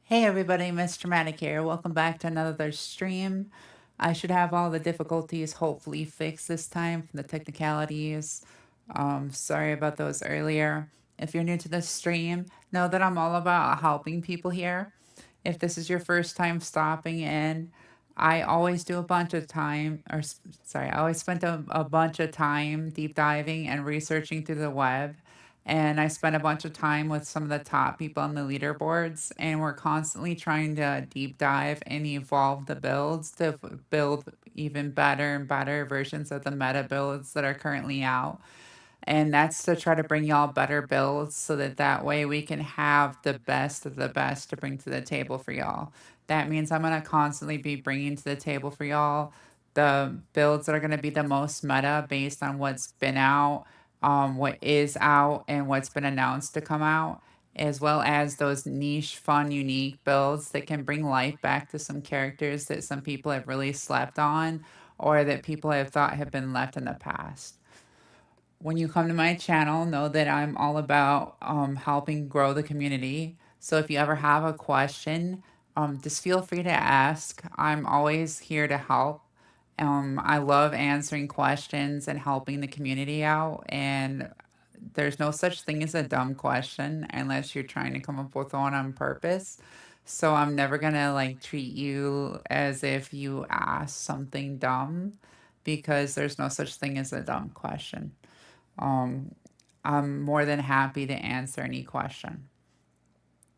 Hey everybody, Mr. Dramatic here. Welcome back to another stream. I should have all the difficulties hopefully fixed this time from the technicalities. Sorry about those earlier. If you're new to the stream, know that I'm all about helping people here. If this is your first time stopping in, I always do a bunch of time, sorry, I always spent a bunch of time deep diving and researching through the web. And I spent a bunch of time with some of the top people on the leaderboards, and we're constantly trying to deep dive and evolve the builds to build even better and better versions of the meta builds that are currently out. And that's to try to bring y'all better builds so that way we can have the best of the best to bring to the table for y'all. That means I'm going to constantly be bringing to the table for y'all the builds that are going to be the most meta based on what's been out, what is out, and what's been announced to come out, as well as those niche, fun, unique builds that can bring life back to some characters that some people have really slept on or that people have thought have been left in the past. When you come to my channel, know that I'm all about helping grow the community. So if you ever have a question, just feel free to ask. I'm always here to help. I love answering questions and helping the community out. And there's no such thing as a dumb question unless you're trying to come up with one on purpose. So I'm never gonna like treat you as if you asked something dumb because there's no such thing as a dumb question. Um, I'm more than happy to answer any question.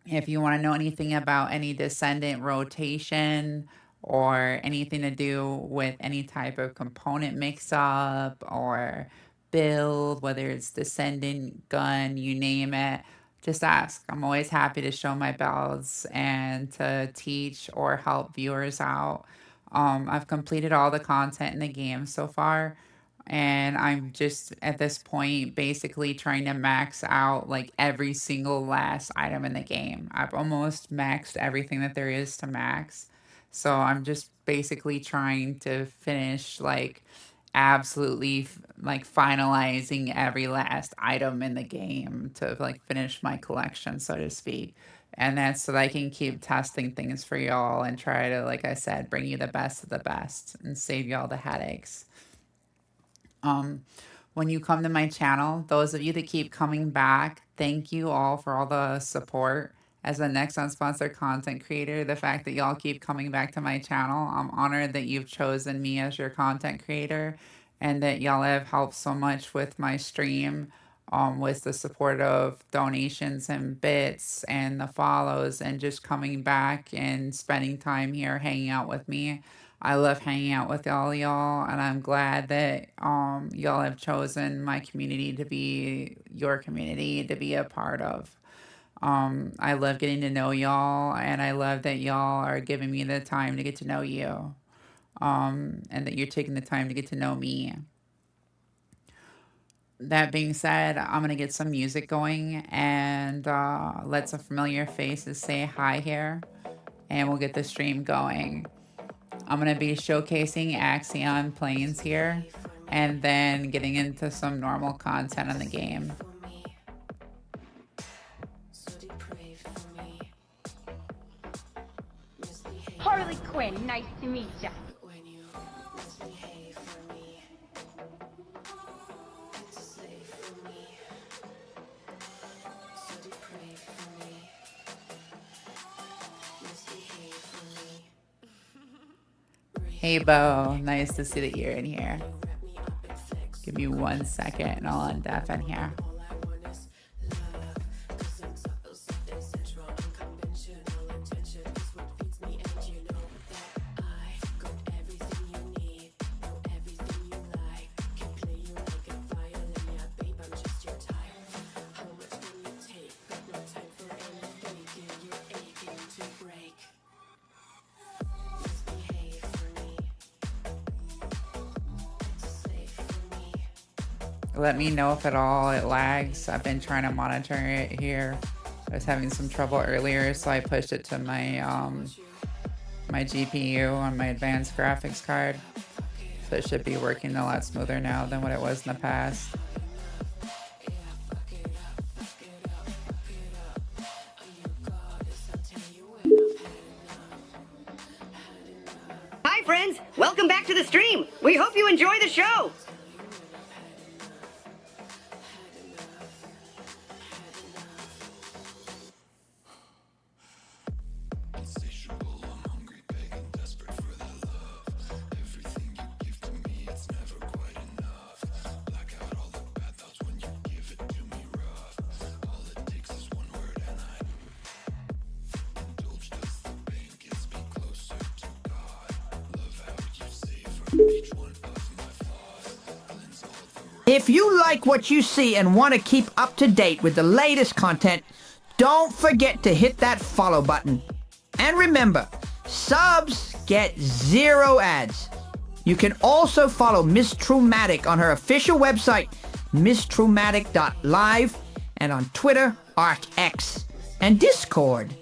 If you want to know anything about any descendant rotation or anything to do with any type of component mix up or build, whether it's descendant, gun, you name it, just ask. I'm always happy to show my builds and to teach or help viewers out. I've completed all the content in the game so far, and I'm just at this point basically trying to max out like every single last item in the game. I've almost maxed everything that there is to max. So I'm just basically trying to finish like absolutely like finalizing every last item in the game to like finish my collection, so to speak. And that's so that I can keep testing things for y'all and try to, like I said, bring you the best of the best and save y'all the headaches. Um, when you come to my channel, those of you that keep coming back, thank you all for all the support. As a next unsponsored content creator, the fact that y'all keep coming back to my channel, I'm honored that you've chosen me as your content creator and that y'all have helped so much with my stream, with the support of donations and bits and the follows and just coming back and spending time here hanging out with me. I love hanging out with all y'all, and I'm glad that y'all have chosen my community to be your community to be a part of. I love getting to know y'all, and I love that y'all are giving me the time to get to know you, and that you're taking the time to get to know me. That being said, I'm gonna get some music going and let some familiar faces say hi here, and we'll get the stream going. I'm going to be showcasing Axion planes here and then getting into some normal content on the game. Harley Quinn, nice to meet ya. Hey, Bo. Nice to see that you're in here. Give me 1 second and I'll undeafen here. Let me know if at all it lags. I've been trying to monitor it here. I was having some trouble earlier, so I pushed it to my my GPU on my advanced graphics card. So it should be working a lot smoother now than what it was in the past. We hope you enjoy the show. If you like what you see and want to keep up to date with the latest content, don't forget to hit that follow button. And remember, subs get 0 ads. You can also follow Miss Trumatic on her official website, misstrumatic.live, and on Twitter, ArcX, and Discord.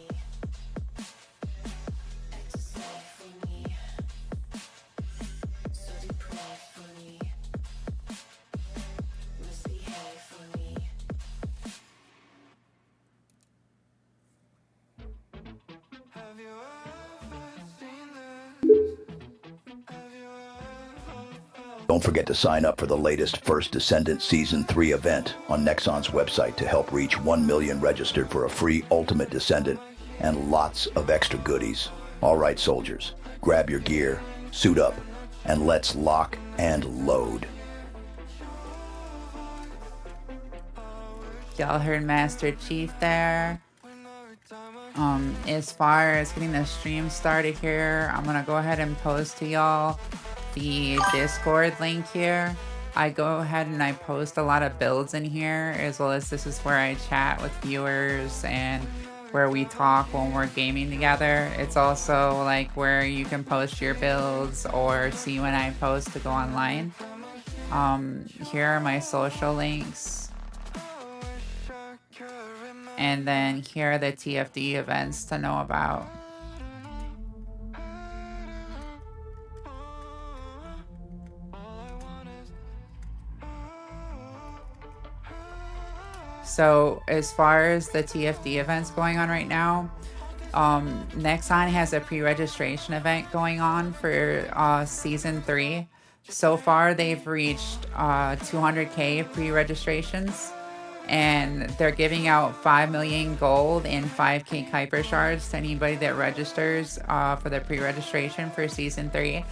Don't forget to sign up for the latest First Descendant Season 3 event on Nexon's website to help reach 1 million registered for a free Ultimate Descendant and lots of extra goodies. All right, soldiers, grab your gear, suit up, and let's lock and load. Y'all heard Master Chief there. As far as getting the stream started here, I'm gonna go ahead and post to y'all the Discord link here. I go ahead and I post a lot of builds in here, as well as this is where I chat with viewers and where we talk when we're gaming together. It's also like where you can post your builds or see when I post to go online. Here are my social links. And then here are the TFD events to know about. So as far as the TFD events going on right now, Nexon has a pre-registration event going on for season 3. So far they've reached 200k pre-registrations, and they're giving out 5 million gold and 5k Kuiper shards to anybody that registers for the pre-registration for season 3.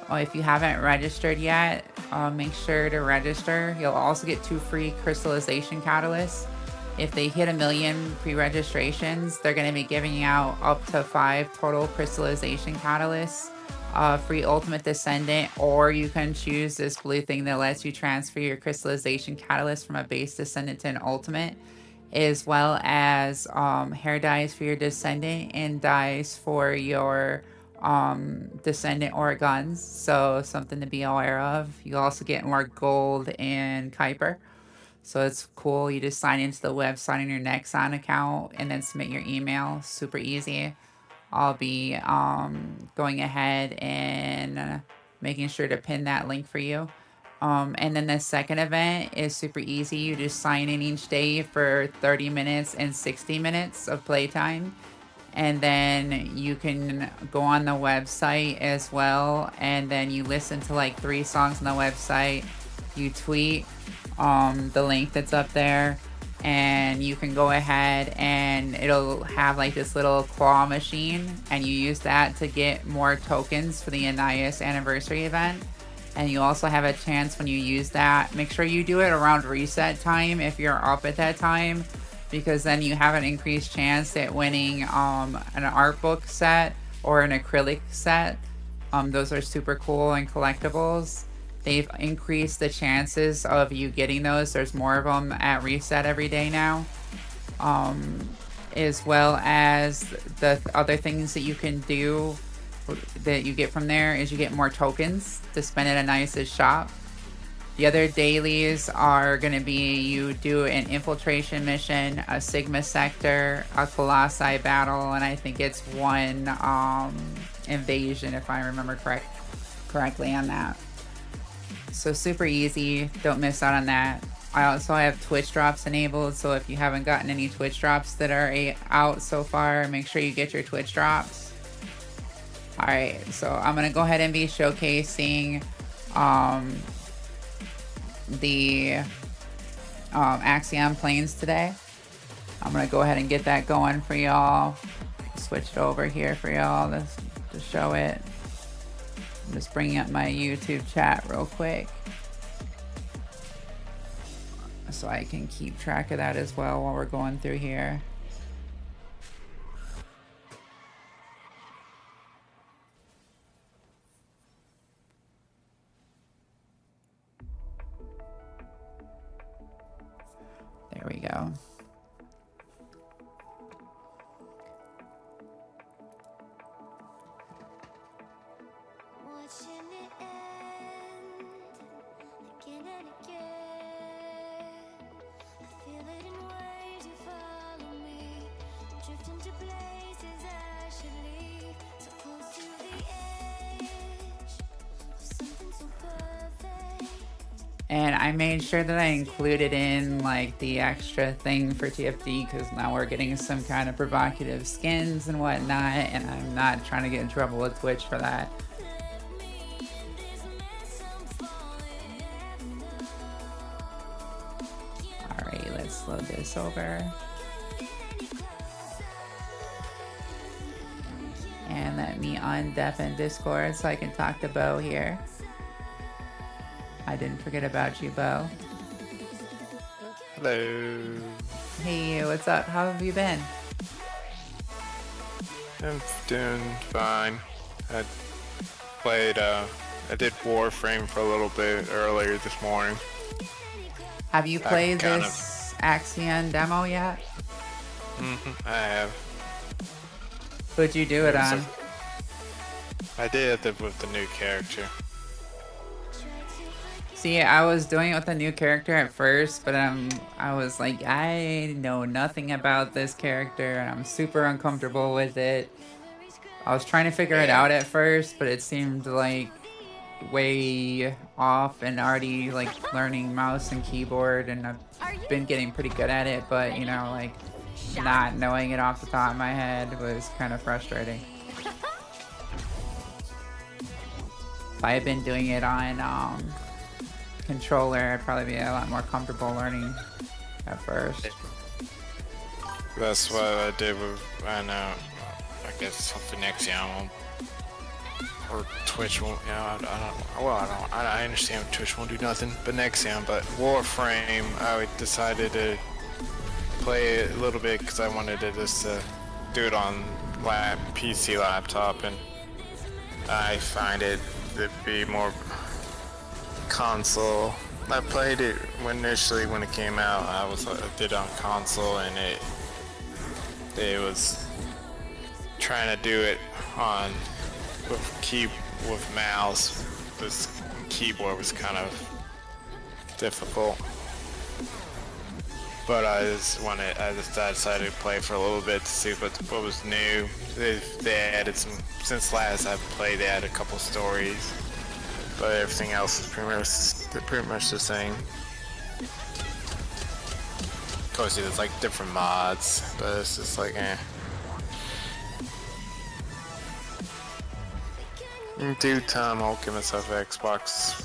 If you haven't registered yet, make sure to register. You'll also get 2 free crystallization catalysts. If they hit 1 million pre-registrations, they're going to be giving out up to 5 total crystallization catalysts, free Ultimate Descendant, or you can choose this blue thing that lets you transfer your crystallization catalyst from a base Descendant to an Ultimate, as well as hair dyes for your Descendant and dyes for your Descendant or guns. So something to be aware of. You also get more gold and Kuiper. So it's cool. You just sign into the website on your Nexon account and then submit your email. Super easy. I'll be going ahead and making sure to pin that link for you. And then the second event is super easy. You just sign in each day for 30 minutes and 60 minutes of playtime. And then you can go on the website as well. And then you listen to like 3 songs on the website. You tweet the link that's up there, and you can go ahead and it'll have like this little claw machine, and you use that to get more tokens for the Anais anniversary event. And you also have a chance when you use that, make sure you do it around reset time if you're up at that time, because then you have an increased chance at winning an art book set or an acrylic set. Those are super cool and collectibles. They've increased the chances of you getting those. There's more of them at reset every day now. As well as the other things that you can do that you get from there is you get more tokens to spend at Anais' shop. The other dailies are going to be you do an infiltration mission, a Sigma sector, a Colossi battle, and I think it's one invasion if I remember correctly on that. So super easy. Don't miss out on that. I also have Twitch drops enabled, so if you haven't gotten any Twitch drops that are out so far, make sure you get your Twitch drops. Alright, so I'm going to go ahead and be showcasing the Axion planes today. I'm gonna go ahead and get that going for y'all. Switch it over here for y'all to show it. I'm just bringing up my YouTube chat real quick so I can keep track of that as well while we're going through here. There we go. And I made sure that I included in like the extra thing for TFD because now we're getting some kind of provocative skins and whatnot, and I'm not trying to get in trouble with Twitch for that. Alright, let's load this over. And let me undeafen Discord so I can talk to Bo here. I didn't forget about you, Bo. Hello. Hey, what's up? How have you been? I'm doing fine. I did Warframe for a little bit earlier this morning. Have you played this Axion demo yet? I have. What'd you do it on? I did it with the new character. See, I was doing it with a new character at first, but I was like, I know nothing about this character, and I'm super uncomfortable with it. I was trying to figure it out at first, but it seemed like way off, and already like learning mouse and keyboard, and I've been getting pretty good at it, but you know, like not knowing it off the top of my head was kind of frustrating. If I had been doing it on controller, I'd probably be a lot more comfortable learning at first. That's what I did with, I guess something next year won't, or Twitch won't, you know, I understand Twitch won't do nothing, but Nexion, but Warframe, I decided to play it a little bit because I wanted to just do it on PC laptop, and I find it to be more console. I played it initially when it came out. I did it on console, and it was trying to do it on with mouse. This keyboard was kind of difficult, but I decided to play for a little bit to see what was new. They added some, since last I've played, they added a couple stories, but everything else is pretty much the same. Of course, there's like different mods, but it's just like In due time, I'll give myself Xbox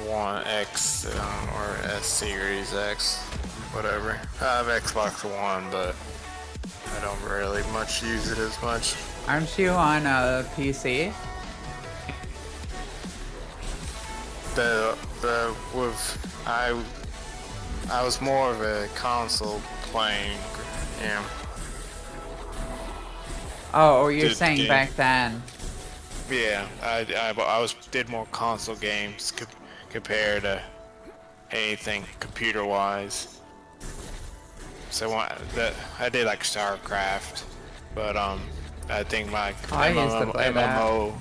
One X or S Series X, whatever. I have Xbox One, but I don't really much use it as much. Aren't you on a PC? I was more of a console playing, yeah. Oh, you're saying back then. Yeah, I did more console games compared to anything computer-wise. So I did like StarCraft, but I think my I used to play MMO,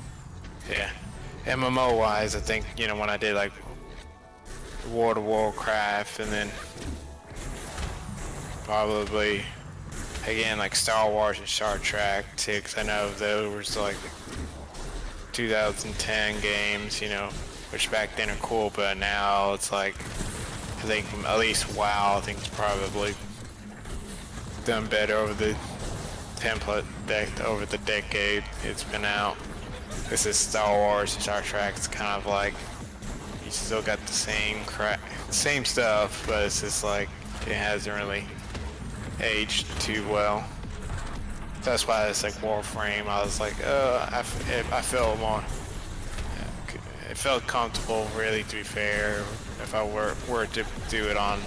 yeah, MMO-wise, I think, you know, when I did like World of Warcraft, and then probably again like Star Wars and Star Trek too, because I know those were like 2010 games, you know, which back then are cool, but now it's like, I think at least WoW, I think it's probably done better over the over the decade it's been out. This is Star Wars and Star Trek. It's kind of like you still got the same stuff, but it's just like it hasn't really aged too well. That's why it's like Warframe. I was like, I felt more. It felt comfortable, really, to be fair. If I were to do it on,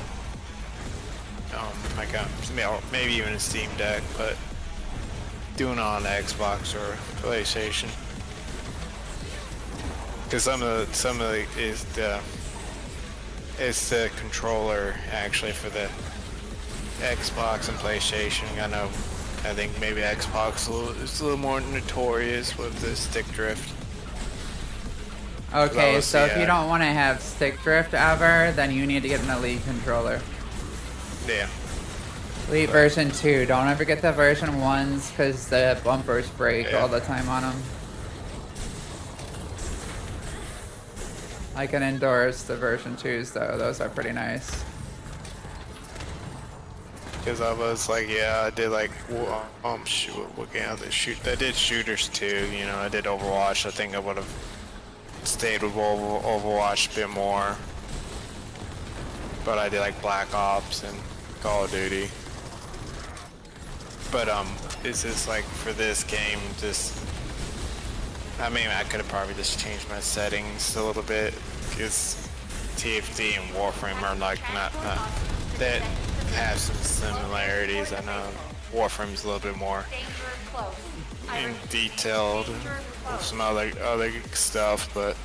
like maybe even a Steam Deck, but doing it on Xbox or PlayStation, because some of the it's the controller actually for the Xbox and PlayStation. I think maybe Xbox is a little more notorious with the stick drift. Okay, was so the, if you don't want to have stick drift ever, then you need to get an Elite controller. Yeah. Elite version 2. Don't ever get the version 1s because the bumpers break all the time on them. I can endorse the version 2s though. Those are pretty nice. Because I was like, yeah, I did like, shoot, what game? I did shooters too. You know, I did Overwatch. I think I would have stayed with Overwatch a bit more. But I did like Black Ops and Call of Duty. But it's just like for this game, I mean, I could have probably just changed my settings a little bit because TFT and Warframe are like not that have some similarities. I know Warframe's a little bit more in detailed with some other stuff, but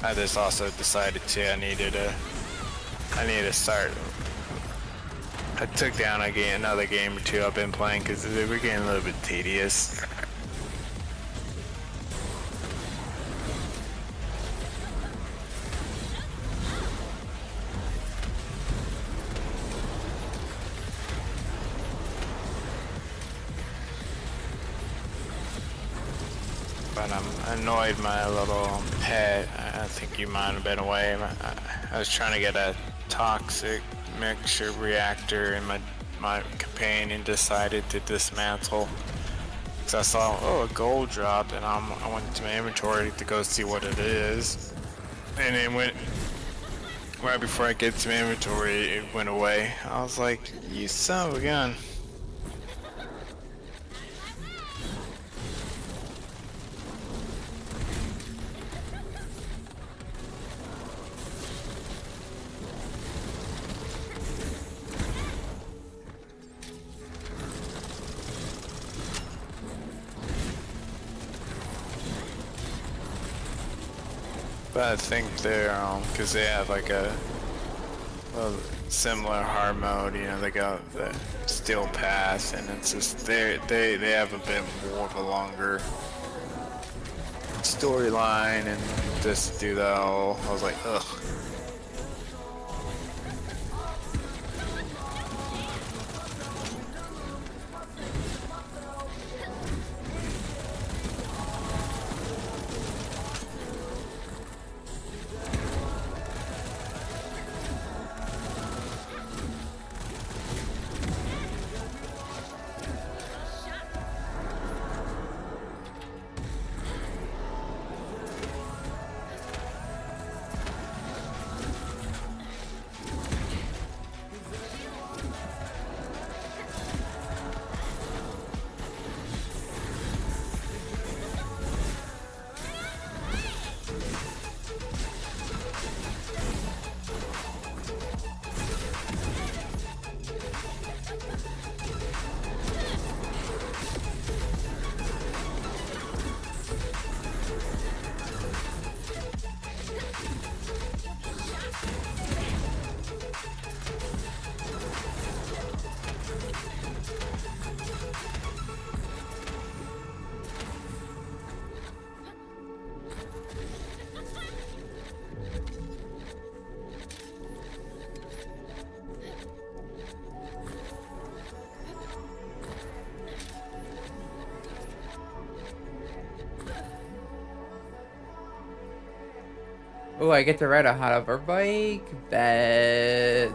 I just also decided I needed to start. I took down another game or two I've been playing because they were getting a little bit tedious. But I'm annoyed my little pet. I think you might have been away. I was trying to get a toxic mixture reactor and my companion decided to dismantle. Because I saw, a gold drop, and I went to my inventory to go see what it is. And it went, right before I get to my inventory, it went away. I was like, you son of a gun. But I think they're, because they have like a similar hard mode, you know, they got the steel pass, and it's just, they have a bit more of a longer storyline, and just do that all, I was like, ugh. Oh, I get to ride a hot hover bike? Bet.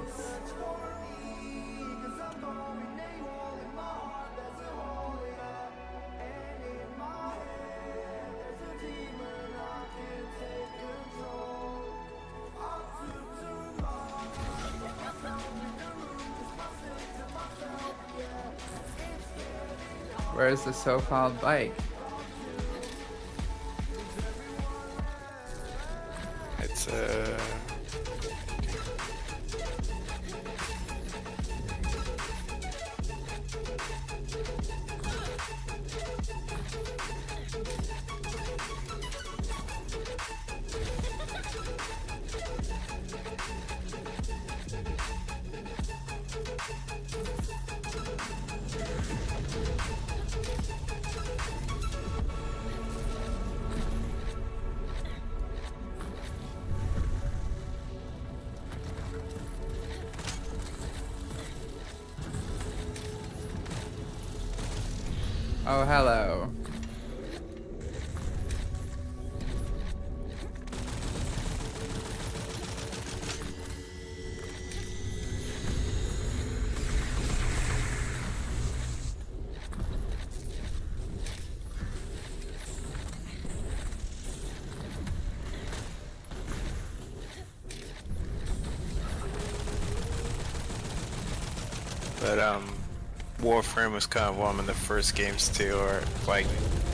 Where's the so-called bike? It's Oh, hello. But Warframe was kind of one of the first games too, or like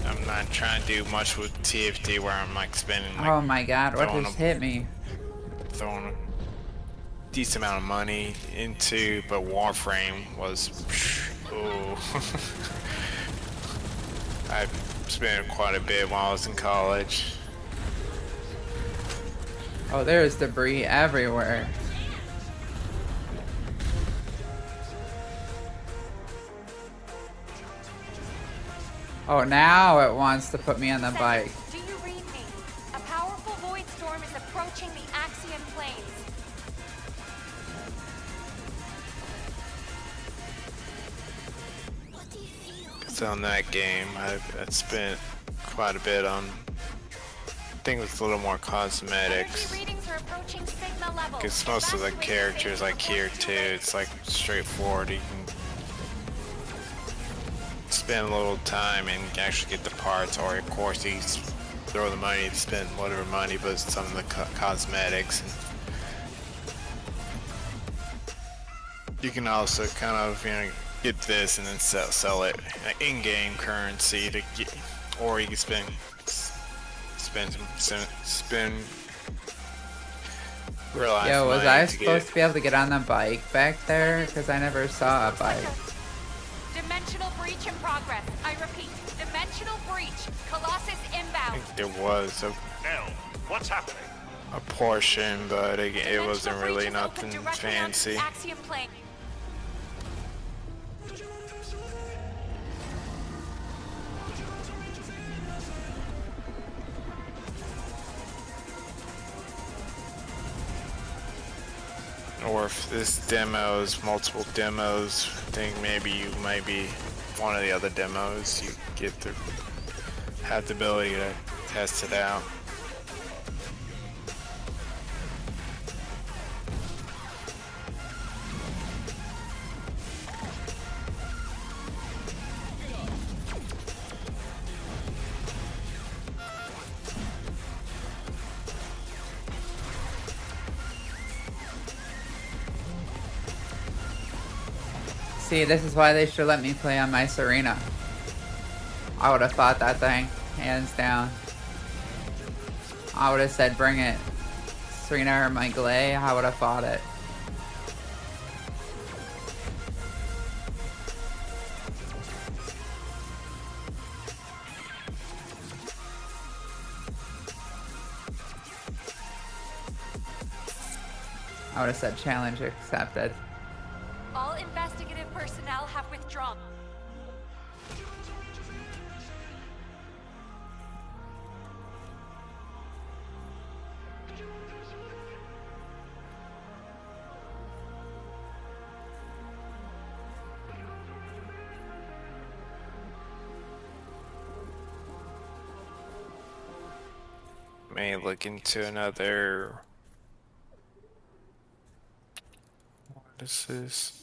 I'm not trying to do much with TFT where I'm like spending like Oh my god, what throwing just hit me? throwing a decent amount of money into, but Warframe was oh I spent quite a bit while I was in college. Oh, there's debris everywhere. Oh, now it wants to put me on the bike. Do you read me? A powerful void storm is approaching the Axion plains. So on that game, I'd spent quite a bit on. I think it was a little more cosmetics. Energy readings are approaching Sigma level. Because most of the characters, like here too, it's like straightforward. You can spend a little time and actually get the parts, or of course you throw the money to spend whatever money, but some of the cosmetics. And you can also kind of, you know, get this and then sell it in-game currency to get, or you can spend real life Yo, was money I to supposed get. to be able to get on the bike back there? Because I never saw a bike. Dimensional breach in progress. I repeat, dimensional breach. Colossus I inbound. think there was Nell, what's happening? a portion, but it wasn't Dimensional really breach is open nothing directly onto fancy. the Axiom plane. Or if this demo is multiple demos, I think maybe you might be one of the other demos. You get to have the ability to test it out. See, this is why they should let me play on my Serena. I would have fought that thing, hands down. I would have said, bring it. Serena or my Glay, I would have fought it. I would have said, challenge accepted. All investigative personnel have withdrawn. May look into another. What is this?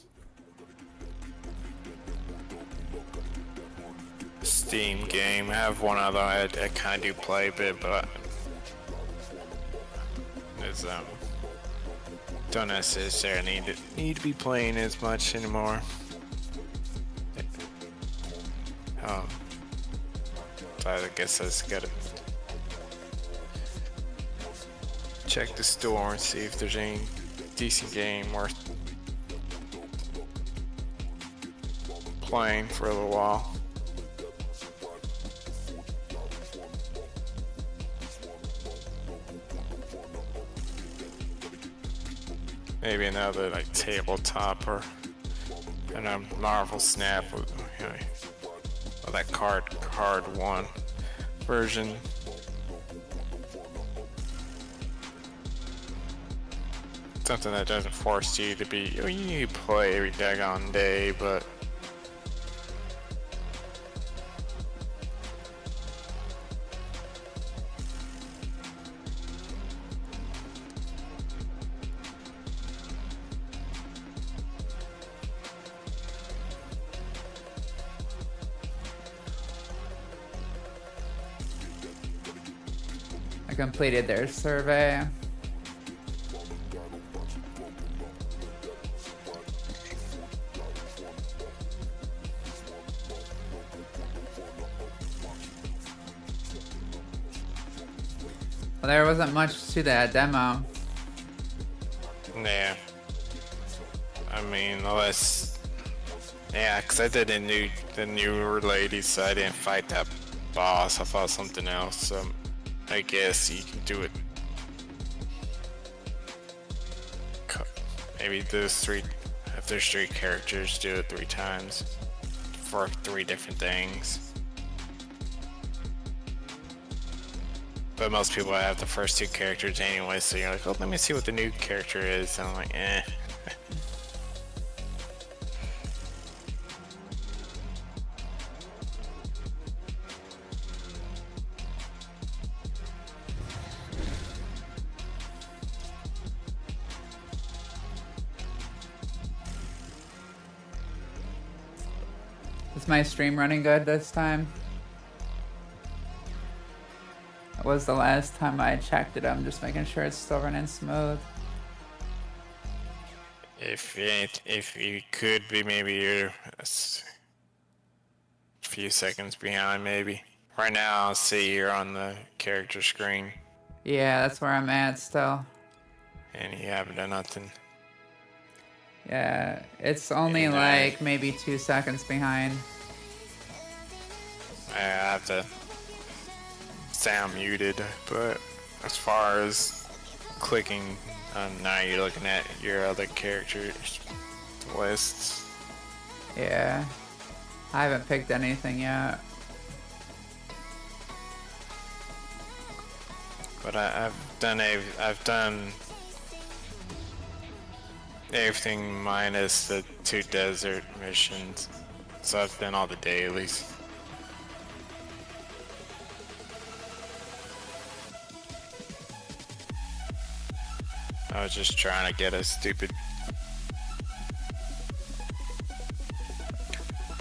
Steam game. I have one other I kind of do play a bit, but it's don't necessarily need to be playing as much anymore. So I guess I just gotta check the store and see if there's any decent game worth playing for a little while. Maybe another like tabletop or a Marvel Snap with, you know, or that card one version. Something that doesn't force you to be, you need to play every daggone day, but I completed their survey. Well, there wasn't much to that demo. yeah. I mean, unless, yeah, because I did the newer lady, so I didn't fight that boss. I fought something else. So I guess you can do it. Maybe those three, if there's 3 characters, do it 3 times for 3 different things. But most people have the first 2 characters anyway, so you're like, oh, let me see what the new character is. And I'm like, eh. Is my stream running good this time? That was the last time I checked it. I'm just making sure it's still running smooth. If you could be, maybe you're a few seconds behind, maybe. Right now, I'll see you're on the character screen, Yeah, that's where I'm at still. and you haven't done nothing. Yeah, it's only And, like maybe 2 seconds behind. I have to sound muted, but as far as clicking, now you're looking at your other characters lists. Yeah, I haven't picked anything yet. But I've done everything minus the 2 desert missions, so I've done all the dailies. I was just trying to get a stupid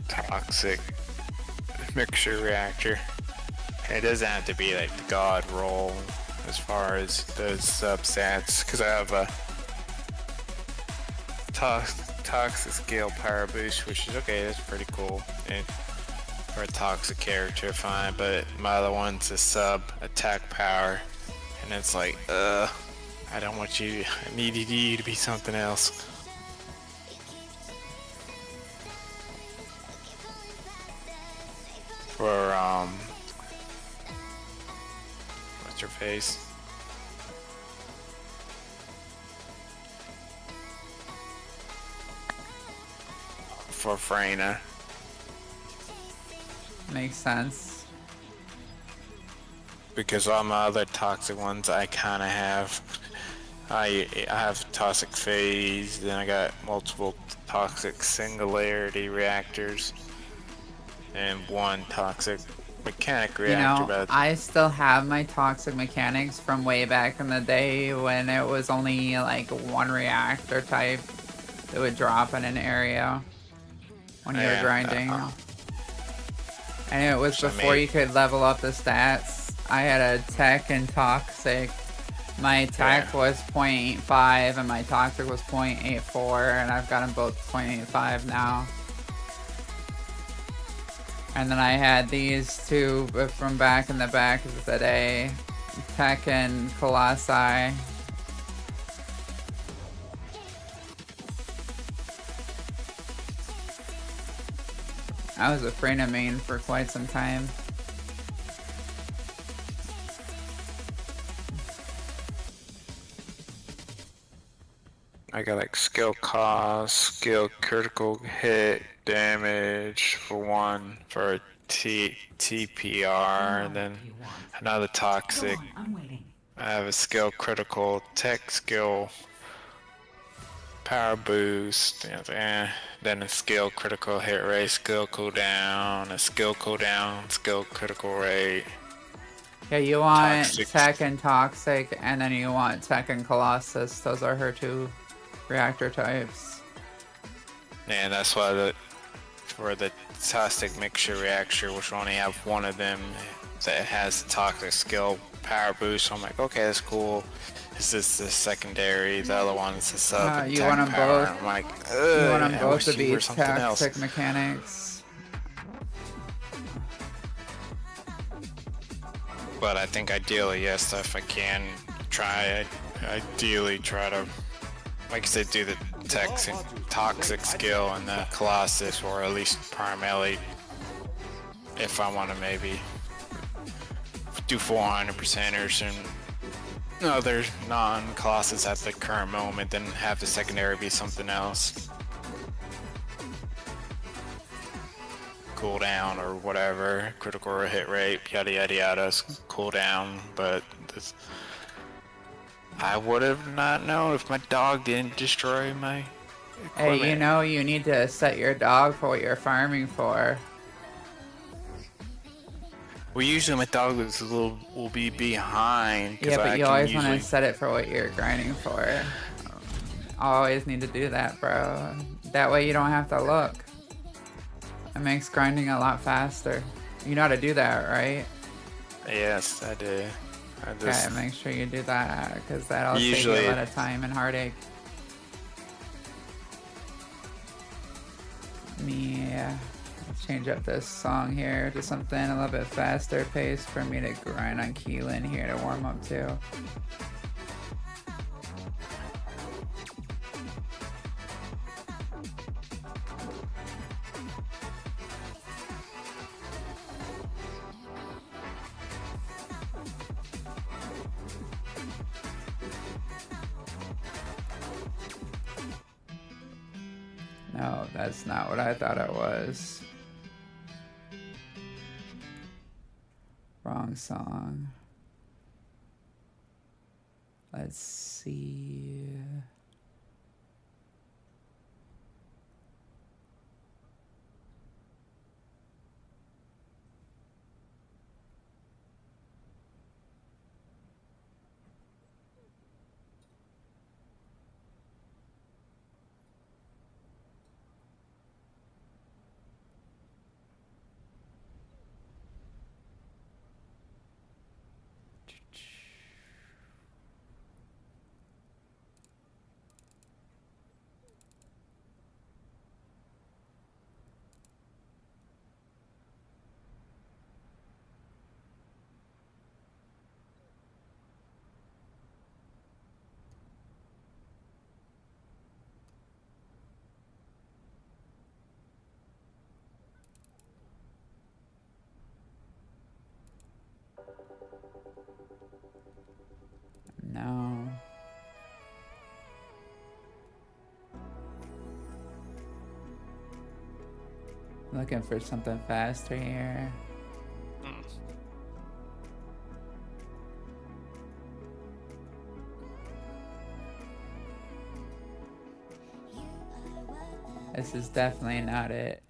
toxic mixture reactor. It doesn't have to be like the god roll as far as the substats, because I have a toxic scale power boost, which is okay, that's pretty cool. And for a toxic character, fine, but my other one's a sub attack power, and it's like, I don't want you, I needed you to be something else. For, what's your face? For Freyna. Makes sense. Because all my other toxic ones I kind of have. I have toxic phase, then I got multiple toxic singularity reactors, and 1 toxic mechanic reactor. You know, I still have my toxic mechanics from way back in the day when it was only like 1 reactor type that would drop in an area when you were grinding. And it was before you could level up the stats. I had a tech and toxic. My tech was 0.85 and my toxic was 0.84, and I've got them both 0.85 now. And then I had these two from back in the back of the day. Tech and Colossi. I was afraid of main for quite some time. I got like skill cost, skill critical hit damage for one for a TPR, and then another toxic. I have a skill critical tech skill power boost, then a skill critical hit rate, skill cooldown, a skill cooldown, skill critical rate. Yeah, you want Toxic. Tech and Toxic, and then you want Tech and Colossus. Those are her two reactor types. And that's why for the toxic mixture reactor, which only have one of them that has the toxic skill power boost, so I'm like, okay, that's cool. This is the secondary, the other one's the sub. You want them power. both. I'm like, You want them I both wish to you be were something else. toxic mechanics. But I think ideally, yes, if I can ideally try to, like I said, do the toxic skill and the Colossus, or at least primarily, if I want to maybe do 400%ers and other non-Colossus at the current moment, then have the secondary be something else. Cooldown or whatever, critical hit rate, yada yada yada, cooldown, but this, I would have not known if my dog didn't destroy my equipment. Hey, you know you need to set your dog for what you're farming for. Well, usually my dog will be behind. Yeah, but I you can always want usually- to set it for what you're grinding for. Always need to do that, bro. That way you don't have to look. It makes grinding a lot faster. You know how to do that, right? Yes, I do. Okay, make sure you do that, because that'll save you Usually- a lot of time and heartache. Yeah. Let's change up this song here to something a little bit faster paced for me to grind on Keelan here to warm up to. No, that's not what I thought it was. Wrong song. Let's see. No. Looking for something faster here. This is definitely not it.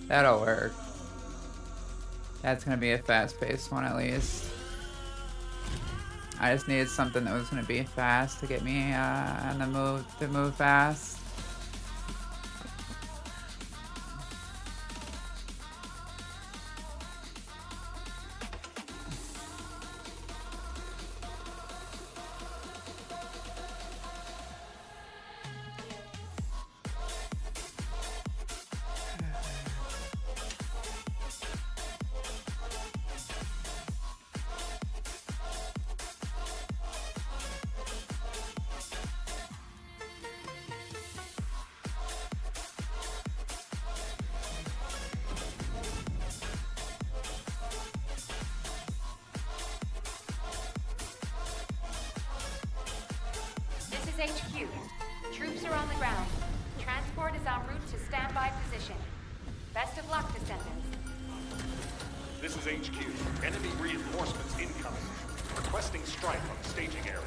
That'll work. That's gonna be a fast-paced one at least. I just needed something that was gonna be fast to get me on the move, to move fast. HQ. Troops are on the ground. Transport is en route to standby position. Best of luck, descendants. This is HQ. Enemy reinforcements incoming. Requesting strike on the staging area.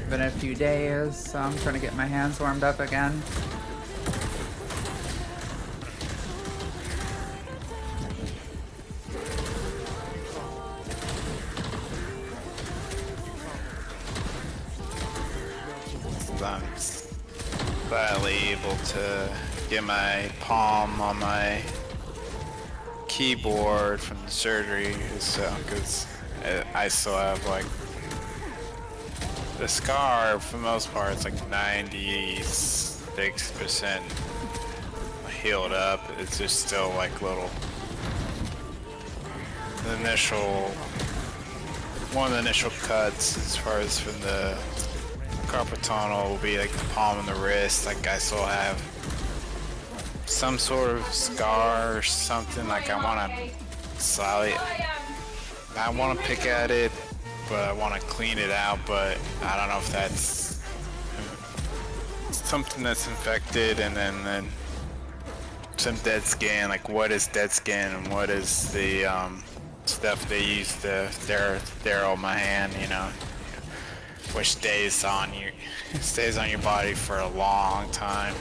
Been a few days, so I'm trying to get my hands warmed up again. I'm finally able to get my palm on my keyboard from the surgery, so because I still have like the scar for the most part. It's like 96% healed up. It's just still like little one of the initial cuts as far as from the carpal tunnel will be like the palm and the wrist. Like I still have some sort of scar or something. Like I want to slightly, I want to pick at it, but I want to clean it out. But I don't know if that's something that's infected, and then some dead skin. Like what is dead skin and what is the stuff they use to sterile my hand, you know, which stays on your body for a long time.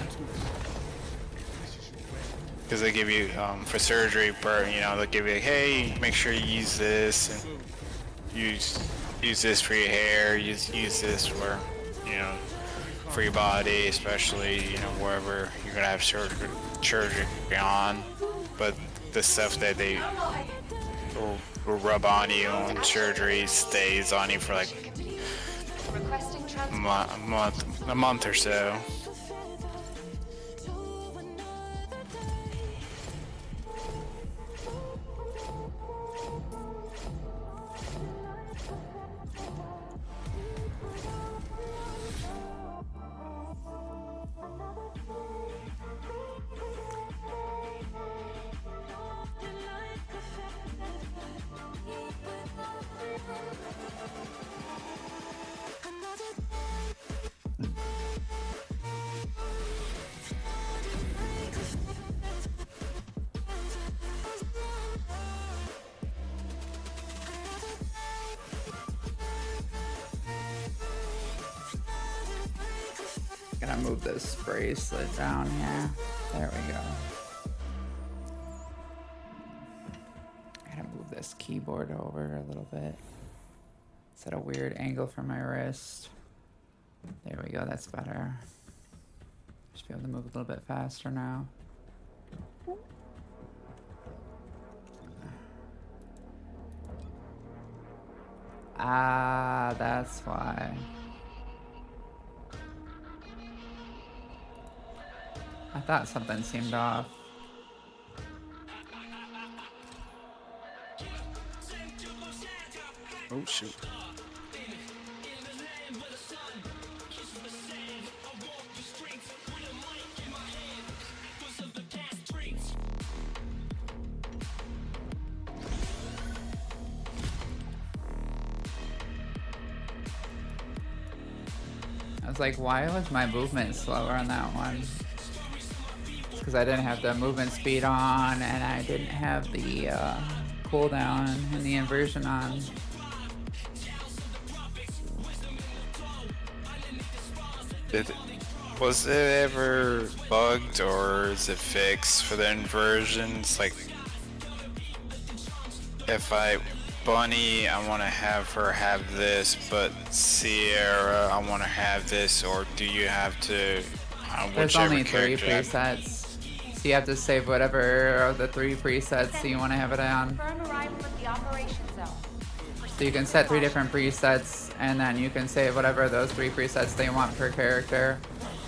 Because they give you for surgery, you know, they'll give you, hey, make sure you use this and use this for your hair, use this for, you know, for your body, especially, you know, wherever you're gonna have surgery on. But the stuff that they will rub on you on surgery stays on you for like a month or so. Gonna move this bracelet down here. There we go. Gotta move this keyboard over a little bit. It's at a weird angle for my wrist. There we go, that's better. Should be able to move a little bit faster now. Ah, that's why. I thought something seemed off. Oh shoot. I was like, why was my movement slower on that one? Because I didn't have the movement speed on, and I didn't have the cooldown and the inversion on. Was it ever bugged or is it fixed for the inversions? Like, if I Bunny, I want to have her have this, but Sierra, I want to have this, or do you have to? There's Whichever only 3 character presets. So you have to save whatever of the 3 presets you want to have it on. Confirm arrival at the operation zone. So you can set 3 different presets, and then you can save whatever of those 3 presets they want per character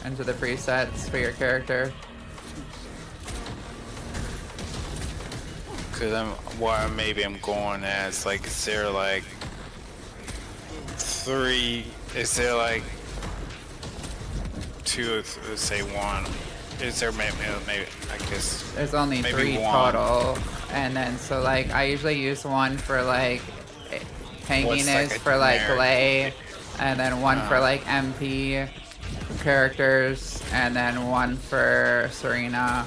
into the presets for your character. Cause maybe I'm going as like, is there like 3? Is there like 2? Let's say 1. Is there maybe I guess There's only maybe 3 1. total, and then so like I usually use 1 for like tankiness like a for like generic- Lay, and then 1 for like MP characters, and then 1 for Serena.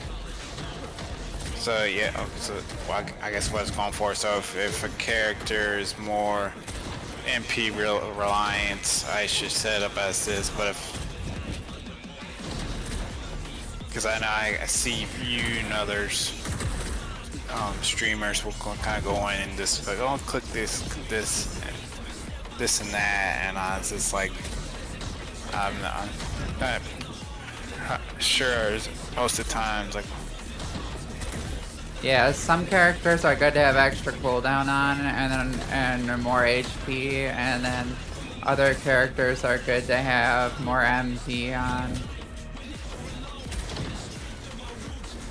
So yeah, okay, so well, I guess what it's going for. So if a character is more MP reliant, I should set up as this. But because I know I see you and others streamers will kind of go in and just like, oh, click this, this and that, and I was just like, I'm not sure most of the times like. Yeah, some characters are good to have extra cooldown on, and more HP, and then other characters are good to have more MP on.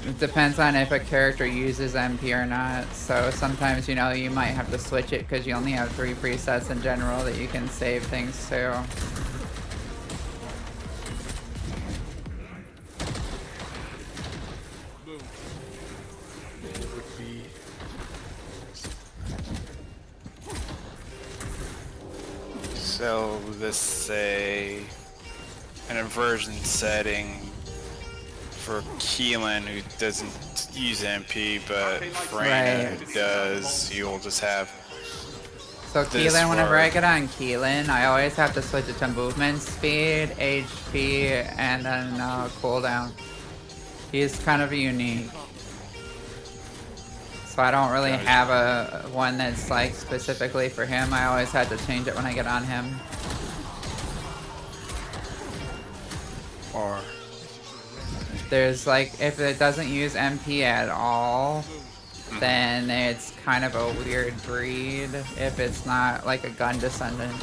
It depends on if a character uses MP or not. So sometimes, you know, you might have to switch it because you only have 3 presets in general that you can save things to. So let's say an inversion setting for Keelan, who doesn't use MP, but Freyna, who does. You'll just have. So this Keelan, whenever for- I get on Keelan, I always have to switch it to movement speed, HP, and then cooldown. He's kind of unique. So I don't really have a one that's like specifically for him. I always had to change it when I get on him. Or There's like, if it doesn't use MP at all, then it's kind of a weird breed if it's not like a gun descendant.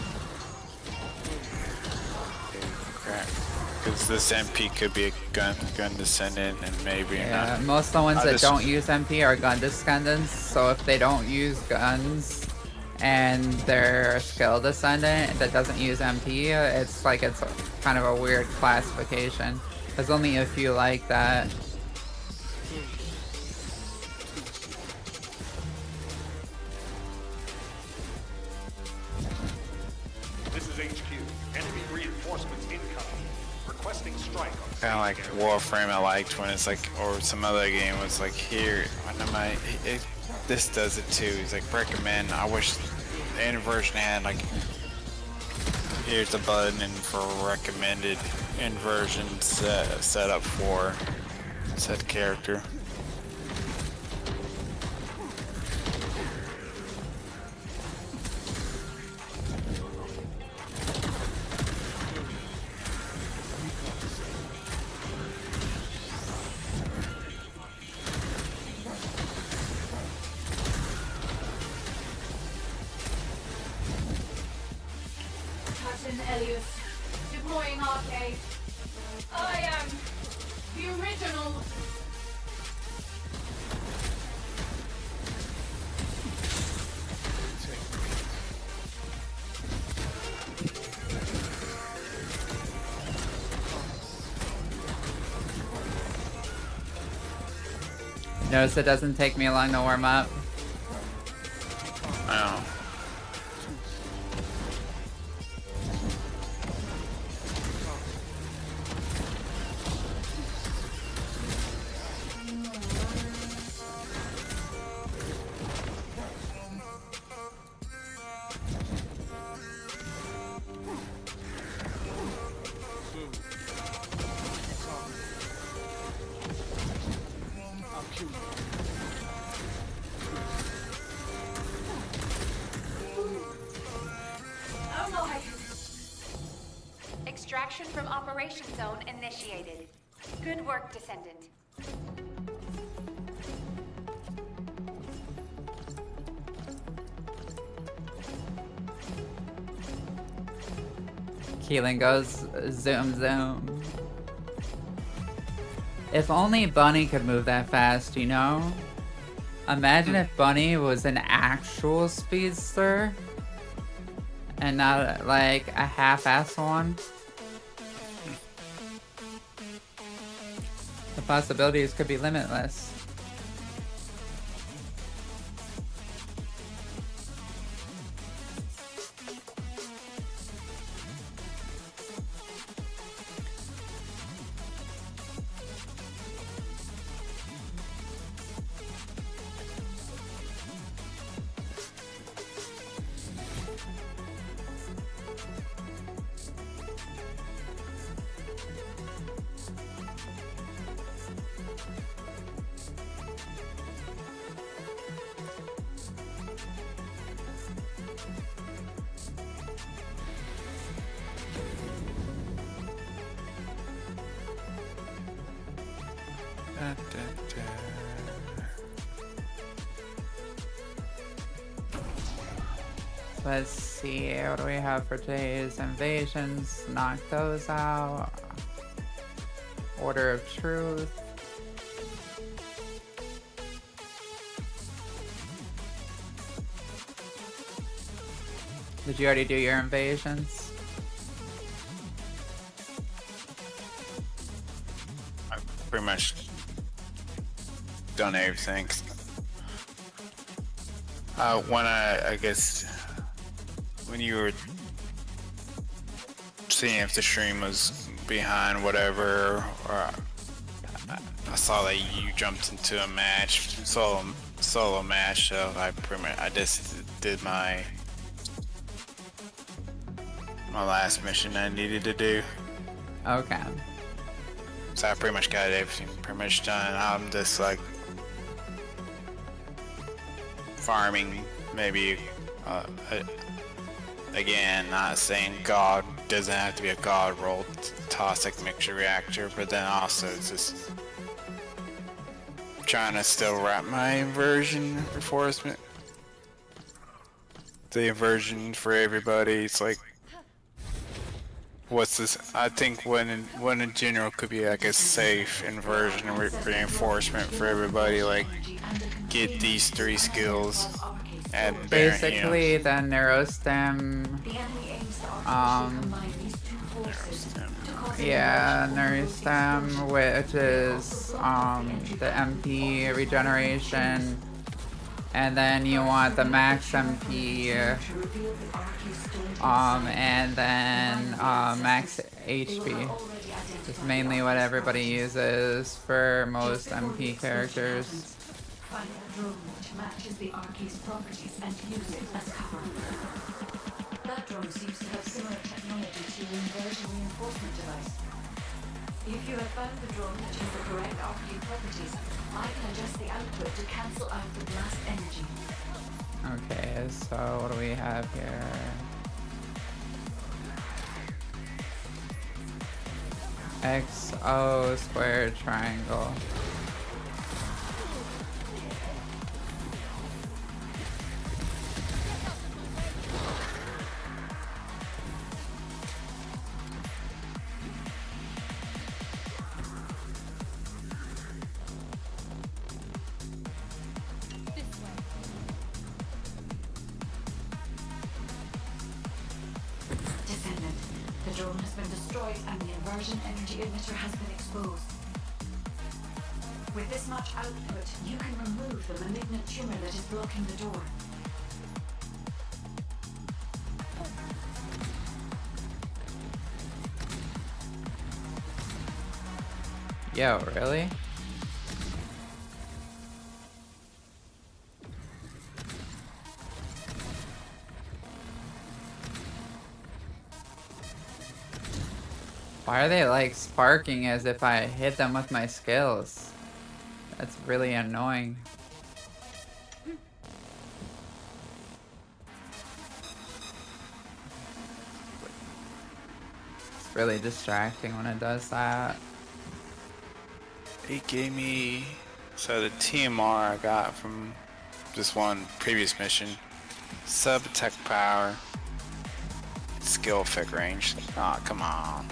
because this MP could be a gun descendant, and maybe Yeah, not. most of the ones I that just- don't use MP are gun descendants, so if they don't use guns and they're a skill descendant that doesn't use MP, it's like it's kind of a weird classification. There's only a few like that. This is HQ. Enemy reinforcements incoming. Requesting strike on Kind of like Warframe, I liked when it's like, or some other game was like, here, this does it too. It's like, recommend. I wish the inversion had like, here's a button for recommended inversion set up for said character. Captain Elias, deploying arcade. I am the original. Notice it doesn't take me long to warm up. Extraction from Operation Zone initiated. Good work, Descendant. Keelan goes zoom zoom. If only Bunny could move that fast, you know? Imagine if Bunny was an actual speedster and not like a half-assed one. The possibilities could be limitless. Let's see, what do we have for today's invasions? Knock those out. Order of Truth. Did you already do your invasions? I've pretty much done everything. When I guess when you were seeing if the stream was behind whatever, or I saw that you jumped into a match, solo match, so I just did my last mission I needed to do. Okay. So I pretty much got everything pretty much done. I'm just like farming, maybe again, not saying God doesn't have to be a God roll toxic mixture reactor, but then also it's just trying to still wrap my inversion reinforcement. The inversion for everybody, it's like, what's this? I think when in general could be like a safe inversion reinforcement for everybody, like get these 3 skills and basically the neurostem, yeah, neurostem, which is the MP regeneration, and then you want the max MP, and then max HP. It's mainly what everybody uses for most MP characters. Find a drone which matches the Archy's properties and use it as cover. That drone seems to have similar technology to your inversion reinforcement device. If you have found the drone which has the correct Archy properties, I can adjust the output to cancel out the blast energy. Okay, so what do we have here? XO squared triangle. Descendant, the drone has been destroyed and the inversion energy emitter has been exposed. With this much output, you can remove the malignant tumor that is blocking the door. Yo, really? Why are they like sparking as if I hit them with my skills? That's really annoying. really distracting when it does that. It gave me, so the TMR I got from this one previous mission, sub attack power, skill effect range. Oh, come on.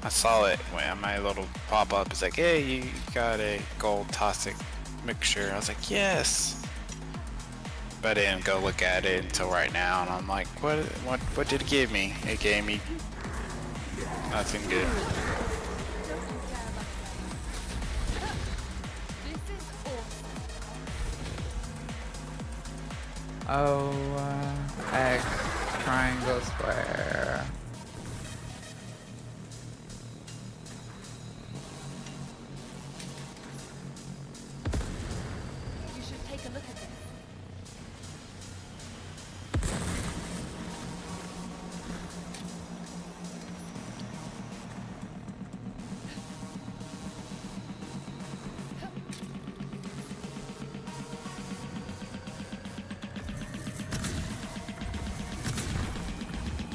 I saw it when my little pop-up is like, hey, you got a gold toxic mixture. I was like, yes. But I didn't go look at it until right now, and I'm like, what did it give me? It gave me nothing good. Oh, X, triangle, square. You should take a look at this.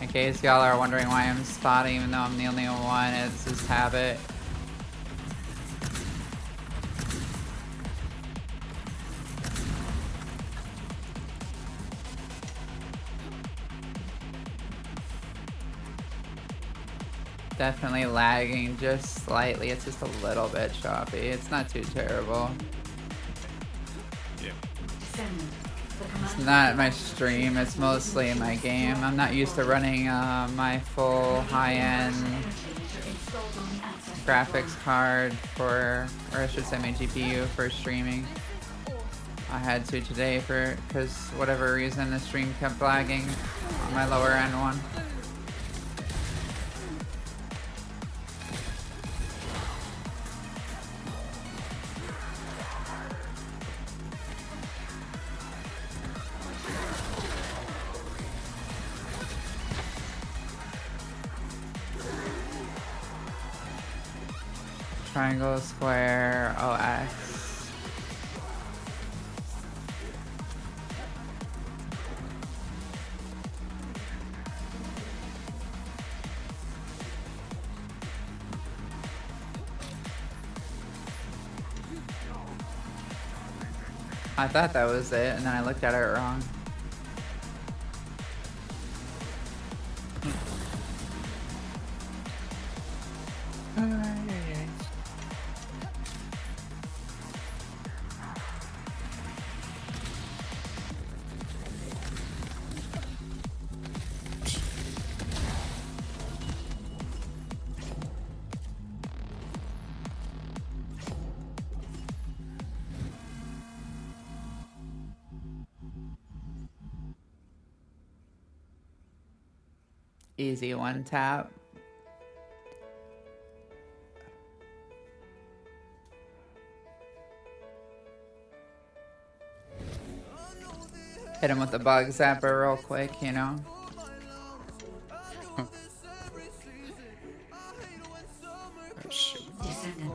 In case y'all are wondering why I'm spotting even though I'm the only one, it's his habit. Definitely lagging just slightly. It's just a little bit choppy. It's not too terrible. Yeah. It's not my stream, it's mostly my game. I'm not used to running my full high-end graphics card for, or I should say my GPU for streaming. I had to today because whatever reason the stream kept lagging on my lower end one. Triangle, square, OX. I thought that was it, and then I looked at it wrong. Easy one tap. Hit him with the bug zapper real quick, you know? Descendant,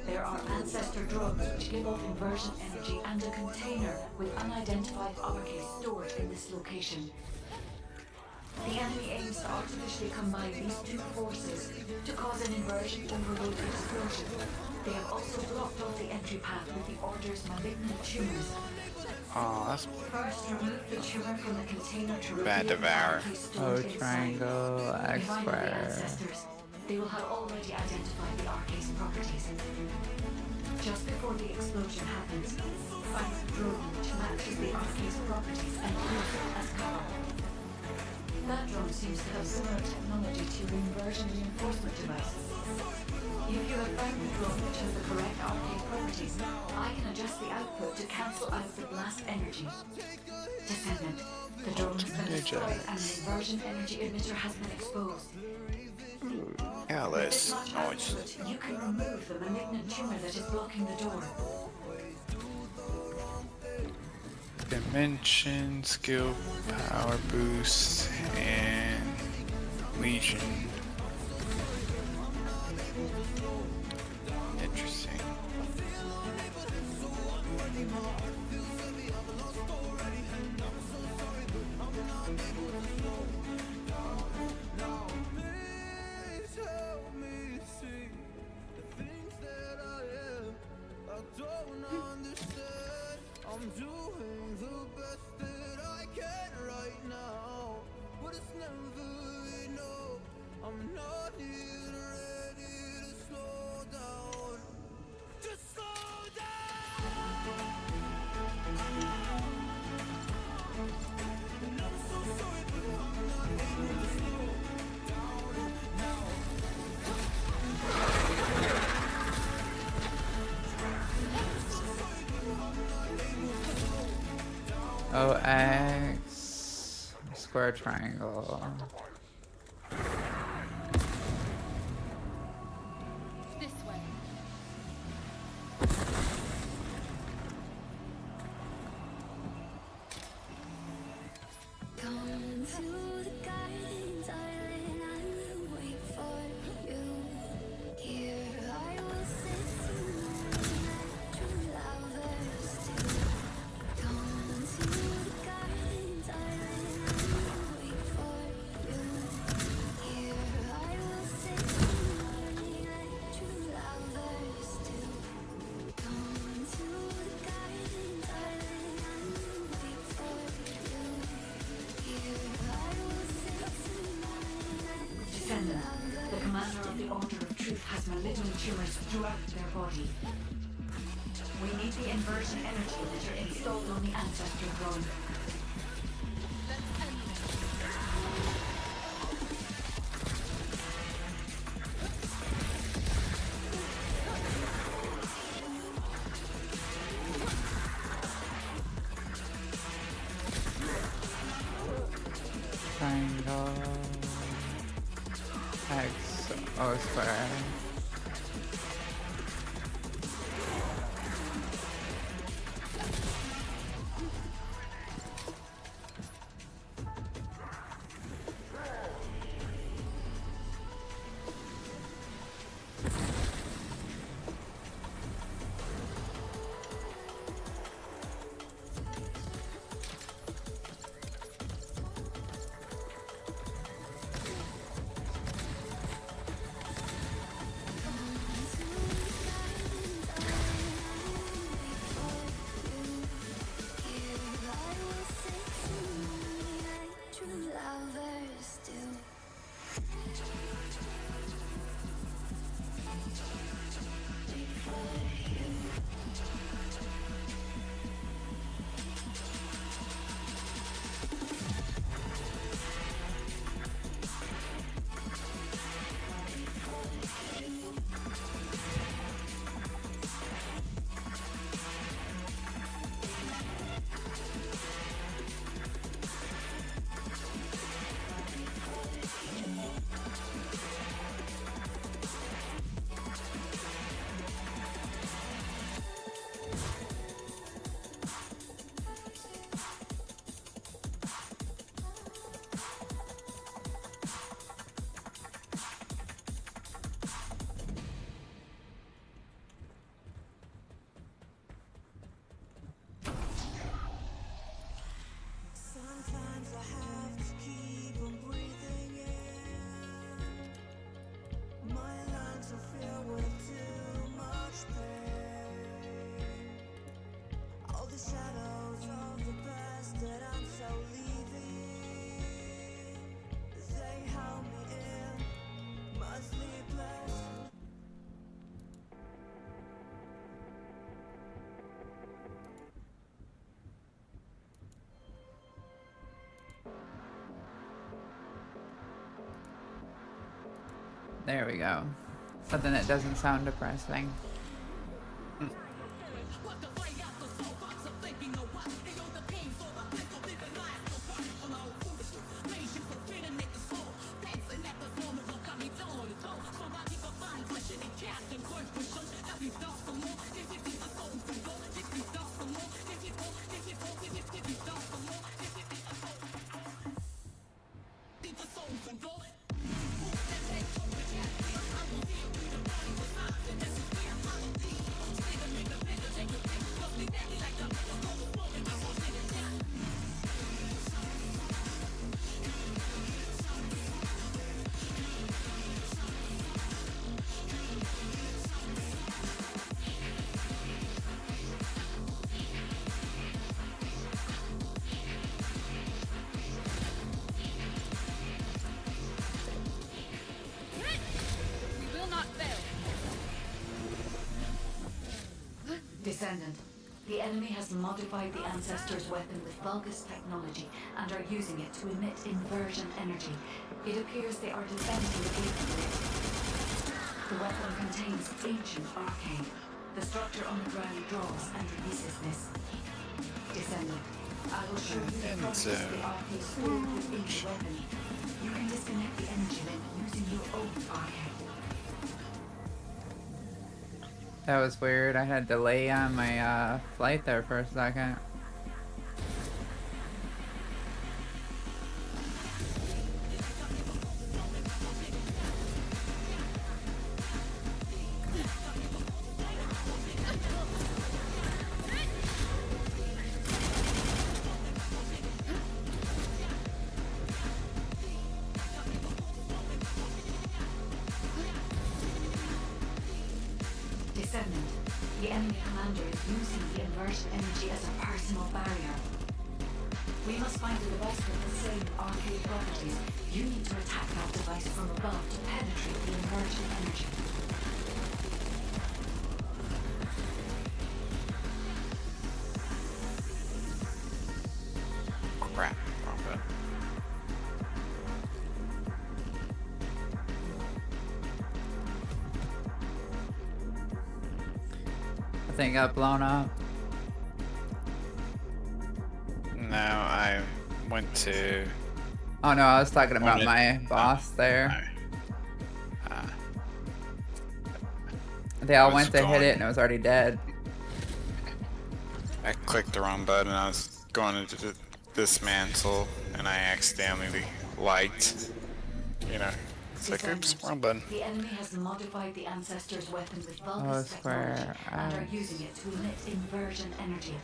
there are ancestor drugs which give off inversion energy and a container with unidentified uppercase stored in this location. The enemy aims to artificially combine these two forces to cause an inversion overload explosion. They have also blocked off the entry path with the Order's malignant tumors. Oh, that's First, remove the tumor from the container to bad reveal the devour. uppercase Oh, stored inside. triangle, X Combined with the square. ancestors, they will have already identified the arcase properties. Just before the explosion happens, find the drone which matches the arcase properties and use it as cover. That drone seems to have similar technology to your inversion reinforcement device. If you have found the drone which has the correct arcade properties, I can adjust the output to cancel out the blast energy. Descendant, the drone has been destroyed and an inversion energy emitter has been exposed. yeah, With this this much noise. output, you can remove the malignant tumor that is blocking the door. Dimension, skill, power boost, and Legion. Interesting. OX square triangle. This way. Come to the garden, darling, I will wait for you. Here I will sit tonight, like true lovers do. Come to the garden, darling, I will wait for you. Here I will sit tonight, like true lovers do. Come to the garden, darling, I will wait for you. Descendant, the commander of the Order of Truth has malignant tumors throughout their body. We need the inversion energy that are installed on the ancestor throne. Triangle. X O square. There we go. Something that doesn't sound depressing. Descendant, the enemy has modified the Ancestor's weapon with Vulgus technology and are using it to emit inversion energy. It appears they are defending the gate with it. The weapon contains ancient arcane. The structure on the ground draws and releases this. Descendant, I will show you the properties of the arcade stored within the weapon. You can disconnect the energy link using your own arcade. That was weird. I had delay on my flight there for a second. Descendant, the enemy commander is using the inversion energy as a personal barrier. We must find a device with the same arcade properties. You need to attack that device from above to penetrate the inversion energy. Crap. Wrong button. I think got blown up. No, I went to. Oh no, I was talking about Wanted- my boss there. Uh, They all I was went to hit going- it and it was already dead. I clicked the wrong button. I was going into dismantle, and I accidentally liked. You know, it's like, oops, wrong button. The enemy has modified the ancestor's weapon with Oh, Vulgus square. technology and are using it to emit inversion energy.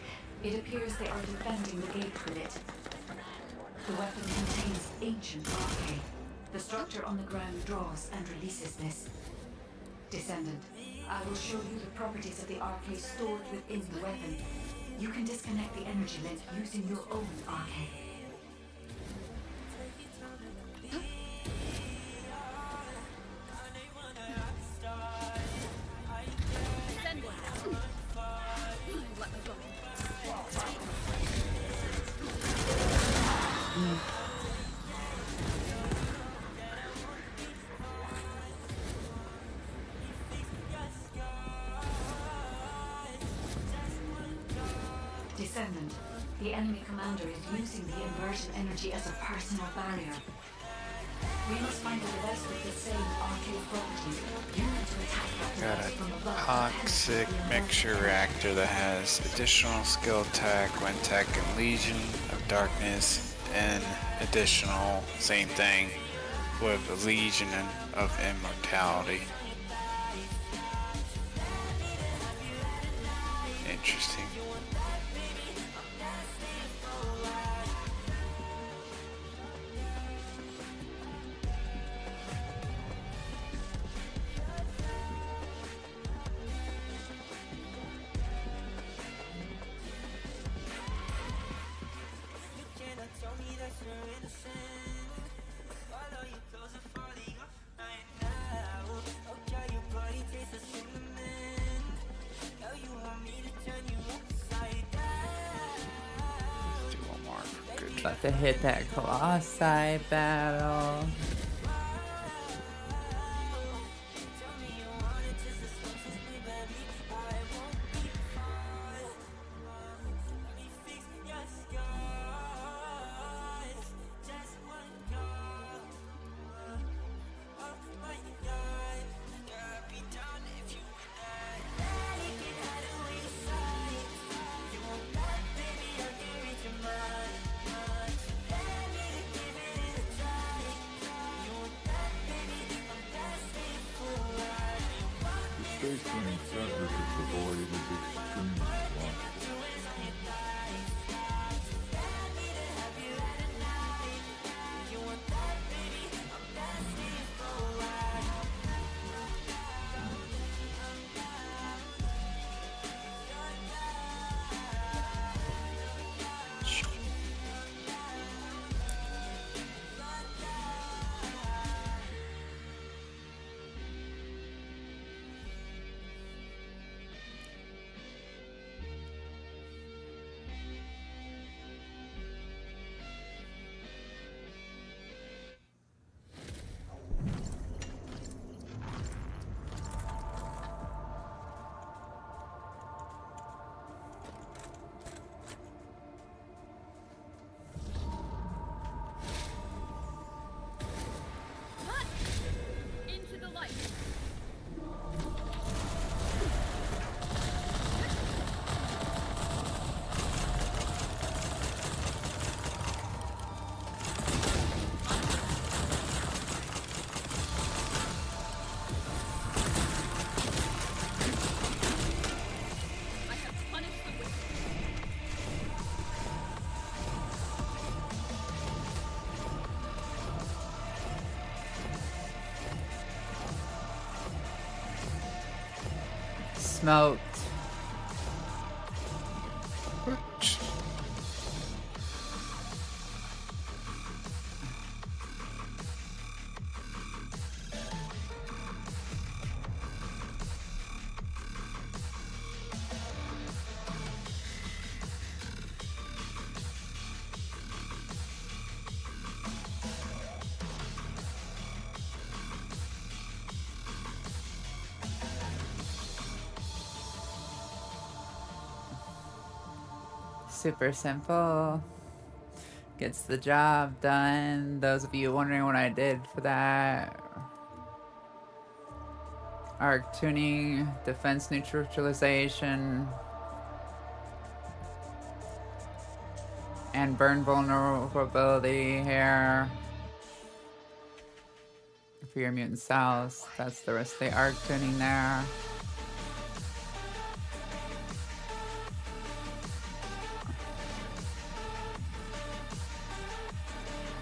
It appears they are defending the gate with it. The weapon contains ancient arcade. The structure on the ground draws and releases this. Descendant, I will show you the properties of the arcade stored within the weapon. You can disconnect the energy link using your own arcade. Descendant, the enemy commander is using the inversion energy as a personal barrier. We must find a device with the same arcade properties. You need to attack that Got device a from above. to toxic penetrate the mixture inversion. reactor that has additional skill attack when attacking Legion of Darkness, and additional same thing with the Legion of Immortality. Interesting. Let's do one more for good. About to hit that Colossi battle. The space-time fabric of the void is extremely flexible. smoked. Super simple. Gets the job done. Those of you wondering what I did for that. Arc tuning, defense neutralization, and burn vulnerability here. For your mutant cells. That's the rest of the arc tuning there.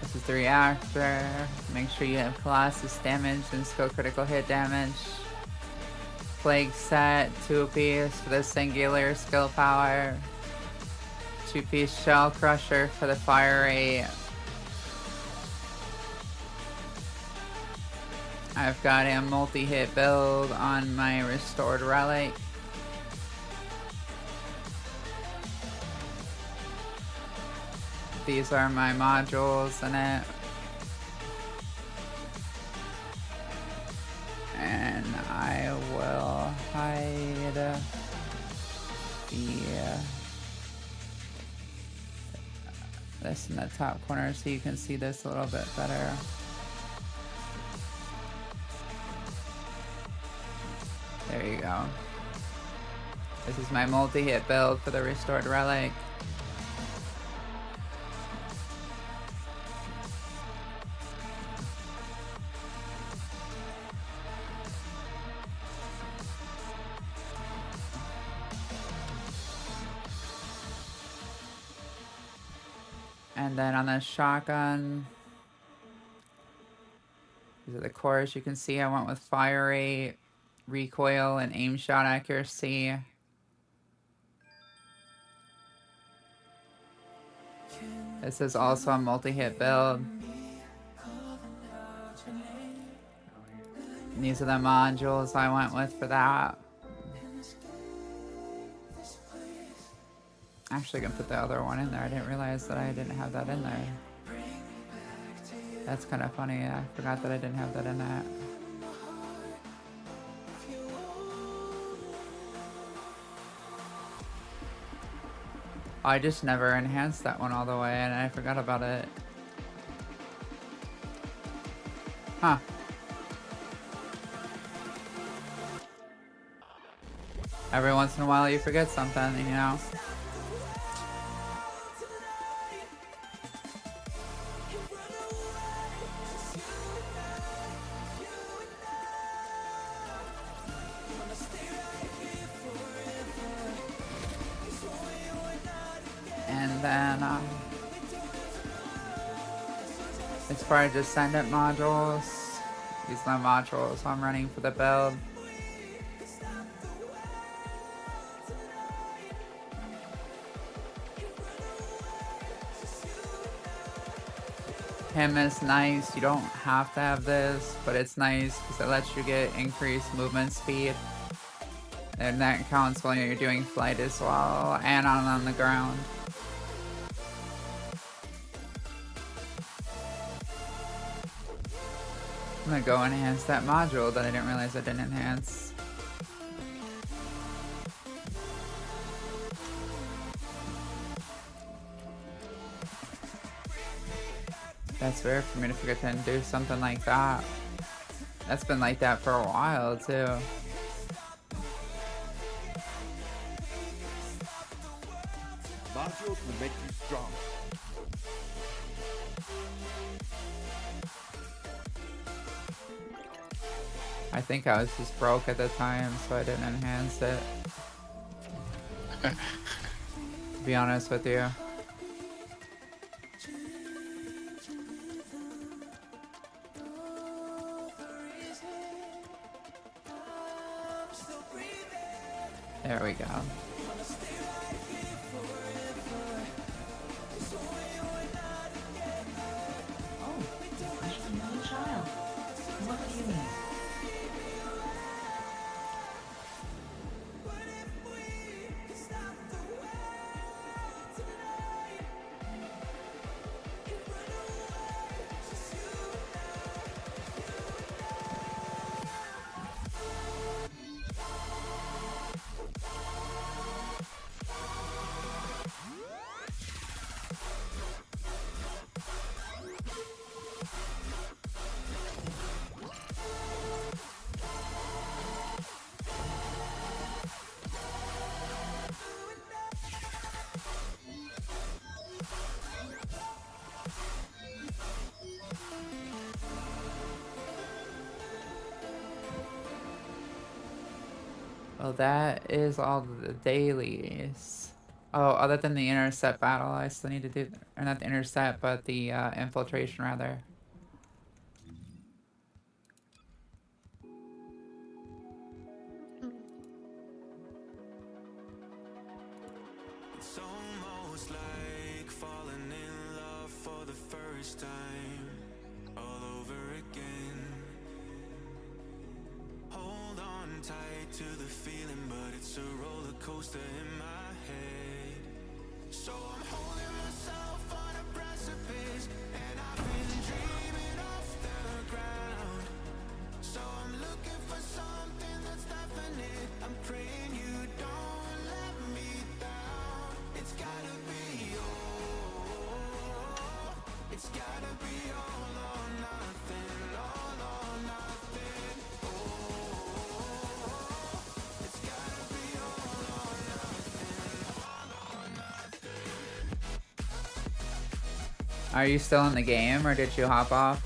This is the reactor. Make sure you have Colossus damage and skill critical hit damage. Plague set, 2-piece for the singular skill power. 2-piece shell crusher for the fire rate. I've got a multi-hit build on my restored relic. These are my modules in it. And I will hide the this in the top corner so you can see this a little bit better. There you go. This is my multi-hit build for the restored relic. And then on the shotgun, these are the cores. You can see I went with fire rate, recoil, and aim shot accuracy. This is also a multi-hit build. And these are the modules I went with for that. Actually, gonna put the other one in there. I didn't realize that I didn't have that in there. That's kind of funny. I forgot that I didn't have that in that. I just never enhanced that one all the way, and I forgot about it. Huh. Every once in a while you forget something, you know? And then, as far as descendant modules, these are the modules I'm running for the build. Him is nice. You don't have to have this, but it's nice because it lets you get increased movement speed. And that counts when you're doing flight as well and on the ground. I'm gonna go enhance that module that I didn't realize I didn't enhance. That's rare for me to forget to do something like that. That's been like that for a while too. Modules will make you strong. I think I was just broke at the time, so I didn't enhance it. To be honest with you. There we go. Oh, just another child. What do you mean? Well, that is all the dailies. Oh, other than the intercept battle, I still need to do, or not the intercept, but the infiltration rather. It's almost like falling in love for the first time, all over again. Hold on tight to the feeling, but it's a roller coaster in my head. So I'm holding myself on a precipice, and I've been dreaming off the ground. So I'm looking for something that's definite. I'm praying you don't let me down. It's gotta be all. It's gotta be all or nothing. All or nothing. Oh, it's gotta be all or nothing. All or nothing. Are you still in the game, or did you hop off?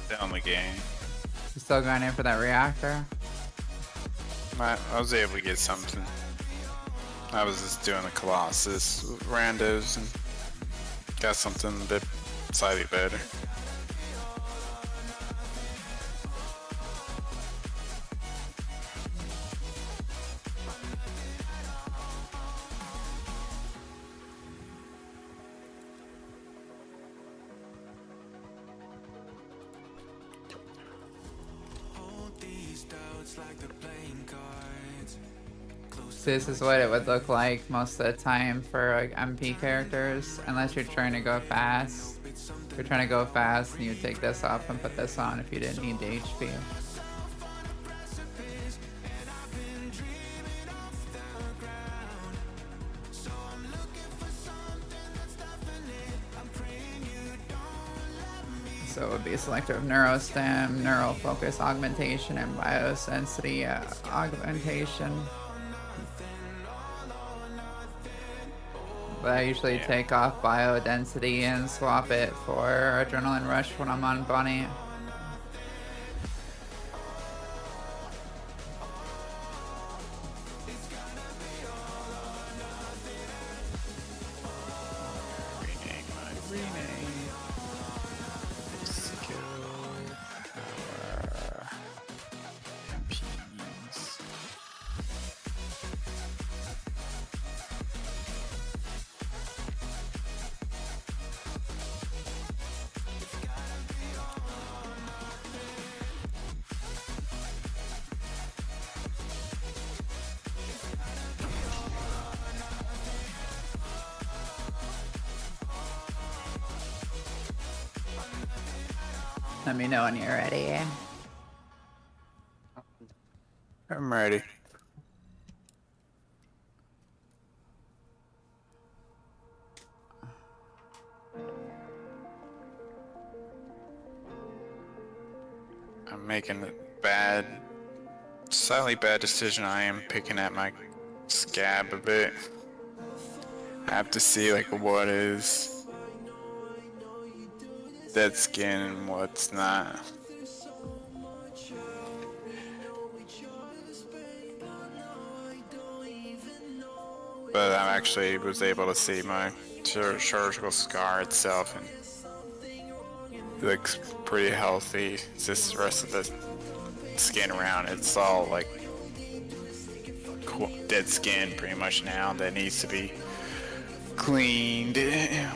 Still in the game. You still going in for that reactor? I was able to get something. I was just doing the Colossus randos and got something a bit slightly better. So this is what it would look like most of the time for like MP characters, unless you're trying to go fast. If you're trying to go fast, and you take this off and put this on if you didn't need the HP. So it would be selective neurostem, neural focus augmentation, and biosensity augmentation. But I usually take off biodensity and swap it for adrenaline rush when I'm on Bunny. Let me know when you're ready. I'm ready. I'm making a slightly bad decision. I am picking at my scab a bit. I have to see like what is dead skin and what's not. But I actually was able to see my surgical scar itself, and it looks pretty healthy. It's just the rest of the skin around. It's all like dead skin pretty much now that needs to be cleaned,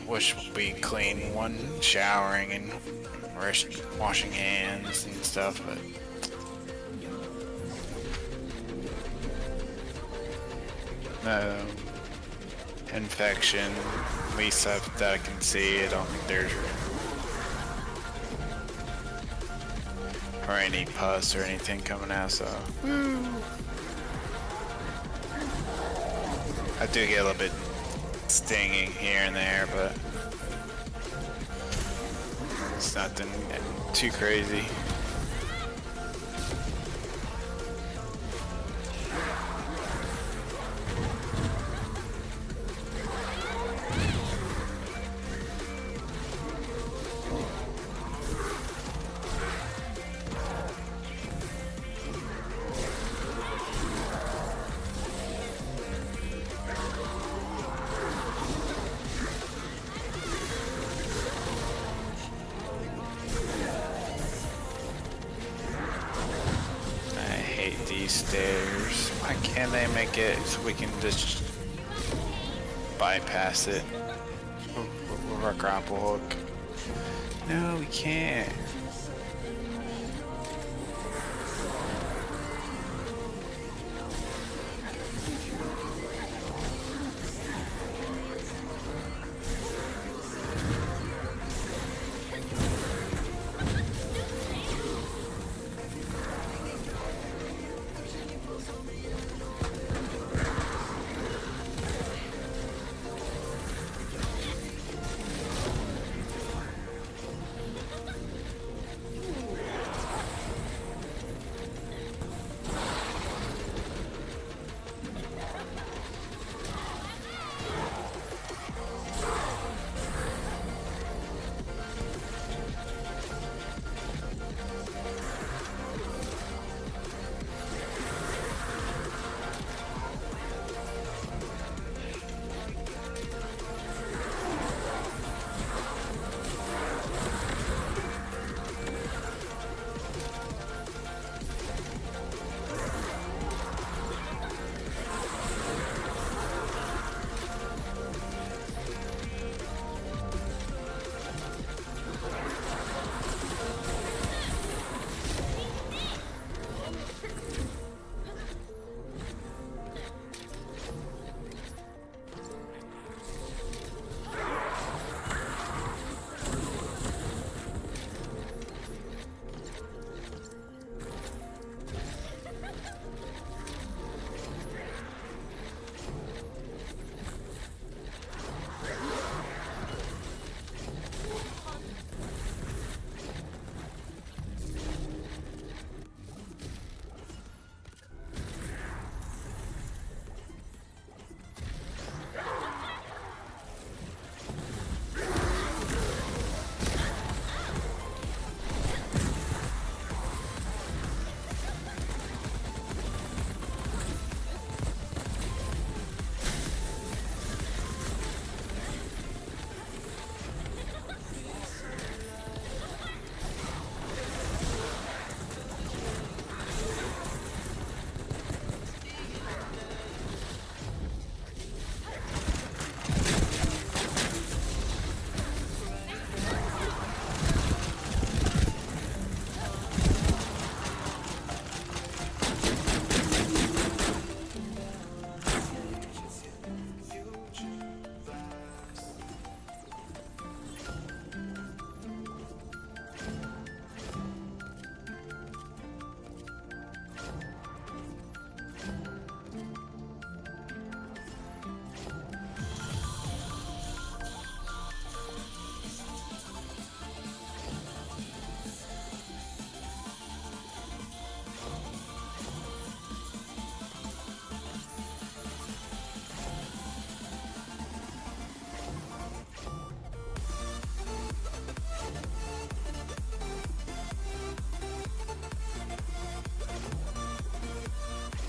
which will be clean one showering and washing hands and stuff, but no infection, at least that I can see. I don't think there's or any pus or anything coming out, so I do get a little bit stinging here and there, but it's nothing too crazy. Stairs. Why can't they make it so we can just bypass it with our grapple hook? No, we can't.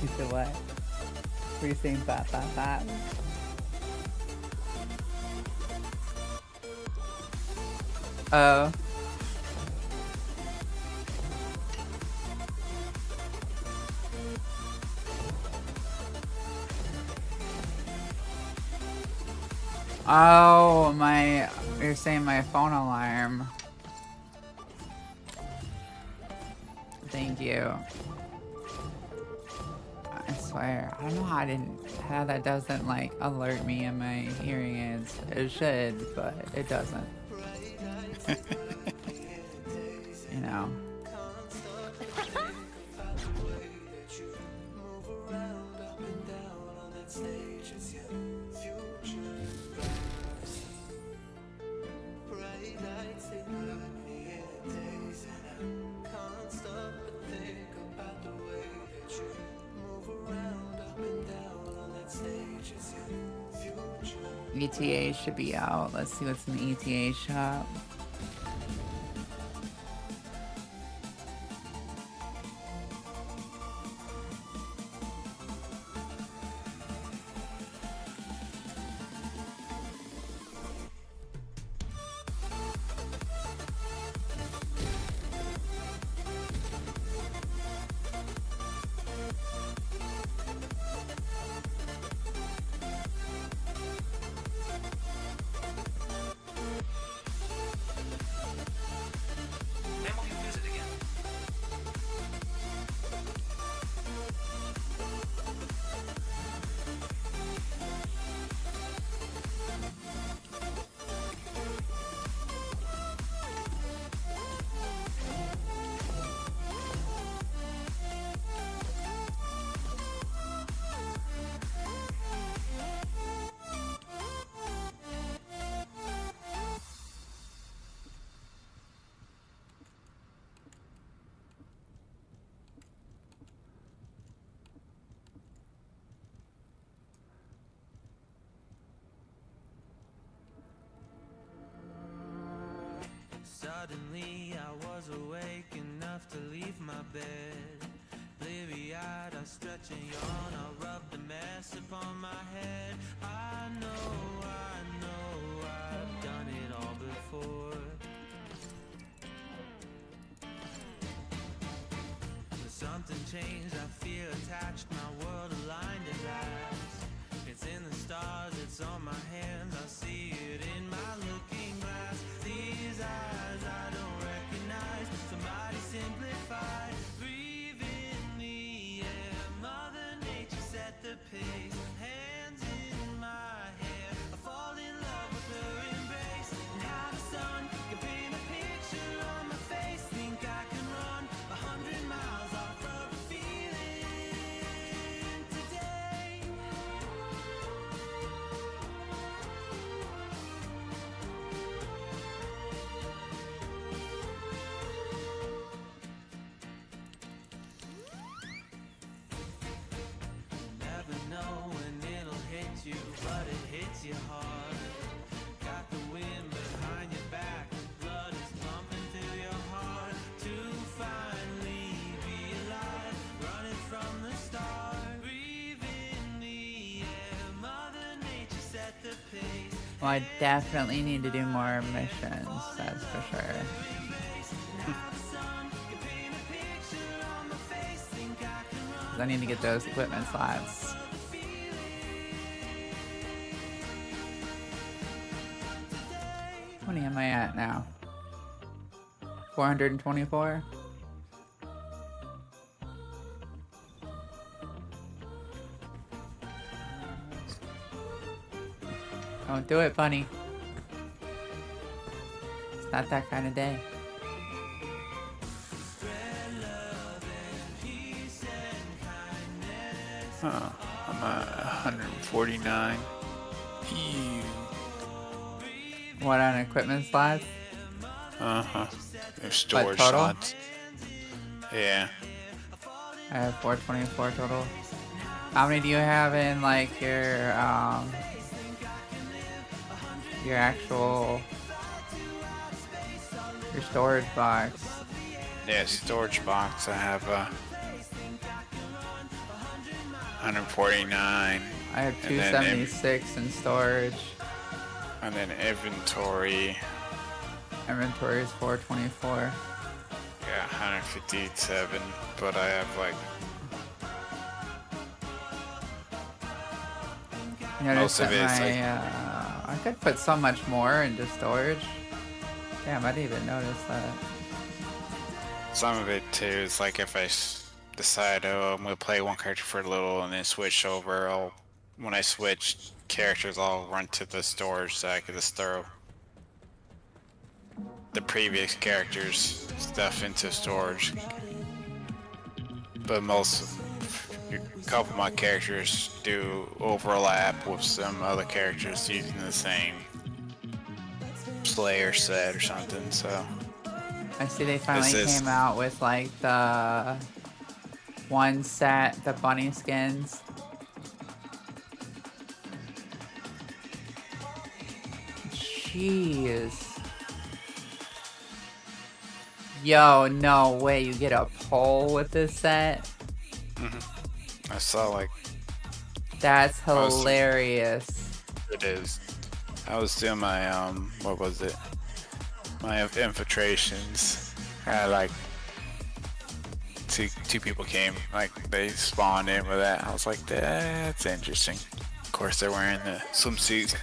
You said what? Were you saying bop, bop, bop? Oh. Oh, you're saying my phone alarm. Thank you. I swear, I don't know how that doesn't like alert me in my hearing aids. It should, but it doesn't. You know. ETA should be out. Let's see what's in the ETA shop. When will you use it again? Suddenly I was awake enough to leave my bed. Bleary-eyed, I stretch and yawn, I rub the mess upon my head. I know I've done it all before. But something changed, I feel attached, my world aligned at last. It's in the stars, it's on my hands, I see it in my looking glass. These eyes I don't recognize, somebody simplified. Breathe in the air, Mother Nature set the pace. Hands in my hair, I fall in love with her embrace. And how the sun can paint a picture on my face. Think I can run 100 miles off of a feeling today. Never know when it'll hit you, but it hits you hard. Got the wind behind your back, blood is pumping through your heart. To finally be alive, running from the start. Breathe in the air, Mother Nature set the pace. Well, I definitely need to do more missions, that's for sure. I need to get those equipment slots. How many am I at now? 424? Don't do it, bunny. It's not that kind of day. Huh. I'm at 149. Ew. What on equipment slots? Uh-huh. There's storage total? slots. Yeah. I have 424 total. How many do you have in like your actual your storage box? Yeah, storage box. I have 149. I have And then 276 in storage. And then inventory. Inventory is 424. Yeah, 157. But I have like Notice most of that it's my like I could put so much more into storage. Damn, I didn't even notice that. Some of it too is like if I decide, oh, I'm gonna play one character for a little and then switch over, when I switch characters, I'll run to the storage so I can just throw the previous characters' stuff into storage. But a couple of my characters do overlap with some other characters using the same Slayer set or something, so. I see they finally came out with like the one set, the bunny skins. Jeez. Yo, no way you get a pole with this set. I saw like. That's hilarious. It is. I was doing my what was it? My infiltrations. I had like two people came, like they spawned in with that. I was like, that's interesting. Of course, they're wearing the swimsuit.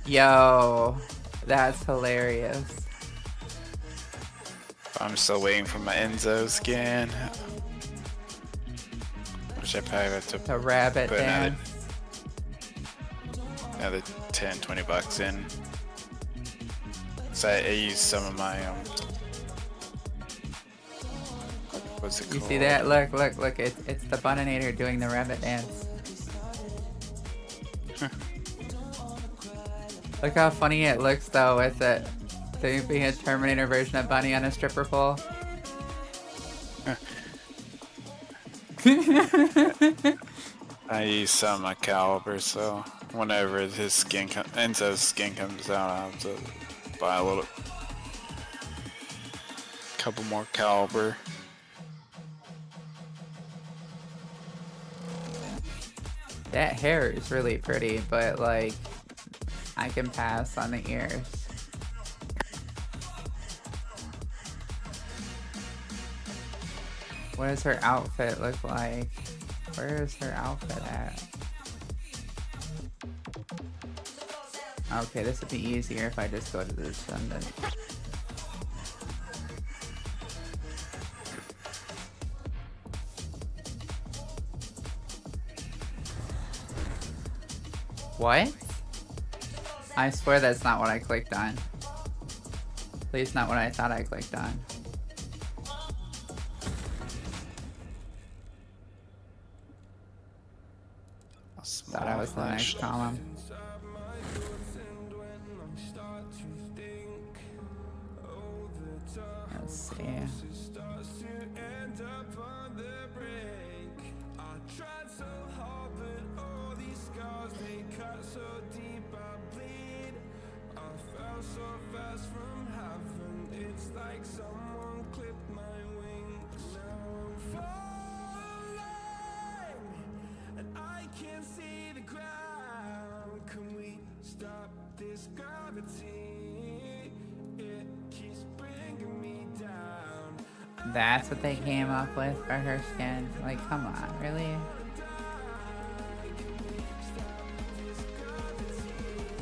Yo, that's hilarious. I'm still waiting for my Enzo skin. Which I probably have to the rabbit put dance. Another 10, 20 bucks in. So I used some of my what's it called? You see that? Look, look, look! It's the Buninator doing the rabbit dance. Look how funny it looks though with it being a Terminator version of Bunny on a stripper pole. I use some of my caliber, so whenever his skin Enzo's skin comes out, I have to buy a couple more caliber. That hair is really pretty, but like I can pass on the ears. What does her outfit look like? Where is her outfit at? Okay, this would be easier if I just go to the Descendant. What? I swear that's not what I clicked on. At least not what I thought I clicked on. Thought I was the next column. Let's see. That's what they came up with for her skin. Like, come on, really?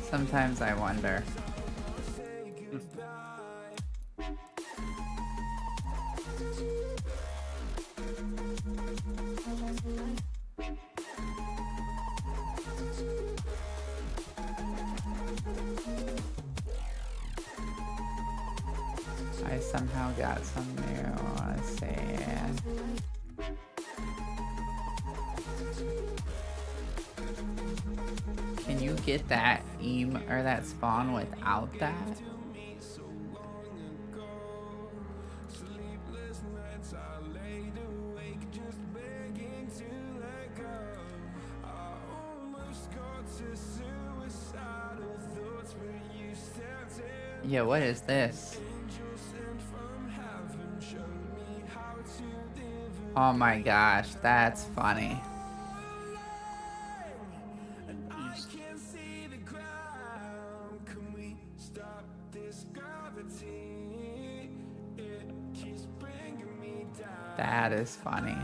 Sometimes I wonder. I somehow got some new, let's see. Can you get that or that spawn without that? Yeah, what is this? Oh my gosh, that's funny. That is funny.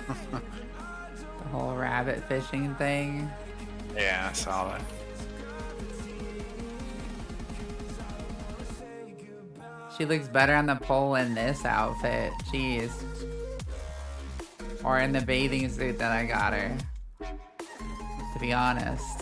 The whole rabbit fishing thing. Yeah, I saw that. She looks better on the pole in this outfit. Jeez. Or in the bathing suit that I got her. To be honest.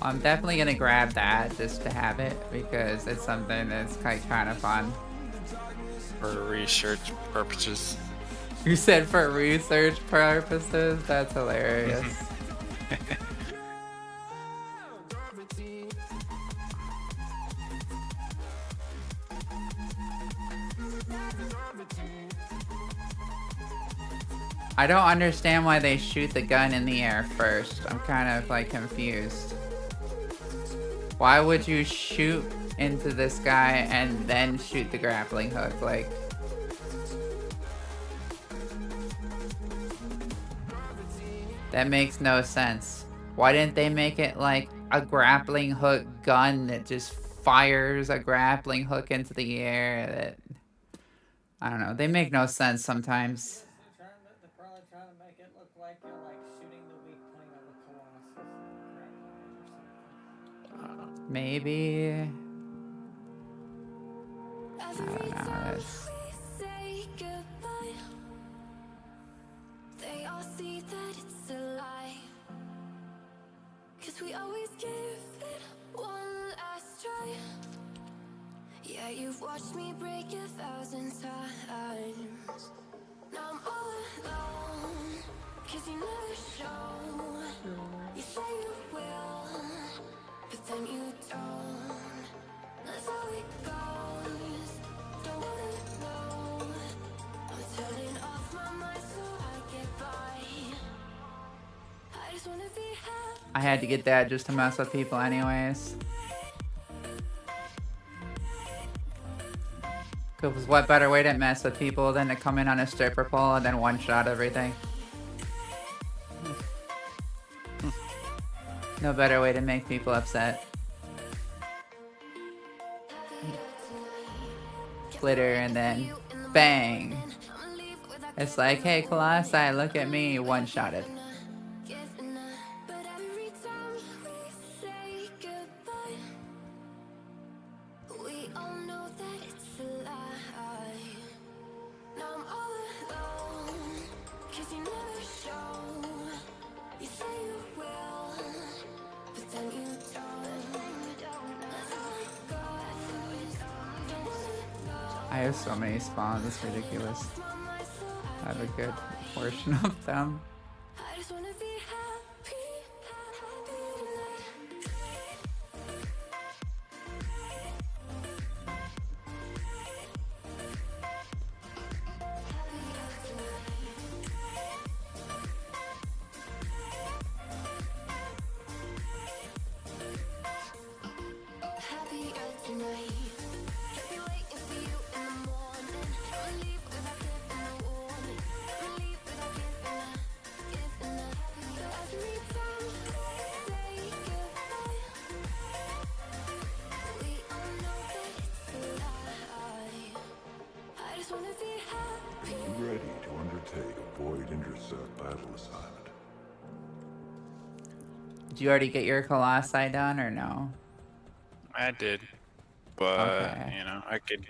I'm definitely gonna grab that just to have it because it's something that's kind of fun. For research purposes. You said for research purposes? That's hilarious. I don't understand why they shoot the gun in the air first. I'm kind of like confused. Why would you shoot into this guy and then shoot the grappling hook? Like, that makes no sense. Why didn't they make it like a grappling hook gun that just fires a grappling hook into the air? That, I don't know. They make no sense sometimes. They're probably trying to make it look like you're like shooting the weak point of the Colossus. Maybe. I don't know. That's... They all see that it's a lie. 'Cause we always give it one last try. Yeah, you've watched me break 1,000 times. Now I'm all alone. 'Cause you never show. You say you will, but then you don't. That's how it goes. Don't wanna know. I'm turning off my mind so I get by. I just wanna be happy. I had to get that just to mess with people anyways. Because what better way to mess with people than to come in on a stripper pole and then one-shot everything? No better way to make people upset. Glitter and then bang. It's like, hey Colossi, look at me, one-shotted. I have so many spawns, it's ridiculous. I have a good portion of them. I just wanna be happy, happy tonight. Happier tonight. Can't be waiting for you in the morning. I'ma leave without giving a warning. I'ma leave without giving a. So every time we say goodbye, we all know that it's a lie. I just wanna be happy. Are you ready to undertake a Void Intercept battle assignment? Did you already get your Colossi done or no? I did. But, Okay. you know, I could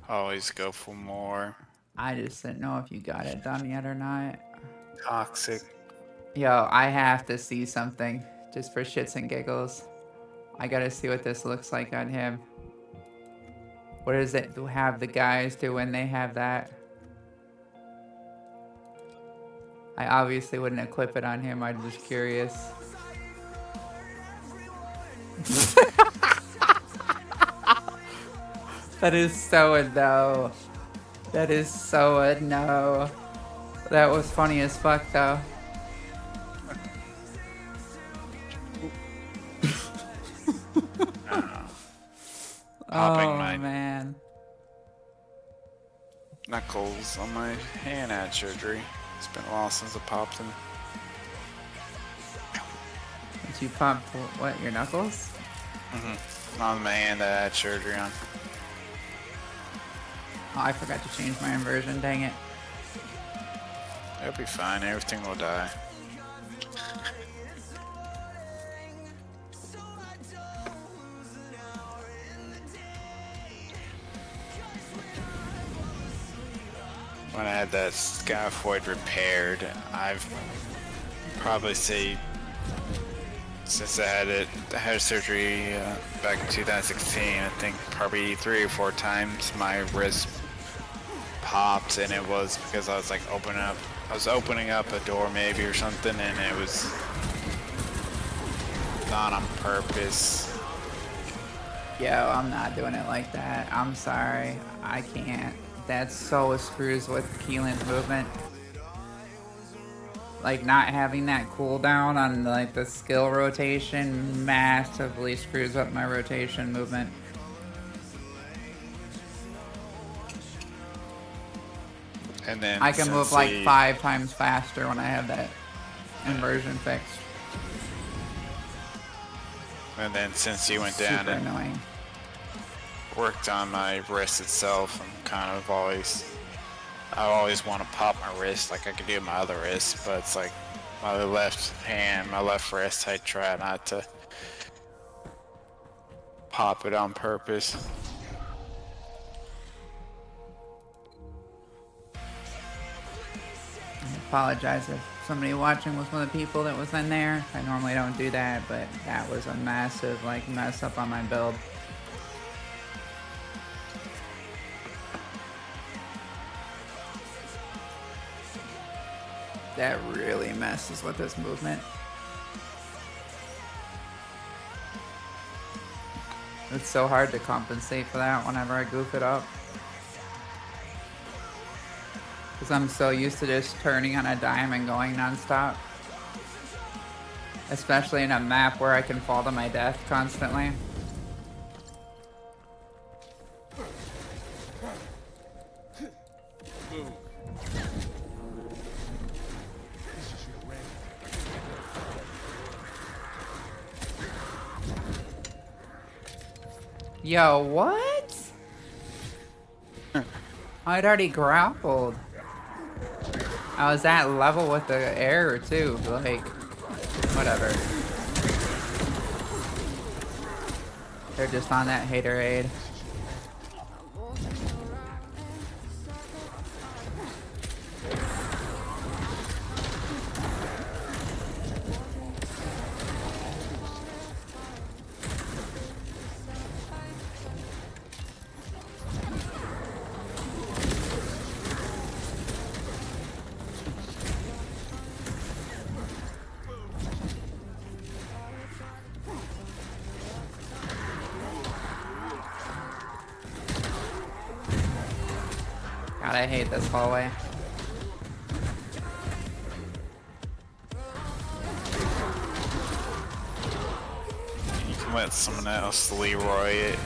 always go for more. I just didn't know if you got it done yet or not. Toxic. Yo, I have to see something just for shits and giggles. I gotta see what this looks like on him. What does it have the guys do when they have that? I obviously wouldn't equip it on him, I'm just curious. That is so a no. That is so a no. That was funny as fuck though. Popping Oh my man. knuckles on my hand had surgery. It's been a while since I popped them. Since you popped, what, your knuckles? On my hand that I had surgery on. Oh, I forgot to change my inversion, dang it. It'll be fine, everything will die. When I had that scaphoid repaired, I've probably say since I had surgery back in 2016, I think probably 3 or 4 times my wrist popped, and it was because I was like opening up a door maybe or something, and it was not on purpose. Yo, I'm not doing it like that. I'm sorry. I can't. That so screws with Keelan's movement. Like, not having that cooldown on, like, the skill rotation massively screws up my rotation movement. And then I can move since like 5 times faster when I have that inversion fixed. And then since you went down Super and annoying. worked on my wrist itself, I always want to pop my wrist like I could do my other wrist, but it's like my left hand, my left wrist, I try not to pop it on purpose. I apologize if somebody watching was one of the people that was in there. I normally don't do that, but that was a massive, like, mess up on my build. That really messes with this movement. It's so hard to compensate for that whenever I goof it up. Because I'm so used to just turning on a dime and going non-stop. Especially in a map where I can fall to my death constantly. Yo, what? I'd already grappled. I was at level with the air too, like, whatever. They're just on that haterade. God, I hate this hallway. You can let someone else Leroy it.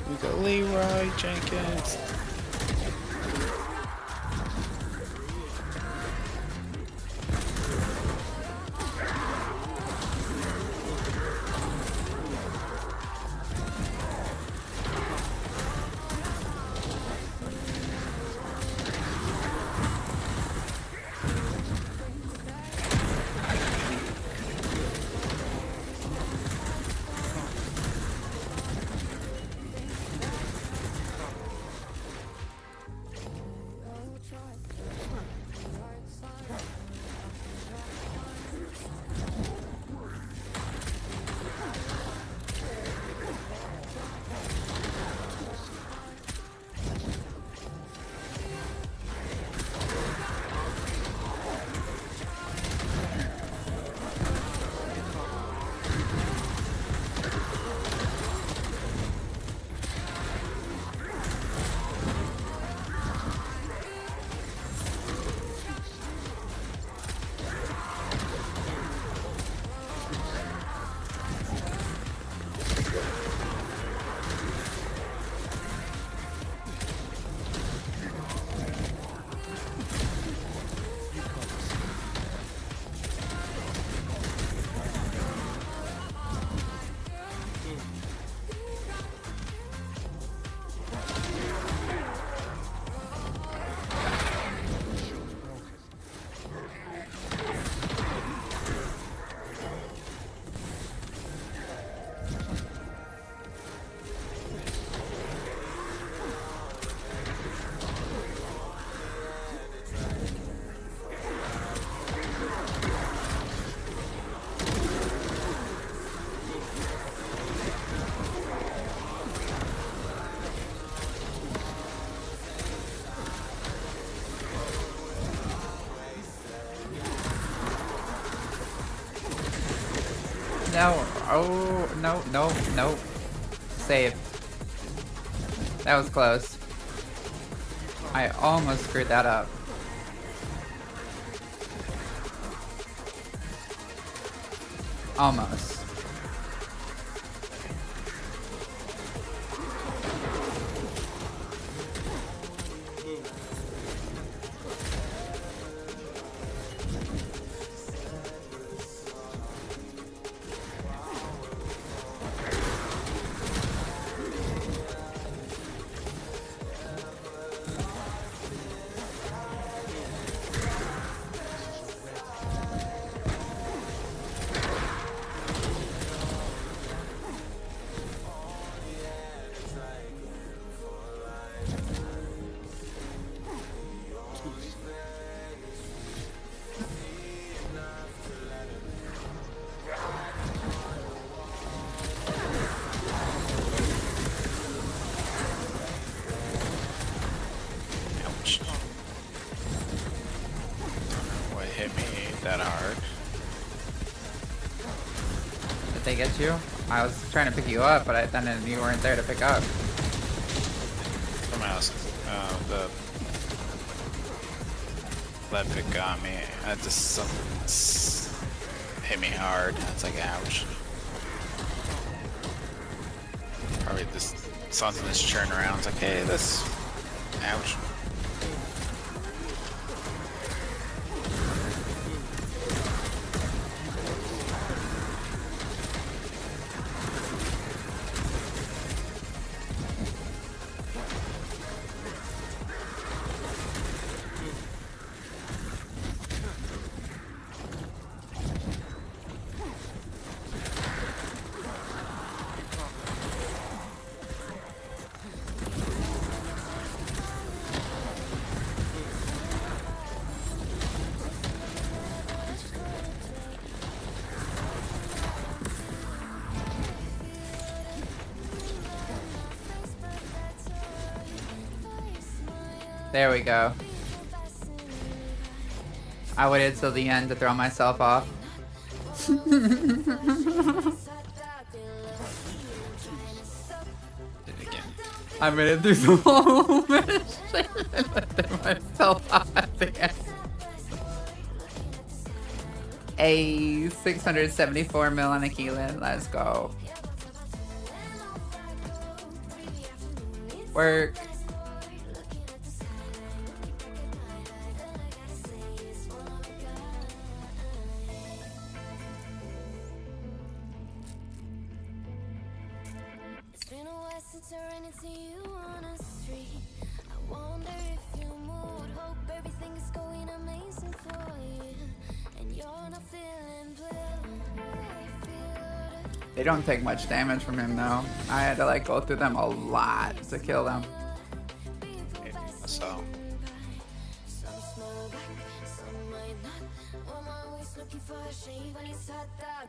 We go Leroy Jenkins. No. Oh, no, no, no. Save. That was close. I almost screwed that up. Almost. Ouch. What hit me that hard? Did they get you? I was trying to pick you up, but then you weren't there to pick up. Someone else. The lead pick got me. I just hit me hard. It's like ouch. Probably just something that's churning around. It's like, hey, this. Ouch. There we go. I waited till the end to throw myself off. Did it again. I made it through the whole mission and I threw myself off at the end. A 674 mil on a Keelan. Let's go. Work. Since I ran into you on a street, I wonder if you moved. Hope everything is going amazing for you, and you're not feeling blue. They don't take much damage from him though. I had to like go through them a lot to kill them. So.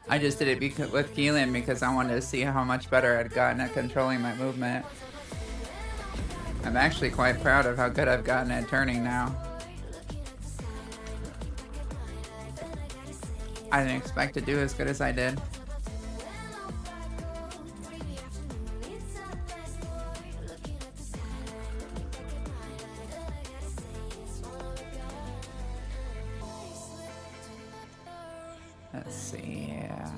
I just did it with Keelan because I wanted to see how much better I'd gotten at controlling my movement. I'm actually quite proud of how good I've gotten at turning now. I didn't expect to do as good as I did. Let's see, yeah.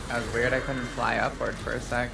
That was weird, I couldn't fly upward for a sec.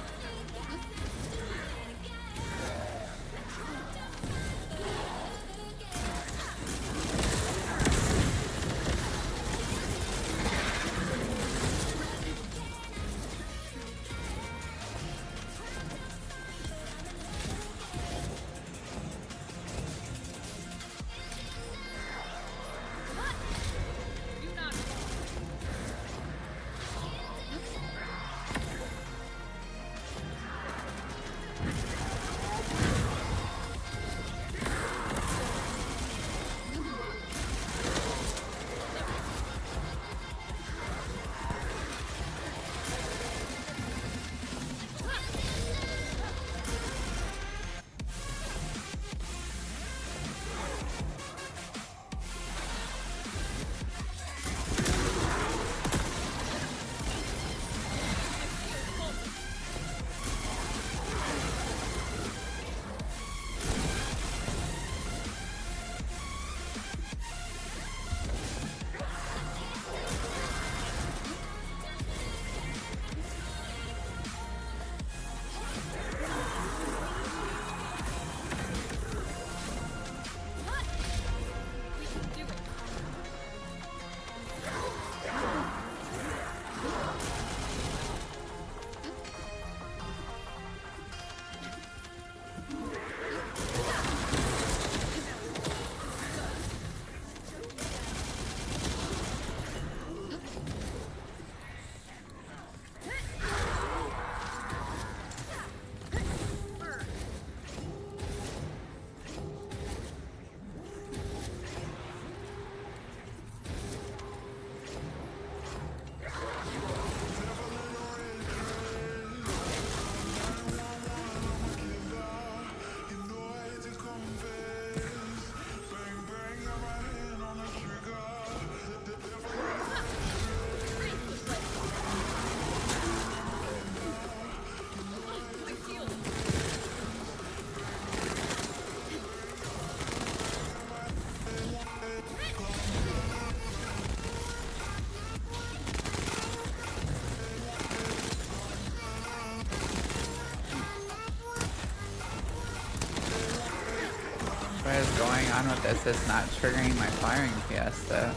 What is going on with this? It's not triggering my firing fiesta.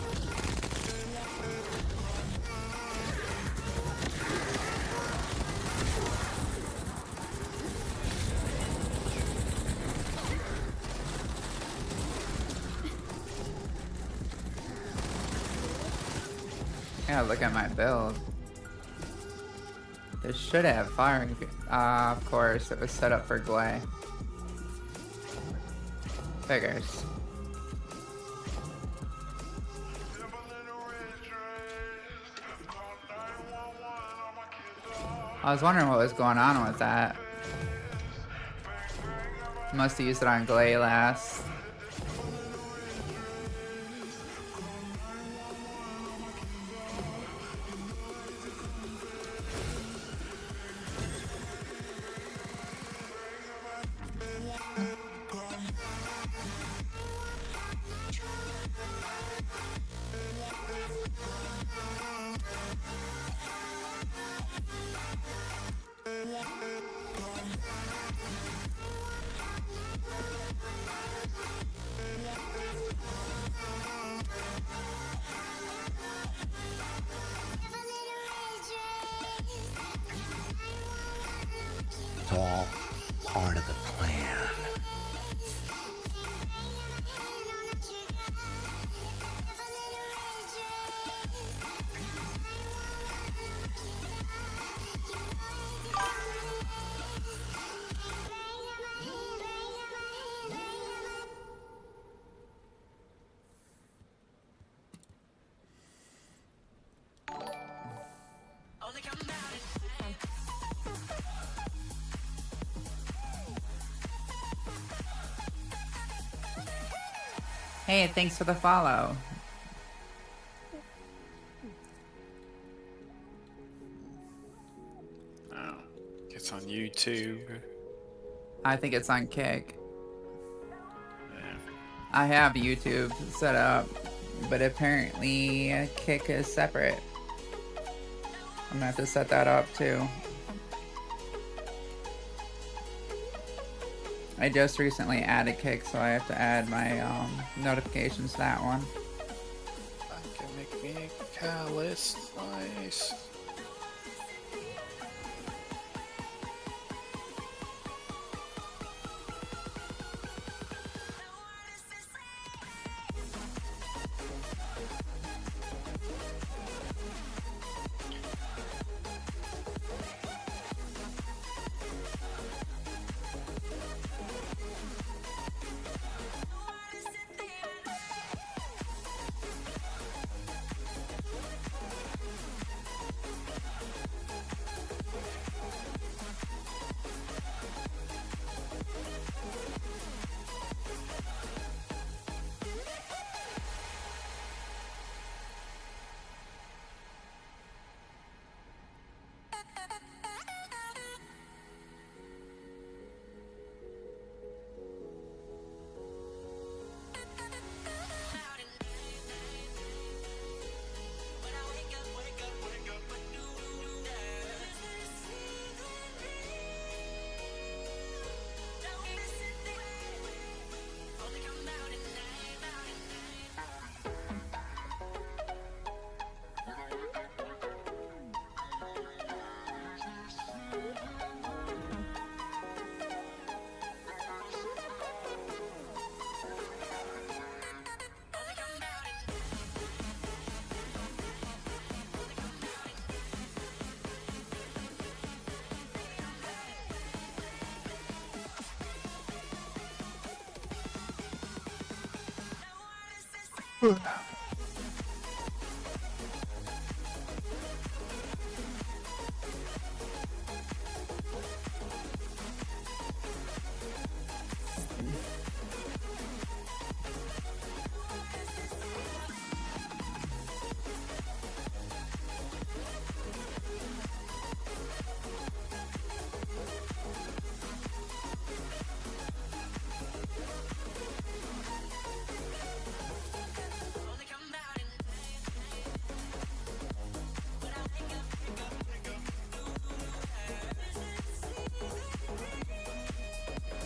Yeah, look at my build. This should have firing. Of course, it was set up for Glay. Figures. I was wondering what was going on with that. Must have used it on Glay last. It's all part of the plan. Hey, thanks for the follow. Oh, it's on YouTube. I think it's on Kick. Yeah. I have YouTube set up, but apparently Kick is separate. I'm gonna have to set that up too. I just recently added Kick, so I have to add my notifications to that one. I can make me a callus. Nice.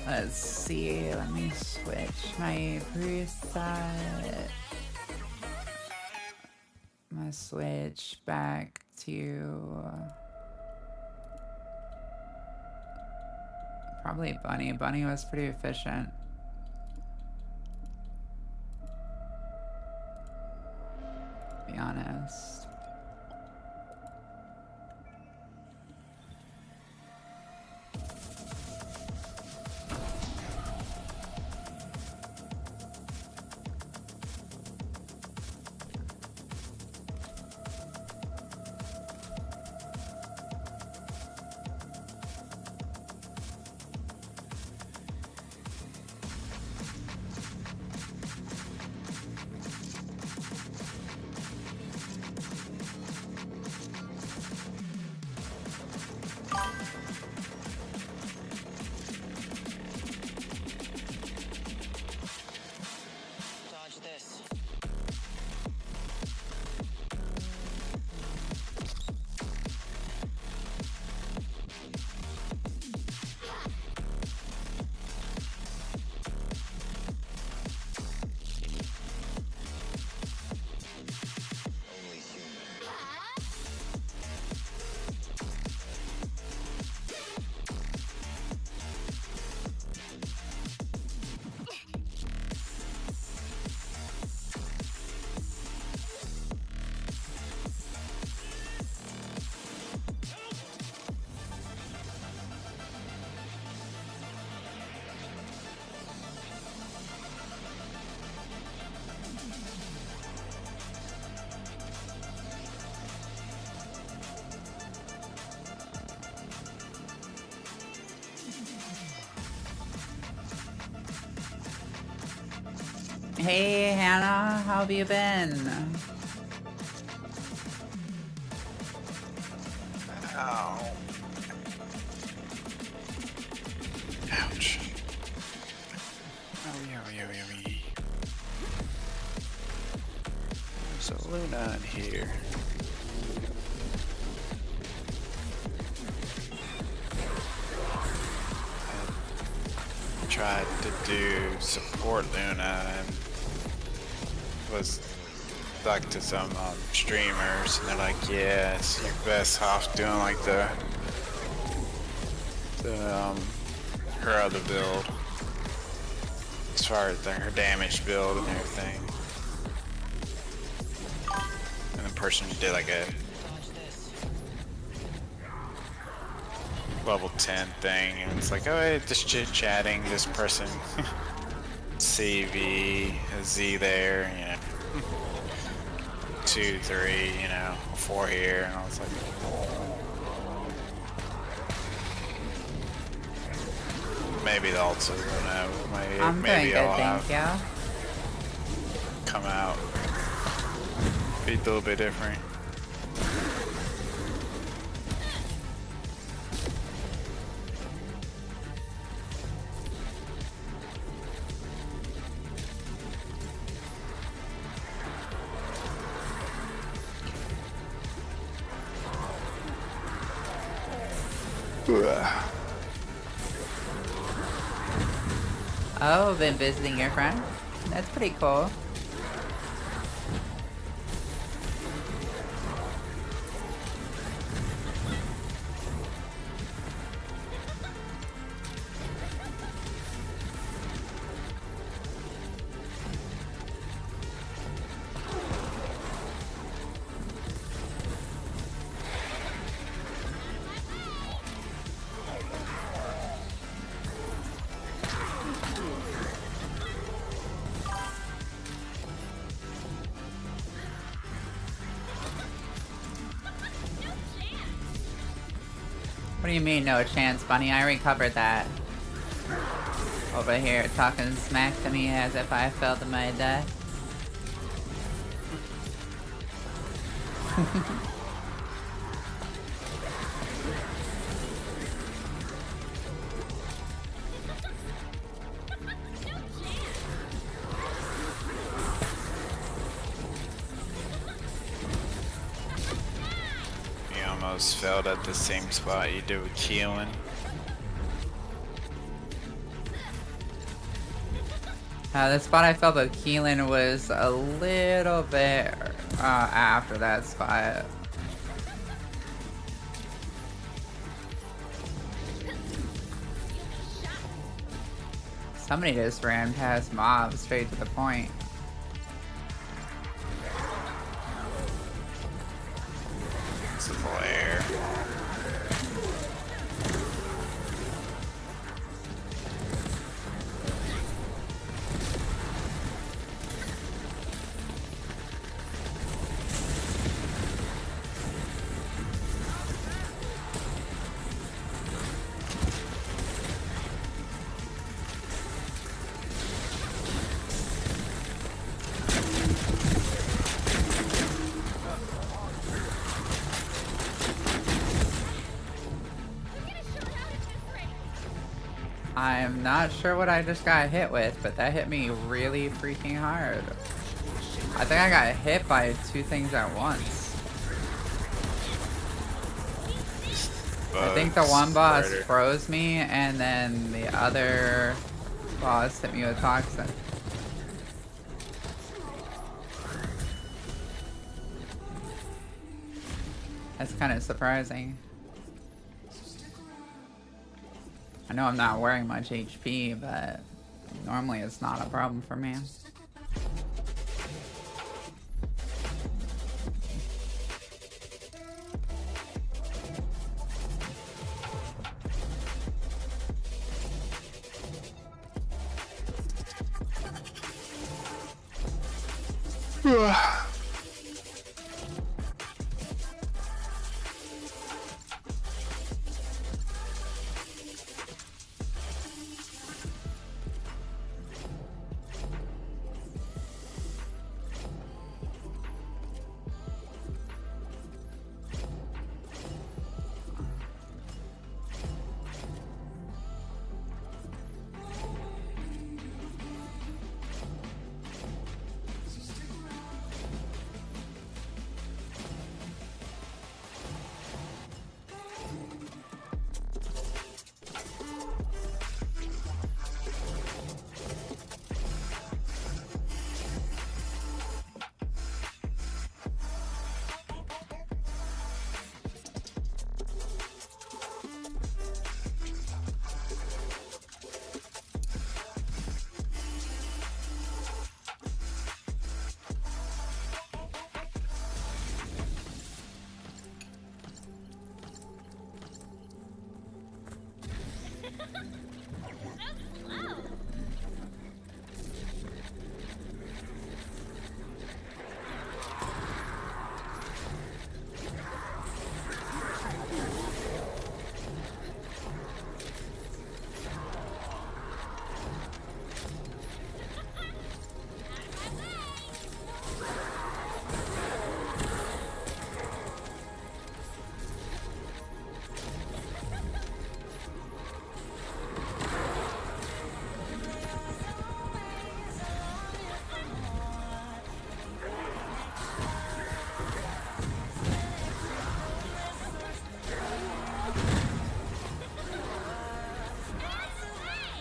Let's see, let me switch my preset. I'm gonna switch back to probably Bunny. Bunny was pretty efficient. To be honest. Hey Hannah, how have you been? Ow. Ouch. Owie. There's a Luna in here. tried to do support Luna and was talking to some streamers, and they're like, yeah, it's your best off doing like the her other build, as far as her damage build and everything. And the person did like a level 10 thing, and it's like, oh, hey, just chit-chatting, this person CV, a Z there, you know, 2, 3, you know, 4 here, and I was like, maybe the ults, I don't know, I'm maybe doing I'll good, thank you. come out, be a little bit different. Oh, been visiting your friend? That's pretty cool. What do you mean, no chance, Bunny? I recovered that. Over here, talking smack to me as if I fell to my death. You almost failed at the same spot you did with Keelan. The spot I felt with Keelan was a little bit after that spot. Somebody just ran past mobs straight to the point. It's a flare. I'm not sure what I just got hit with, but that hit me really freaking hard. I think I got hit by 2 things at once. I think the one boss froze me, and then the other boss hit me with toxin. That's kind of surprising. I know I'm not wearing much HP, but normally it's not a problem for me.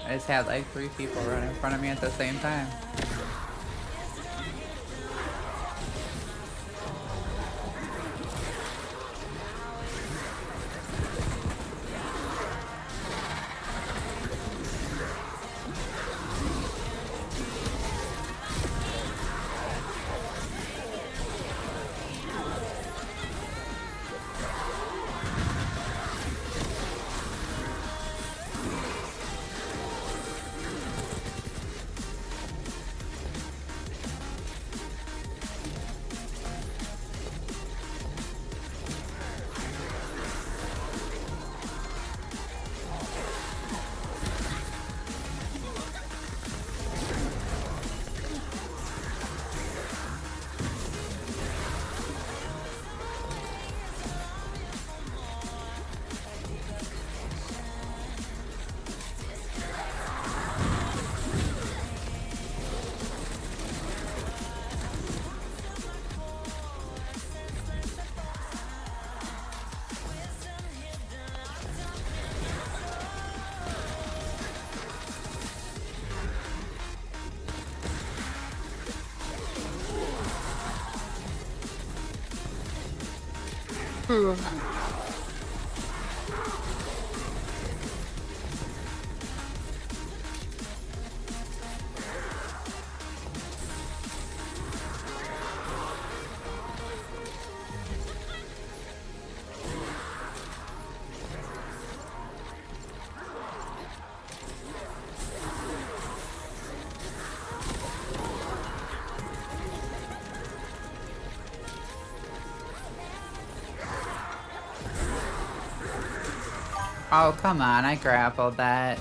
I just had like 3 people run in front of me at the same time. Oh, come on, I grappled that.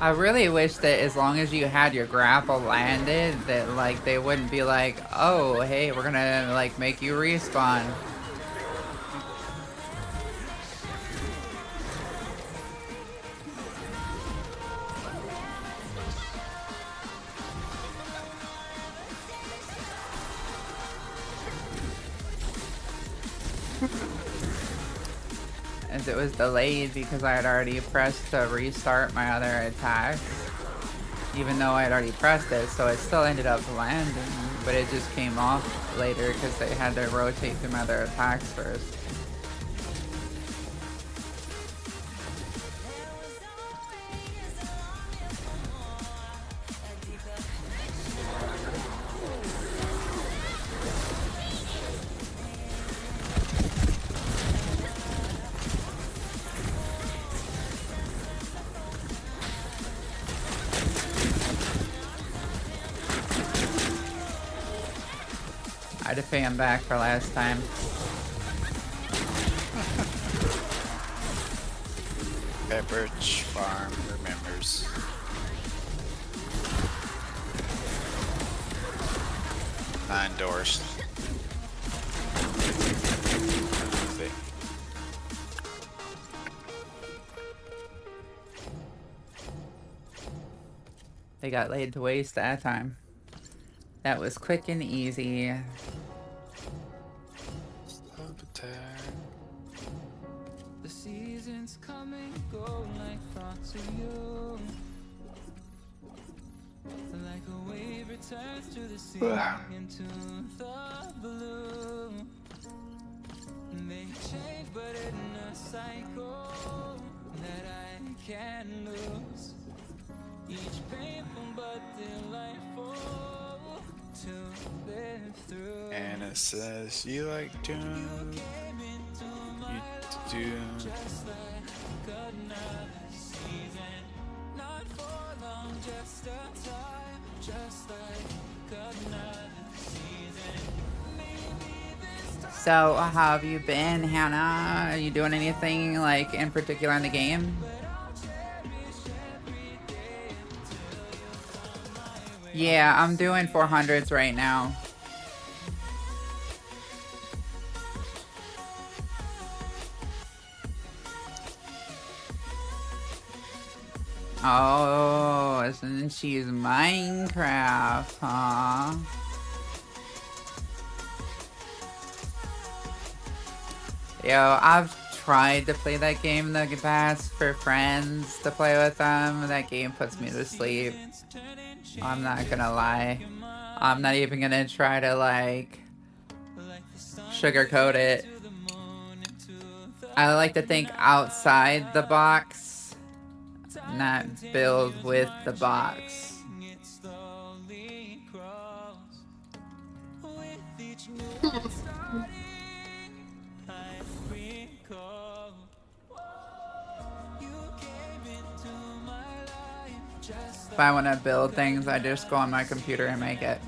I really wish that as long as you had your grapple landed, that like they wouldn't be like, oh, hey, we're gonna like make you respawn. As it was delayed because I had already pressed to restart my other attack. Even though I had already pressed it, so it still ended up landing, but it just came off later because they had to rotate through my other attacks first. I had to pay him back for last time. Pepperidge Farm remembers. Not endorsed. They got laid to waste that time. That was quick and easy. The seasons come and go like thoughts of you. Like a wave returns to the sea into the blue. They change but in a cycle that I can't lose. Each painful but delightful to live through. And it says you like doom. You do. Just like another season, not for long, just a time. Just like another season. Maybe this time. So, how have you been, Hannah? Are you doing anything like in particular in the game? Yeah, I'm doing 400s right now. Oh, isn't she's Minecraft, huh? Yo, I've tried to play that game in the past for friends to play with them. That game puts me to sleep. I'm not gonna lie. I'm not even gonna try to like sugarcoat it. I like to think outside the box, not build with the box. If I want to build things, I just go on my computer and make it.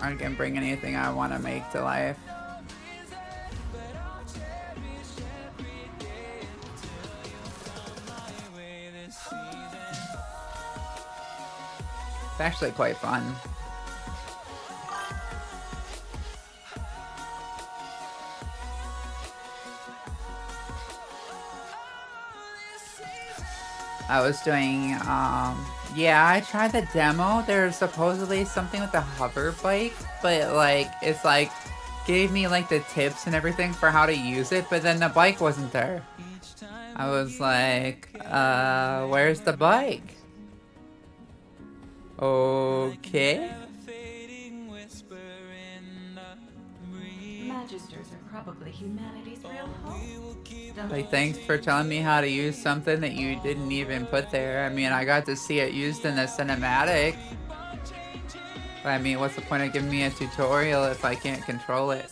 I can bring anything I want to make to life. It's actually quite fun. I was doing, yeah, I tried the demo. There's supposedly something with the hover bike, but like, it's like, gave me like the tips and everything for how to use it, but then the bike wasn't there. I was like, where's the bike? Okay. Magisters are probably humanity's real hope. Like, thanks for telling me how to use something that you didn't even put there. I mean, I got to see it used in the cinematic. But I mean, what's the point of giving me a tutorial if I can't control it?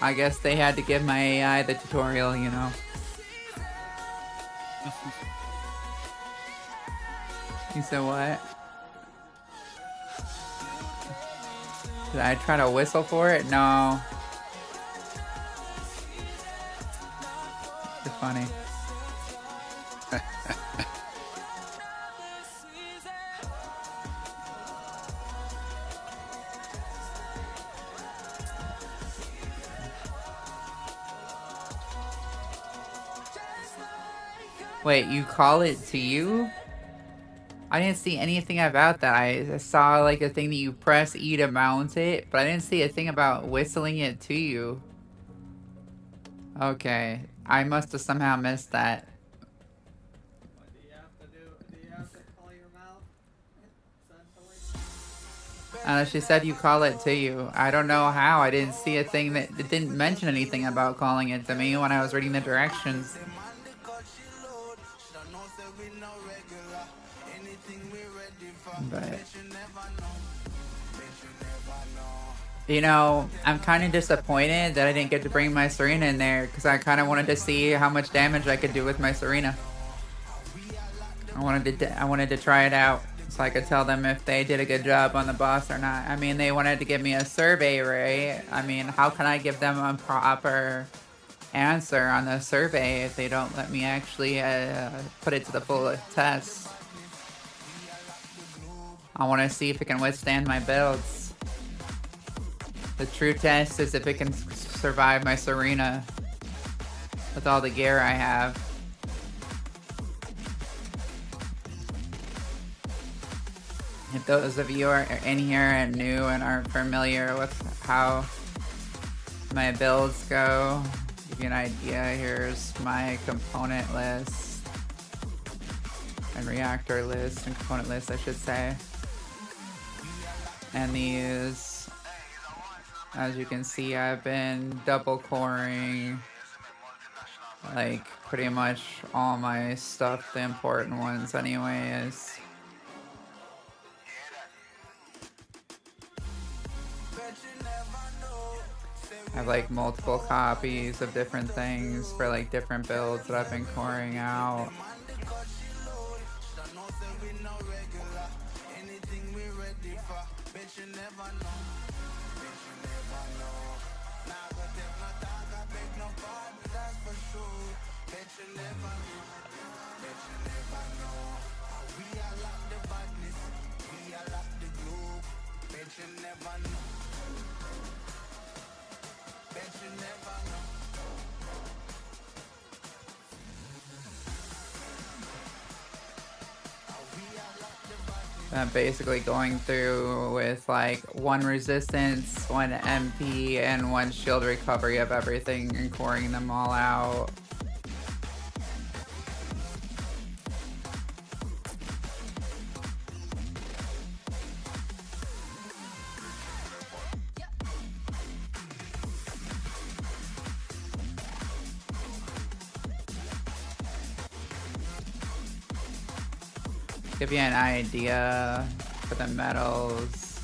I guess they had to give my AI the tutorial, you know. You said what? Did I try to whistle for it? No. You're funny. Wait, you call it to you? I didn't see anything about that. I saw like a thing that you press E to mount it, but I didn't see a thing about whistling it to you. Okay, I must have somehow missed that. She said you call it to you. I don't know how. I didn't see a thing that it didn't mention anything about calling it to me when I was reading the directions. But you know, I'm kind of disappointed that I didn't get to bring my Serena in there because I kind of wanted to see how much damage I could do with my Serena. I wanted to try it out so I could tell them if they did a good job on the boss or not. I mean, they wanted to give me a survey, right? I mean, how can I give them a proper answer on the survey if they don't let me actually put it to the full test? I want to see if it can withstand my builds. The true test is if it can survive my Serena with all the gear I have. If those of you are in here and new and aren't familiar with how my builds go, to give you an idea, here's my component list and reactor list and component list, I should say. And these, as you can see, I've been double coring like pretty much all my stuff, the important ones anyways. I have like multiple copies of different things for like different builds that I've been coring out. Basically going through with like 1 resistance, 1 MP, and 1 shield recovery of everything and coring them all out. Give you an idea for the medals.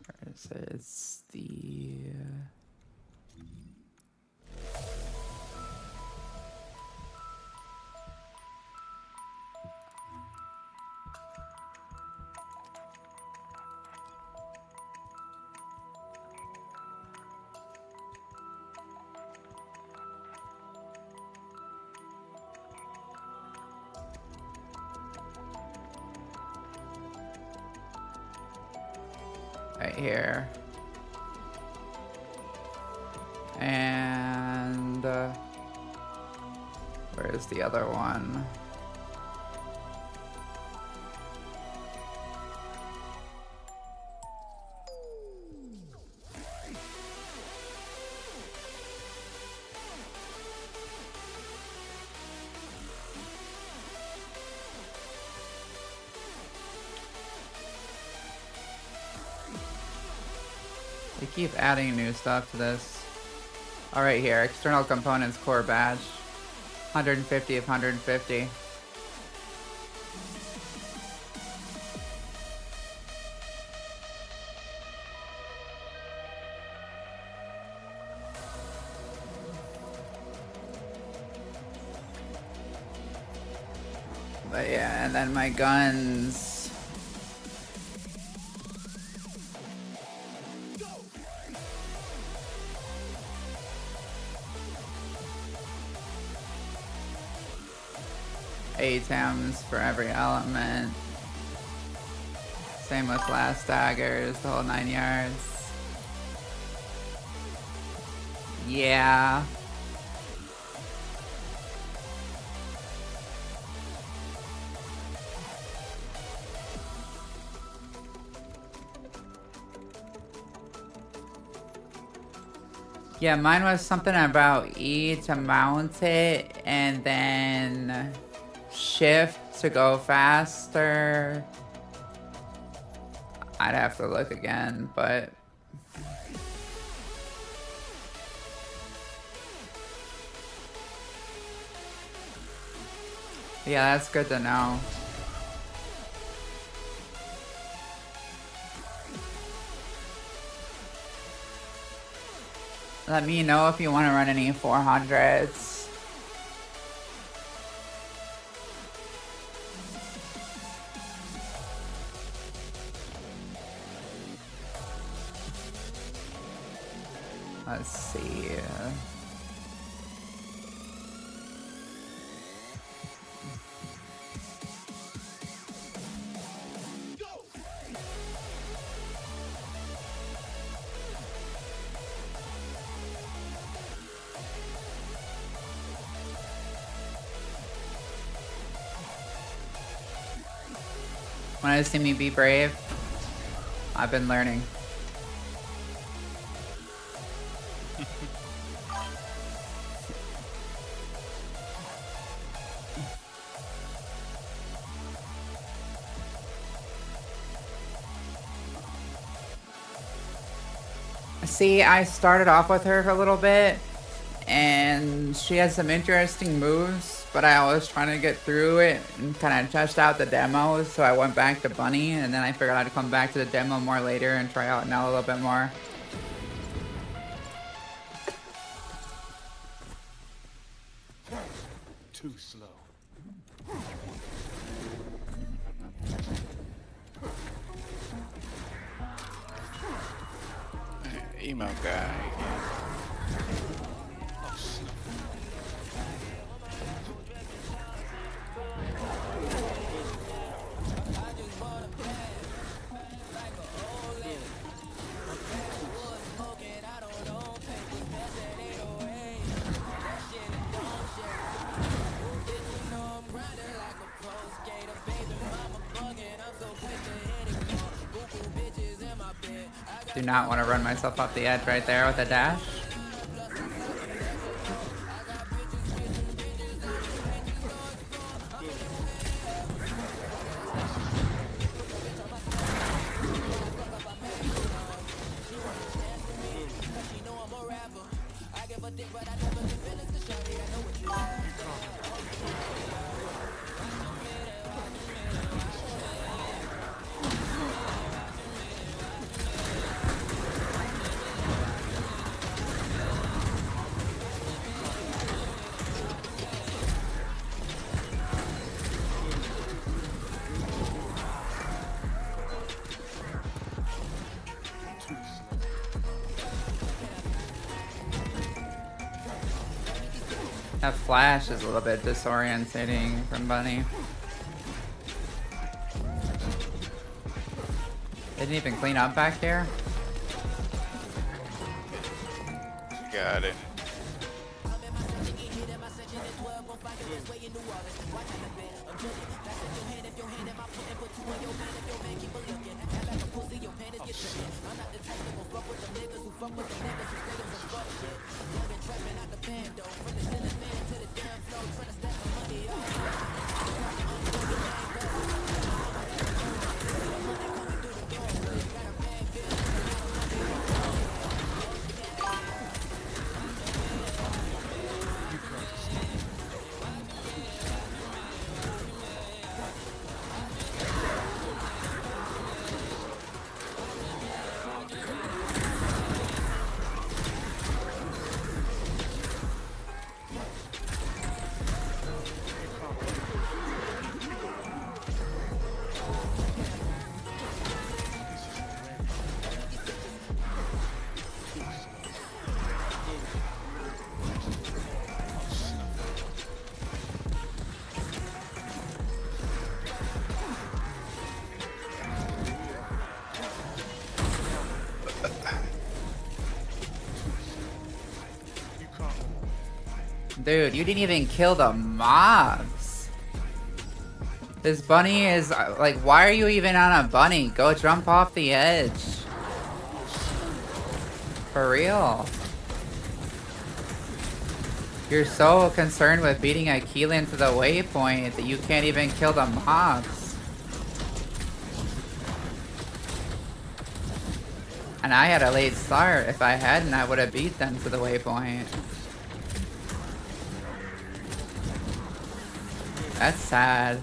Where is it? It's the... right here. And where's the other one? They keep adding new stuff to this. Oh, right here, external components core badge. 150 of 150. But yeah, and then my guns. ATEMs for every element. Same with last daggers, the whole 9 yards. Yeah. Yeah, mine was something about E to mount it and then shift to go faster. I'd have to look again, but yeah, that's good to know. Let me know if you want to run any 400s. Let's see. Want to see me be brave? I've been learning. See, I started off with her for a little bit, and she had some interesting moves, but I was trying to get through it and kind of test out the demos, so I went back to Bunny, and then I figured I'd come back to the demo more later and try out Nell a little bit more. Too slow. Emo guy. Do not want to run myself off the edge right there with a dash. That flash is a little bit disorientating from Bunny. Didn't even clean up back here. Got it. Dude, you didn't even kill the mobs. This bunny is like, why are you even on a bunny? Go jump off the edge. For real. You're so concerned with beating a Keelan to the waypoint that you can't even kill the mobs. And I had a late start. If I hadn't, I would have beat them to the waypoint. That's sad.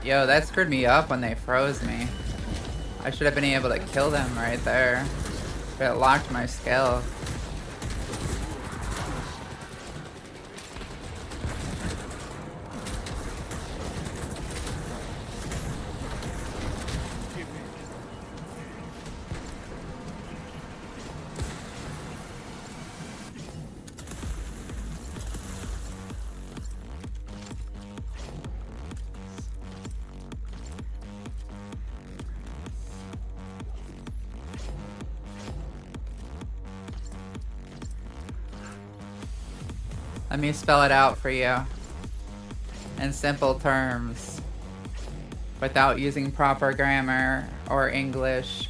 Yo, that screwed me up when they froze me. I should have been able to kill them right there. But it locked my skill. Let me spell it out for you in simple terms without using proper grammar or English.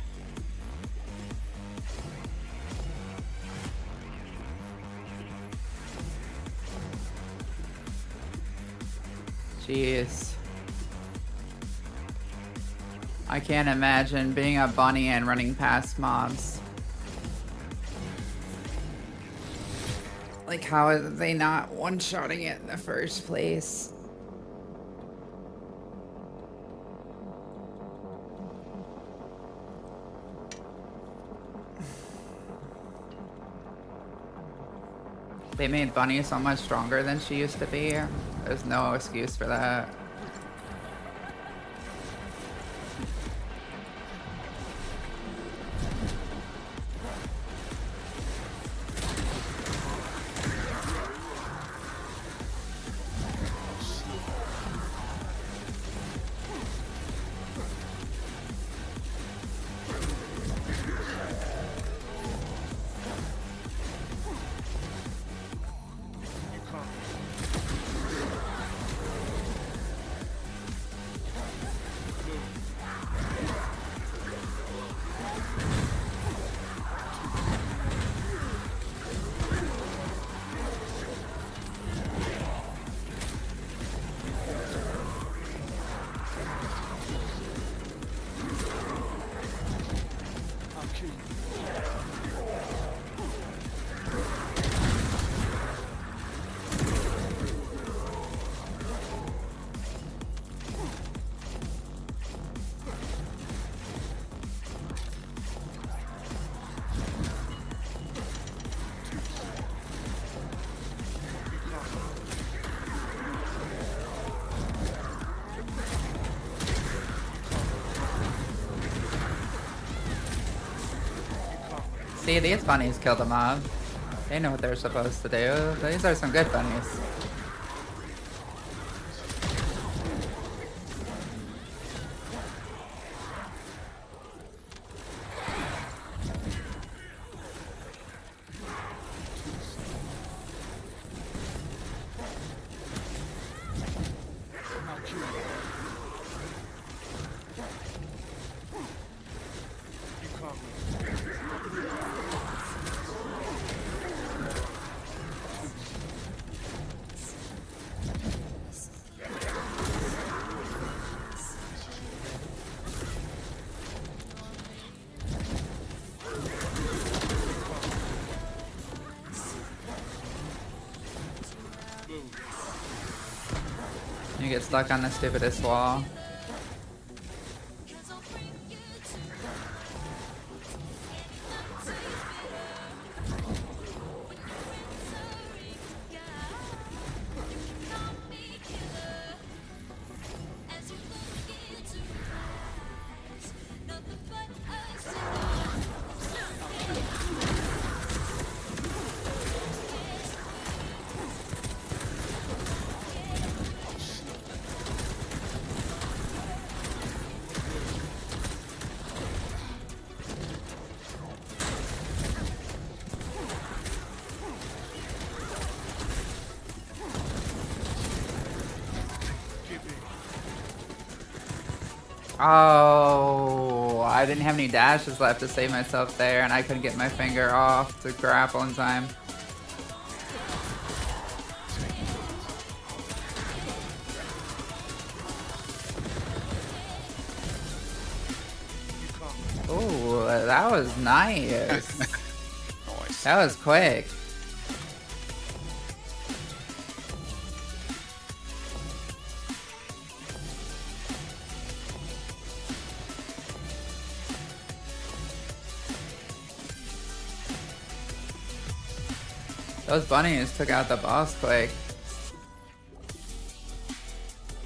Jeez. I can't imagine being a bunny and running past mobs. Like, how are they not one-shotting it in the first place? They made Bunny so much stronger than she used to be. There's no excuse for that. See, these bunnies kill the mob. They know what they're supposed to do. These are some good bunnies. You get stuck on the stupidest wall. Oh, I didn't have any dashes left to save myself there, and I couldn't get my finger off to grapple in time. Ooh, that was nice. Nice. That was quick. Those bunnies took out the boss quick.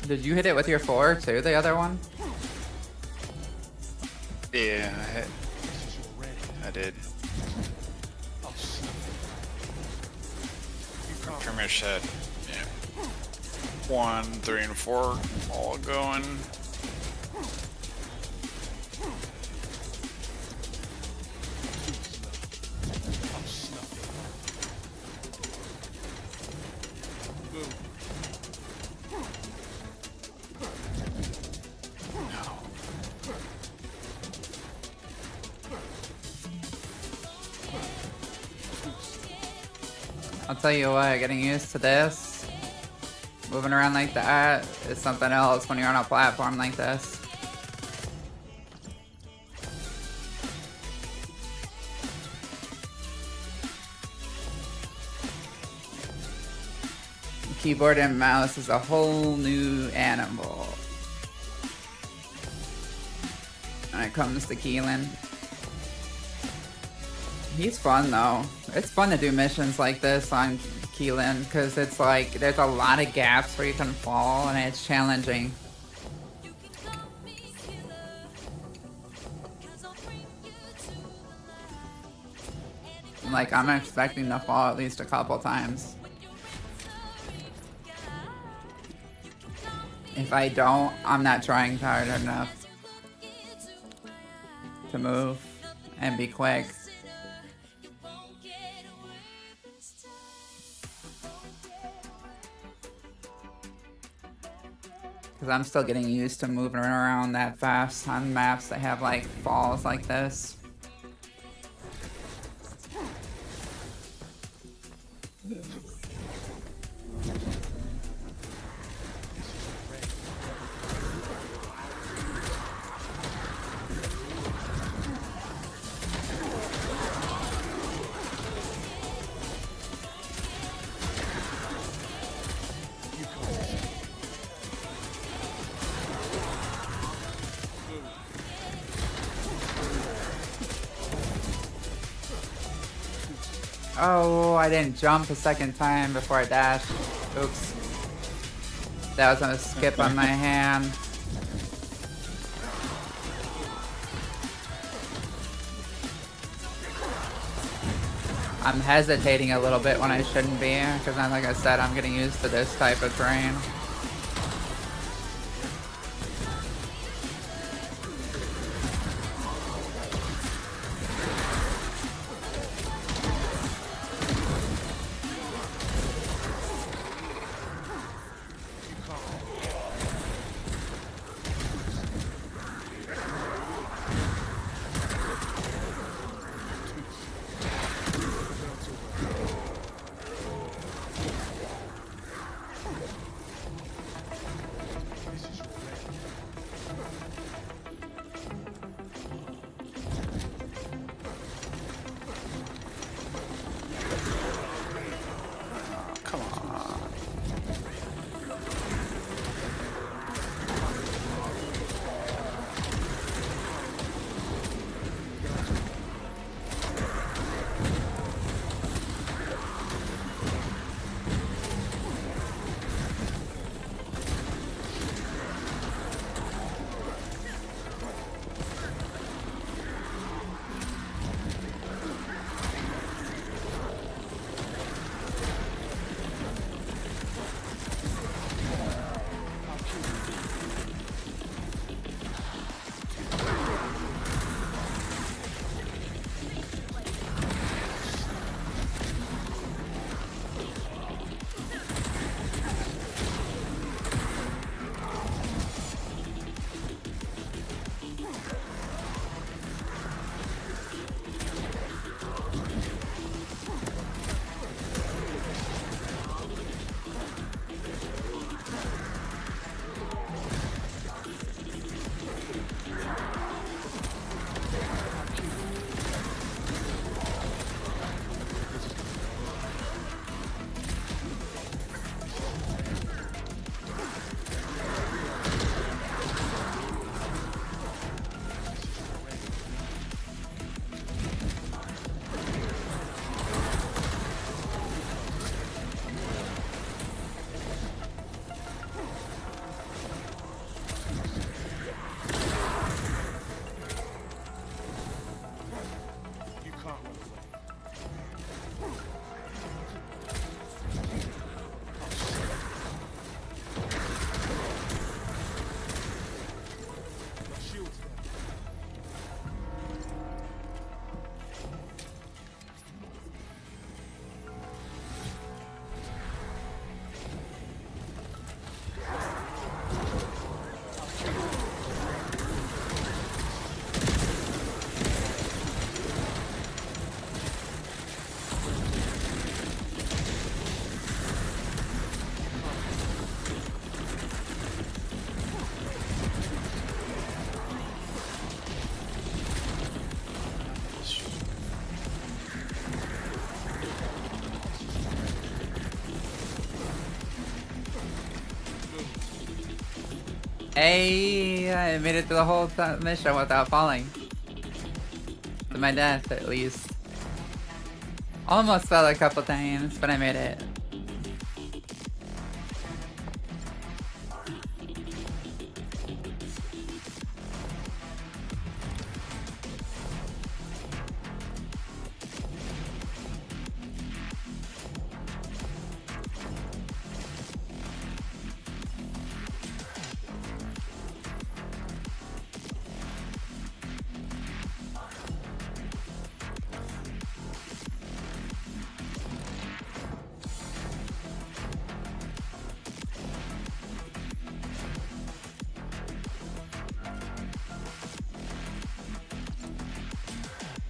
Did you hit it with your 4 too, the other one? Yeah, I did. Pretty much had 1, 3, and 4 all going. I'll tell you what, getting used to this, moving around like that, is something else when you're on a platform like this. Keyboard and mouse is a whole new animal when it comes to Keelan. He's fun though. It's fun to do missions like this on Keelan because it's like there's a lot of gaps where you can fall and it's challenging. Like I'm expecting to fall at least a couple times. If I don't, I'm not trying hard enough to move and be quick. Because I'm still getting used to moving around that fast on maps that have like falls like this. Oh, I didn't jump a second time before I dashed. Oops. That was a skip on my hand. I'm hesitating a little bit when I shouldn't be, because like I said, I'm getting used to this type of terrain. Come on. Hey, I made it through the whole mission without falling. To my death, at least. Almost fell a couple times, but I made it.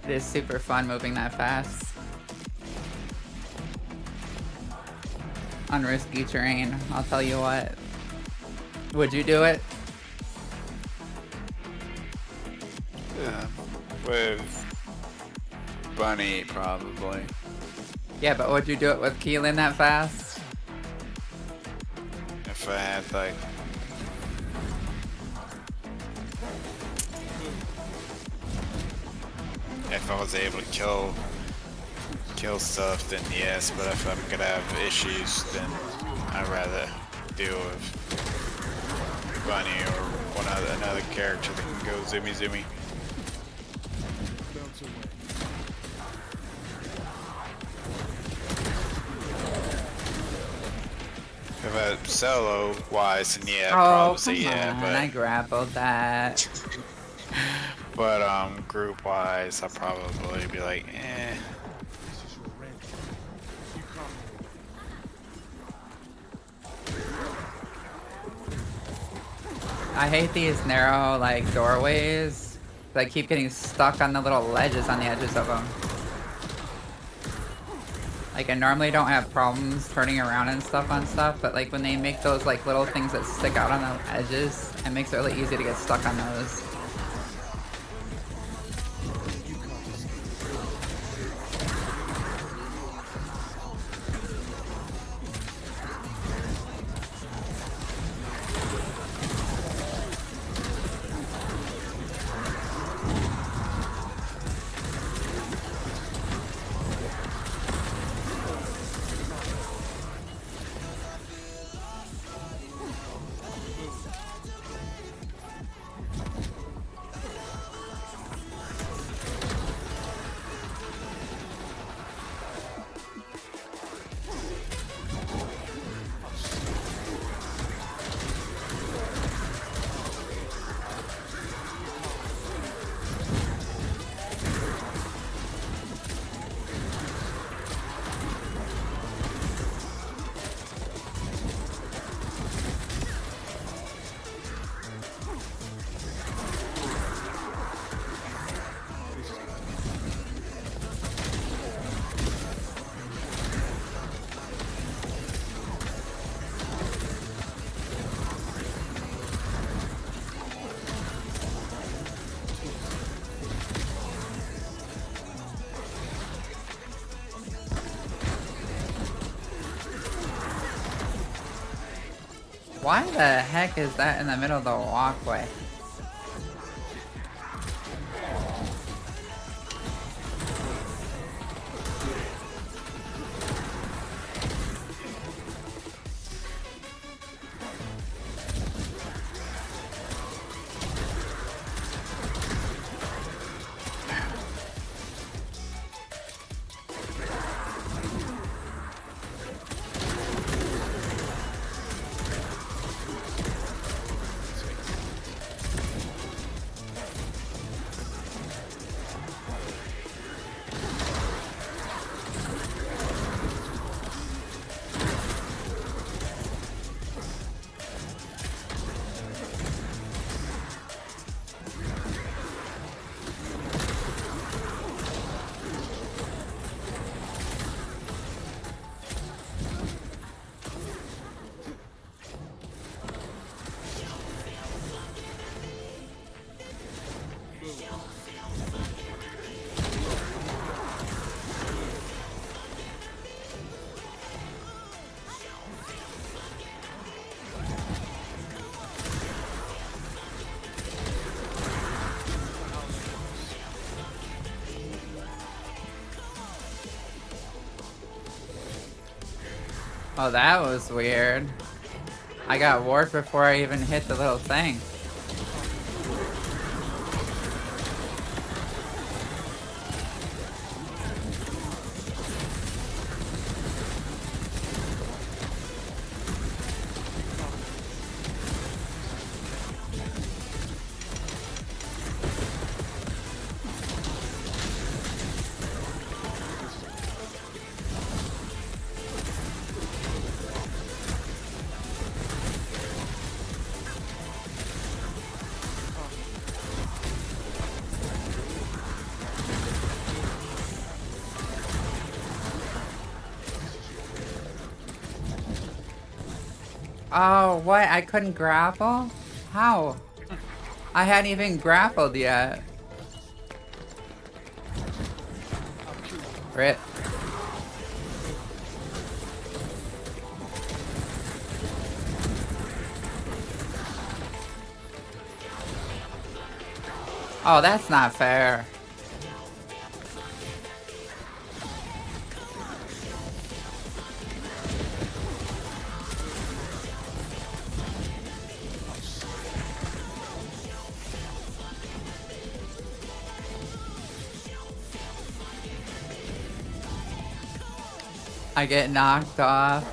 It is super fun moving that fast. On risky terrain, I'll tell you what. Would you do it? Yeah, with Bunny, probably. Yeah, but would you do it with Keelan that fast? If I had, like... If I was able to kill stuff, then yes, but if I'm gonna have issues, then I'd rather deal with Bunny or another character that can go zoomy. but solo wise, and yeah, I'd Oh, probably say come yeah, on. I grappled that. but group wise, I'd probably be like, eh. I hate these narrow, like, doorways. I keep getting stuck on the little ledges on the edges of them. Like, I normally don't have problems turning around and stuff on stuff, but, like, when they make those, like, little things that stick out on the edges, it makes it really easy to get stuck on those. Why the heck is that in the middle of the walkway? Oh, that was weird. I got warped before I even hit the little thing. Oh, what? I couldn't grapple? How? I hadn't even grappled yet. Rip. Oh, that's not fair. I get knocked off.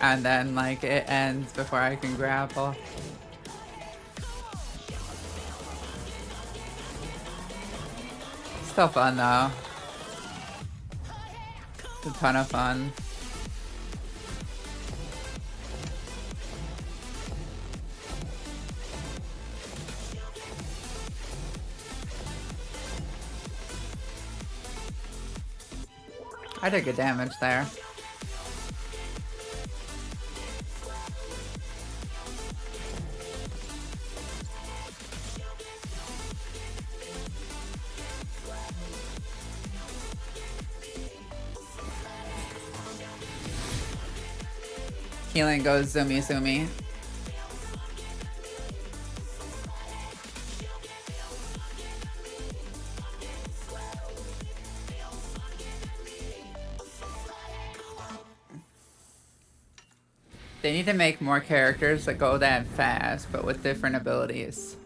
and then like it ends before I can grapple. Still fun though. It's a ton of fun. I did good damage there. Healing goes zoomy zoomy. They need to make more characters that go that fast, but with different abilities.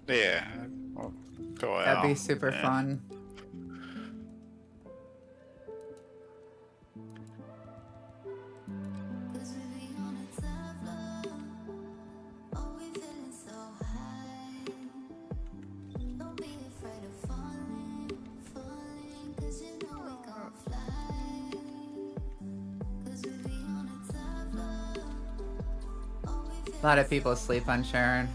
Yeah. Well, go That'd be out. super Yeah. fun. A lot of people sleep on Sharon.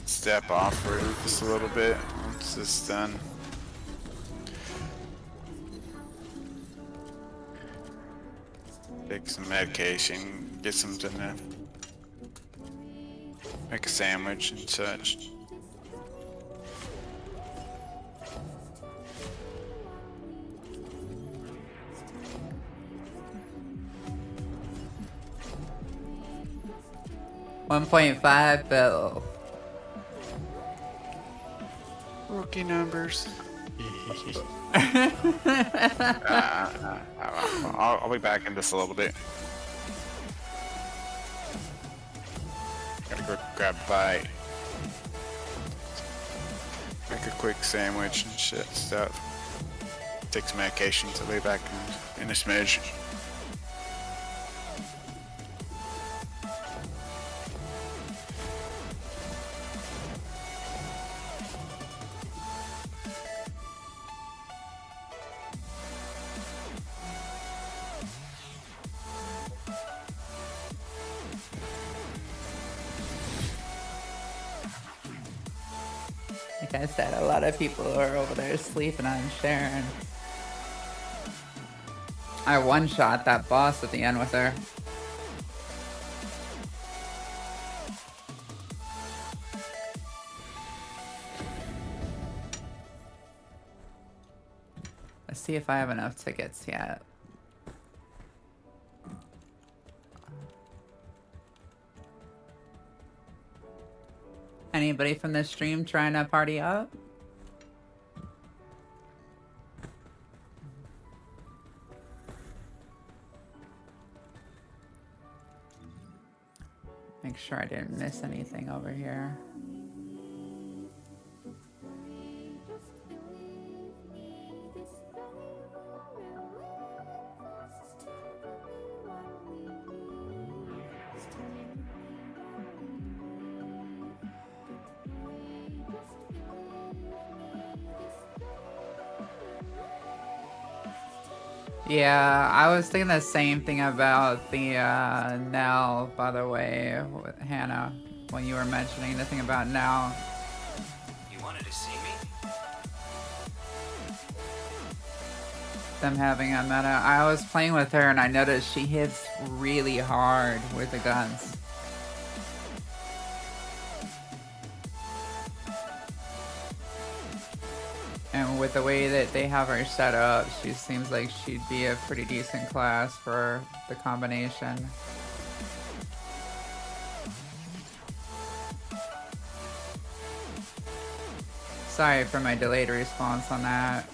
Step off for just a little bit once this is done. Take some medication, get something to make a sandwich and such. $1.5 bill. Rookie numbers. I'll be back in just a little bit. Gotta go grab a bite. Make a quick sandwich and shit stuff. Take some medications. I'll be back in a smidge. Like I said, a lot of people are over there sleeping on Sharon. I one-shot that boss at the end with her. Let's see if I have enough tickets yet. Anybody from this stream trying to party up? Make sure I didn't miss anything over here. Yeah, I was thinking the same thing about the Nell, by the way, with Hannah, when you were mentioning the thing about Nell. You wanted to see me? Them having a meta. I was playing with her and I noticed she hits really hard with the guns. And with the way that they have her set up, she seems like she'd be a pretty decent class for the combination. Sorry for my delayed response on that.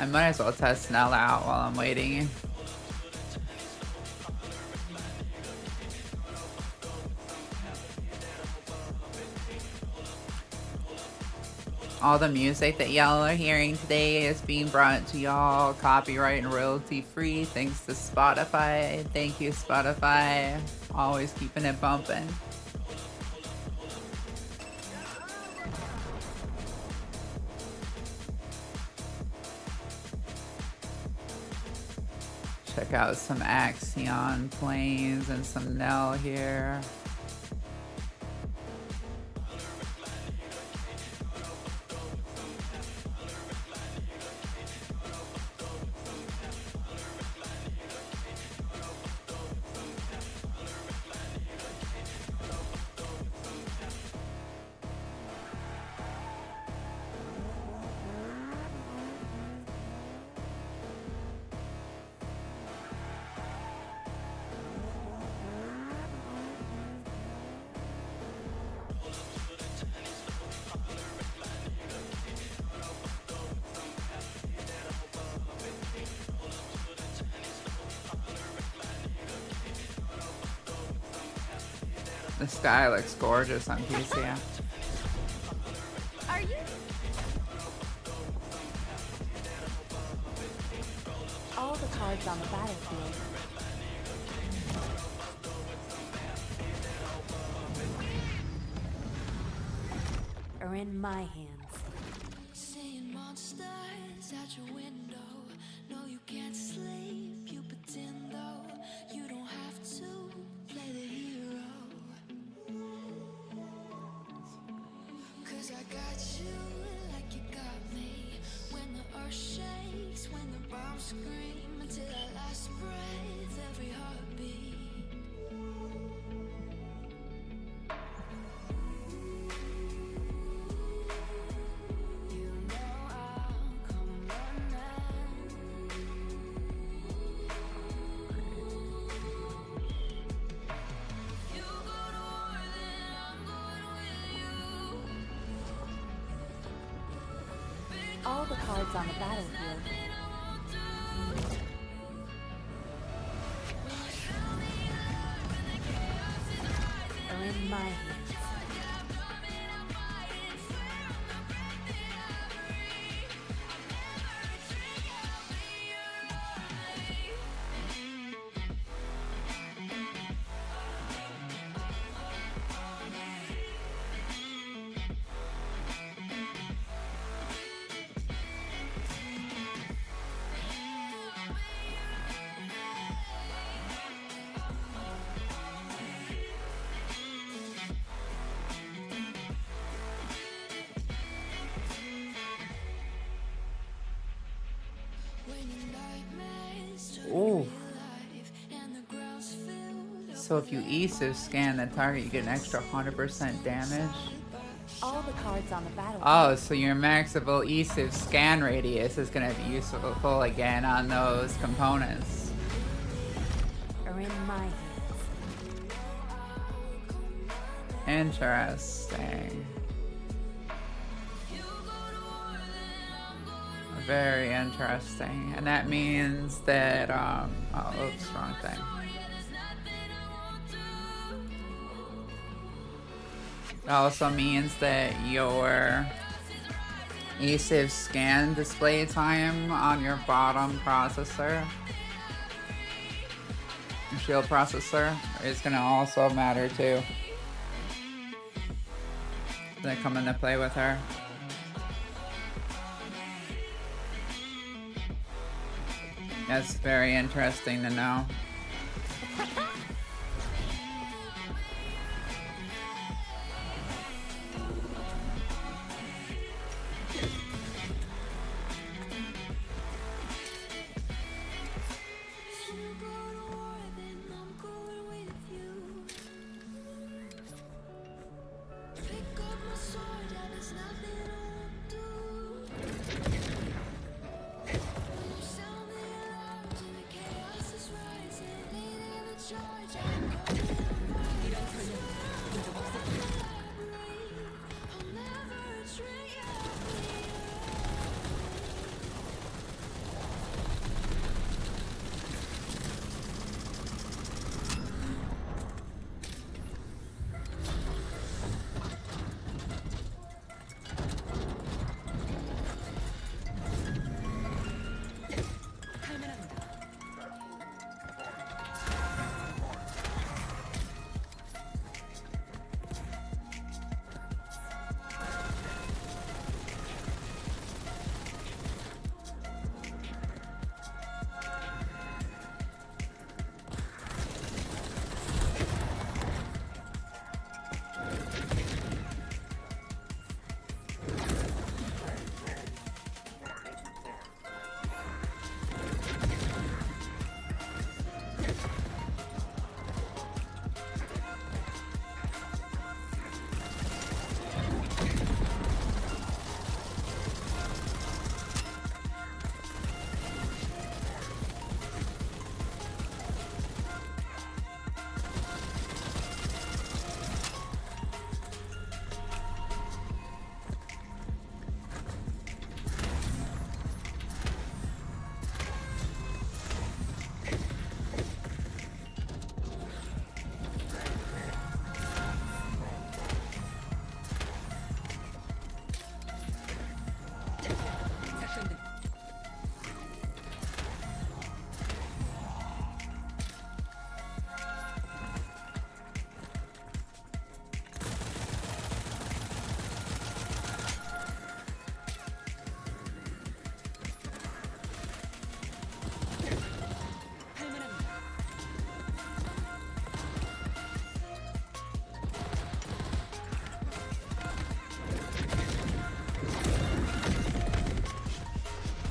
I might as well test Nell out while I'm waiting. All the music that y'all are hearing today is being brought to y'all copyright and royalty free thanks to Spotify. Thank you, Spotify. Always keeping it bumping. Check out some Axion planes and some Nell here. The sky looks gorgeous on PC. Are you? All the cards on the battlefield are in my hands. Seeing monsters out your window. No, you can't sleep. You pretend though. You don't have to play the hero. 'Cause I got you like you got me. When the earth shakes, when the bombs scream, until our last breath, every heartbeat. All the cards on the battlefield are in my hands. Ooh. So if you ESIF scan the target, you get an extra 100% damage. All the cards on the battlefield. Oh, so your maxable ESIF scan radius is going to be useful again on those components. Are in my hands. Interesting. Very interesting. And that means that, oh, oops, wrong thing. It also means that your ESIF scan display time on your bottom processor, your shield processor, is going to also matter too. They come into play with her. That's very interesting to know.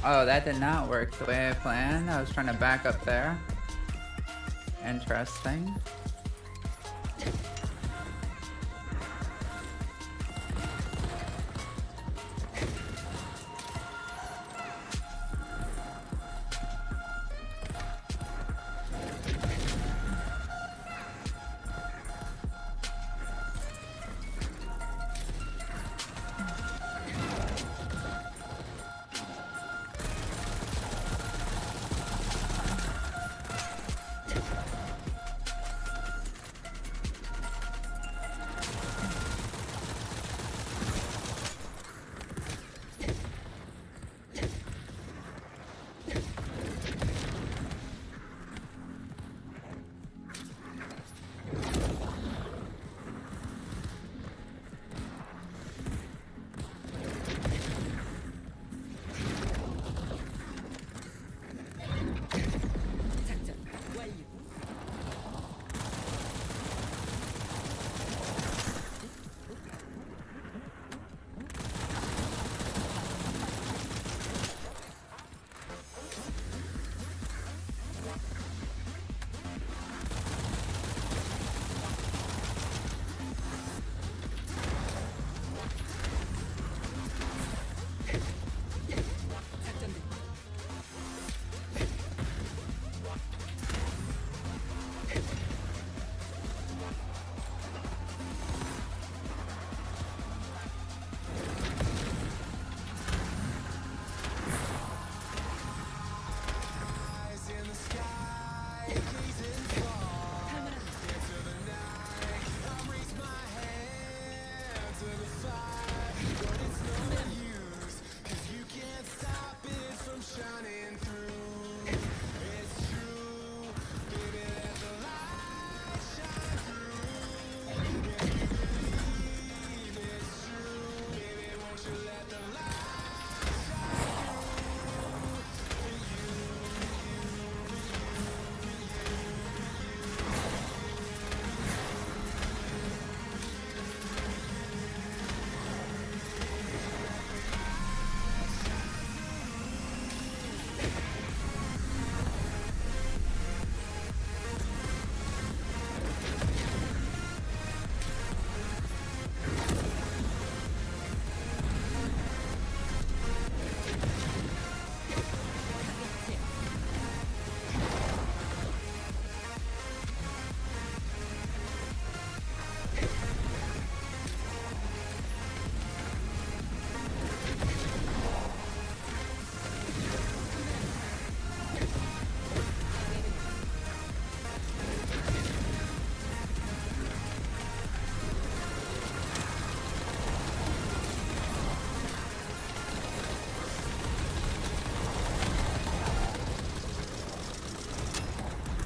Oh, that did not work the way I planned. I was trying to back up there. Interesting.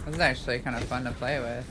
This is actually kind of fun to play with.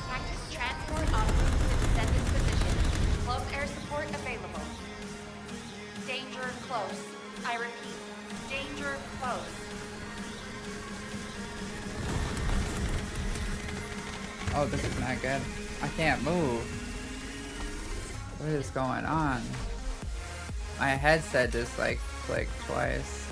Tactics transport en route to descendant's position. Close air support available. Danger close. I repeat, danger close. Oh, this is not good. I can't move. What is going on? My headset just like clicked twice.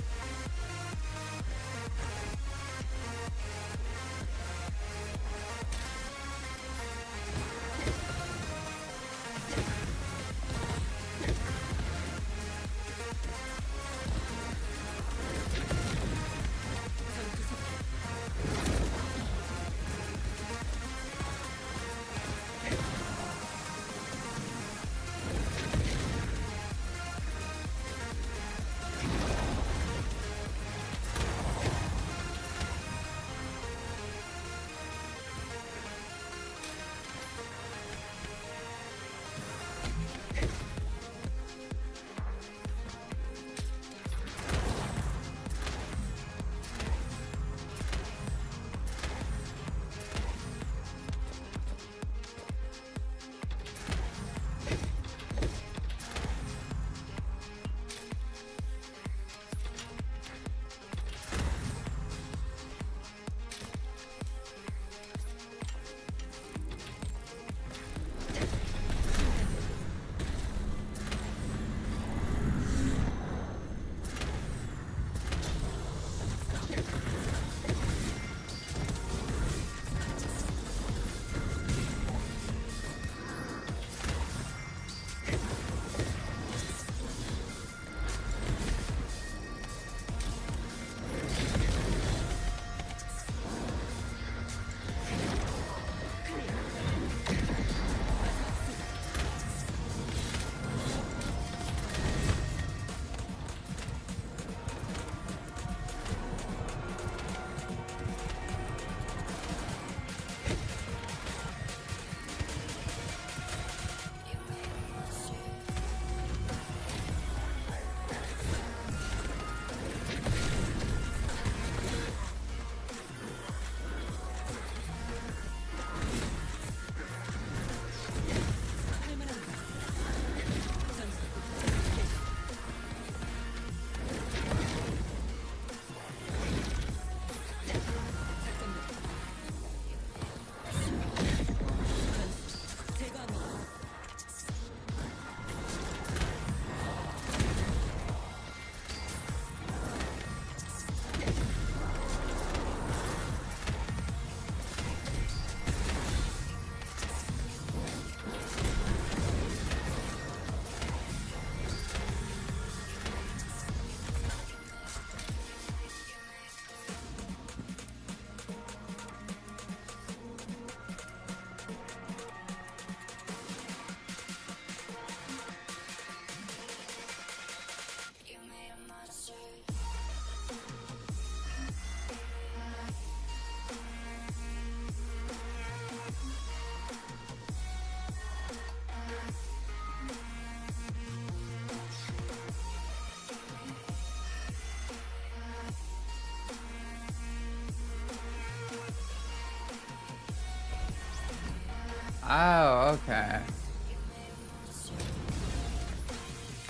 Oh, okay.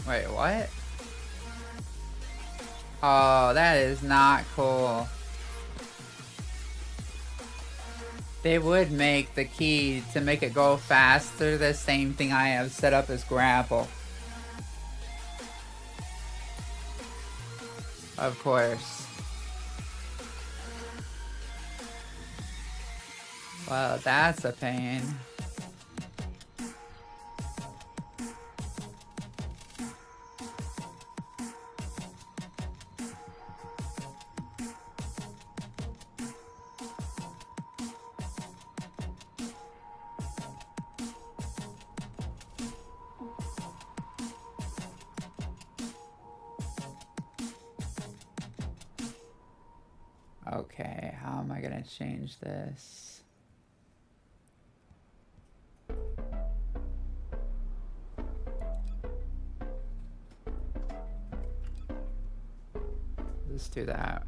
Wait, what? Oh, that is not cool. They would make the key to make it go faster the same thing I have set up as grapple. Of course. Well, that's a pain. Okay, how am I gonna change this? Let's do that.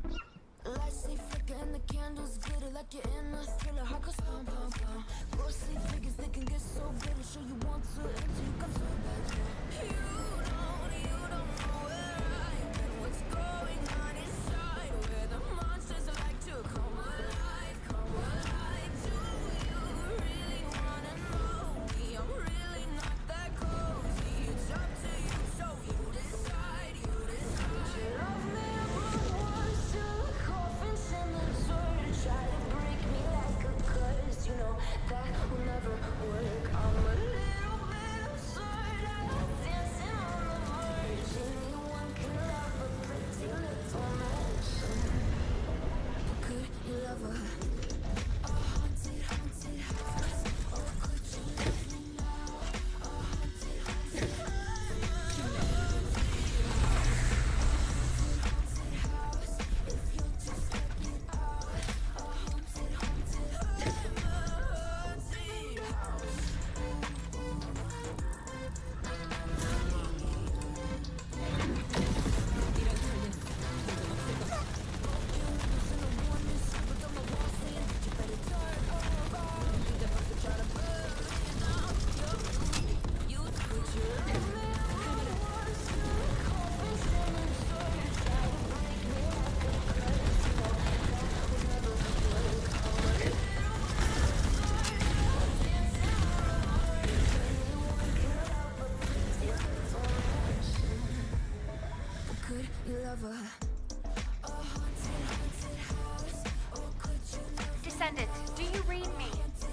Descendant, do you read me?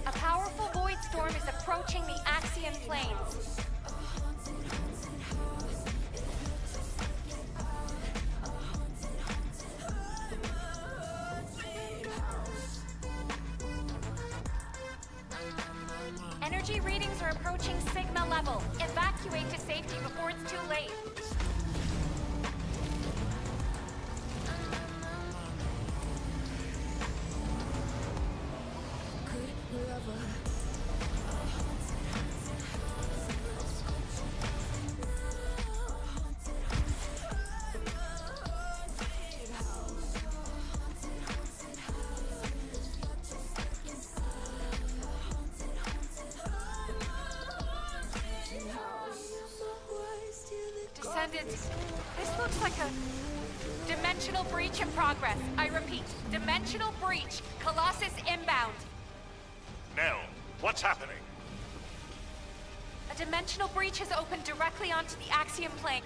A powerful void storm is approaching the Axion plains. Energy readings are approaching Sigma level. Evacuate to safety before it's too late. Descendant, this looks like a dimensional breach in progress. I repeat, dimensional breach. Colossus inbound. Nell, what's happening? A dimensional breach has opened directly onto the Axion plane.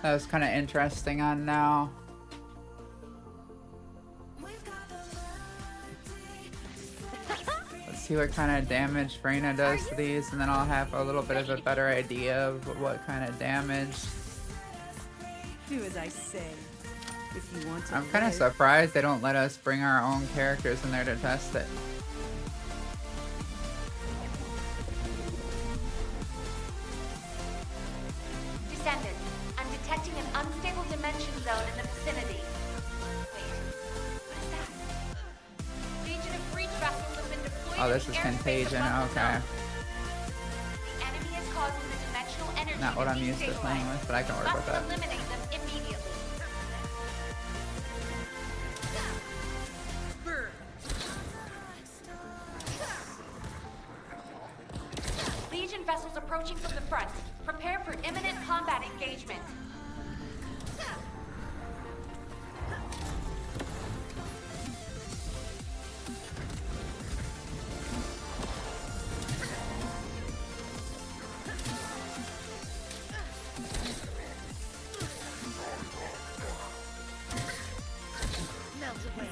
That was kind of interesting on now. Let's see what kind of damage Freyna does to these, and then I'll have a little bit of a better idea of what kind of damage. Do as I say. If you want to I'm kind of live. surprised they don't let us bring our own characters in there to test it. Descendant, I'm detecting an unstable dimension zone in the vicinity. Wait, what is that? Legion of breach vessels have been deployed Oh, in this the is airspace contagion. above the Okay. zone. The enemy is causing the dimensional energy Not what to I'm used to destabilize. playing with, but I can work with Must that. eliminate them immediately. Legion vessels approaching from the front. Prepare for imminent combat engagement. Melt away.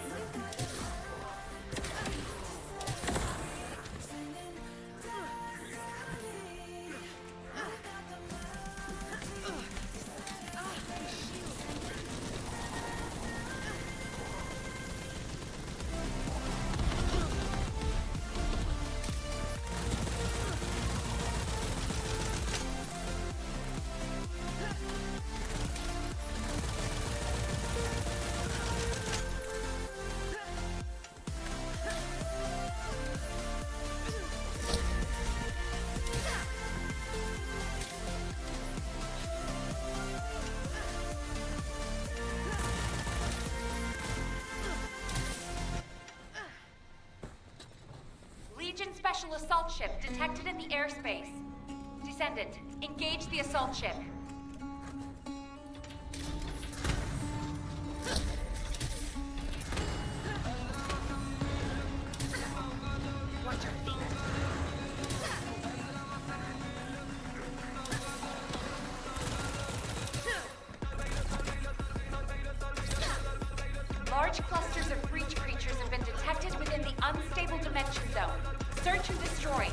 Legion Special Assault Ship detected in the airspace. Descendant, engage the assault ship. Watch your feet. Large clusters of breach creatures have been detected within the unstable dimension zone. Search and destroy.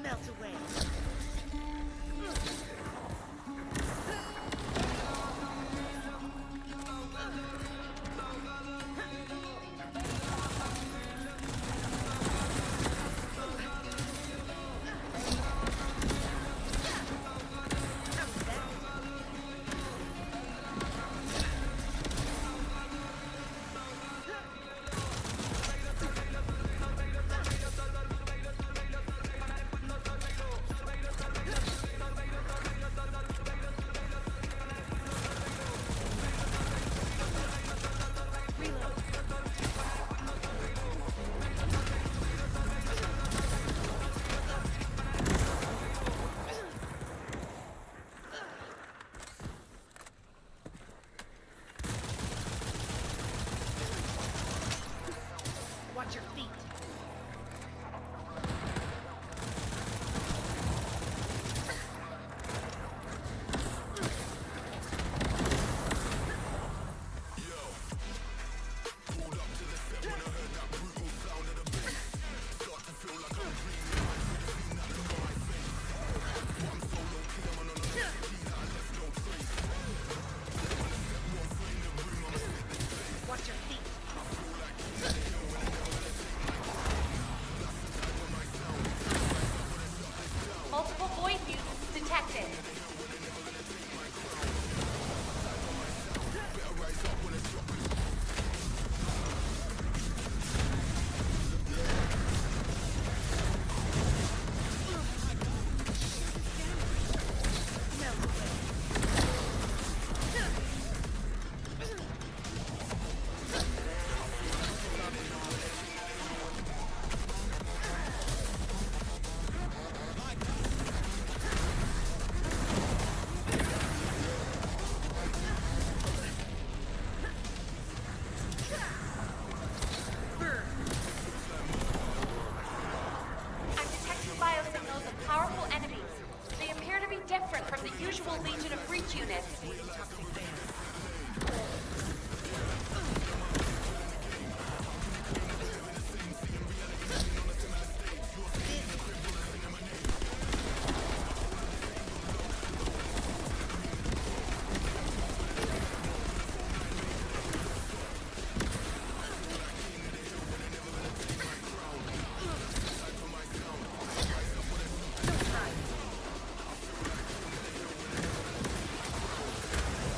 Melt away.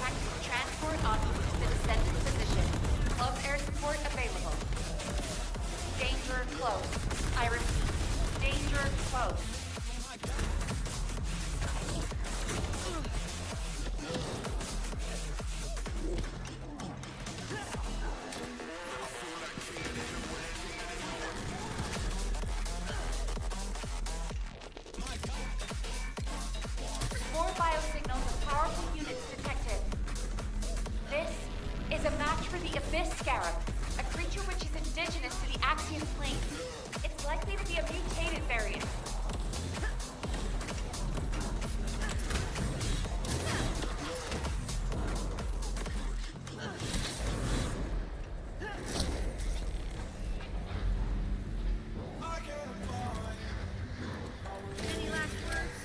Tactical transport en route to the descendant position. Close air support available. Danger close. I repeat, danger close. More biosignals of powerful units detected. This is a match for the Abyss Scarab, a creature which is indigenous to the Axion plains. It's likely to be a mutated variant. Any last words?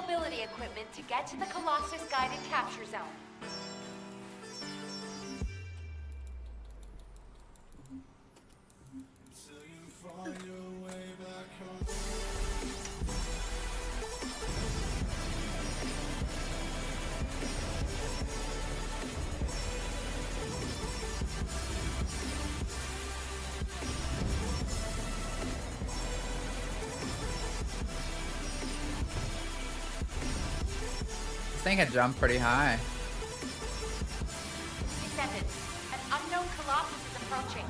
mobility equipment to get to the Colossus guided capture zone. This thing can jump pretty high. Descendants, an unknown Colossus is approaching.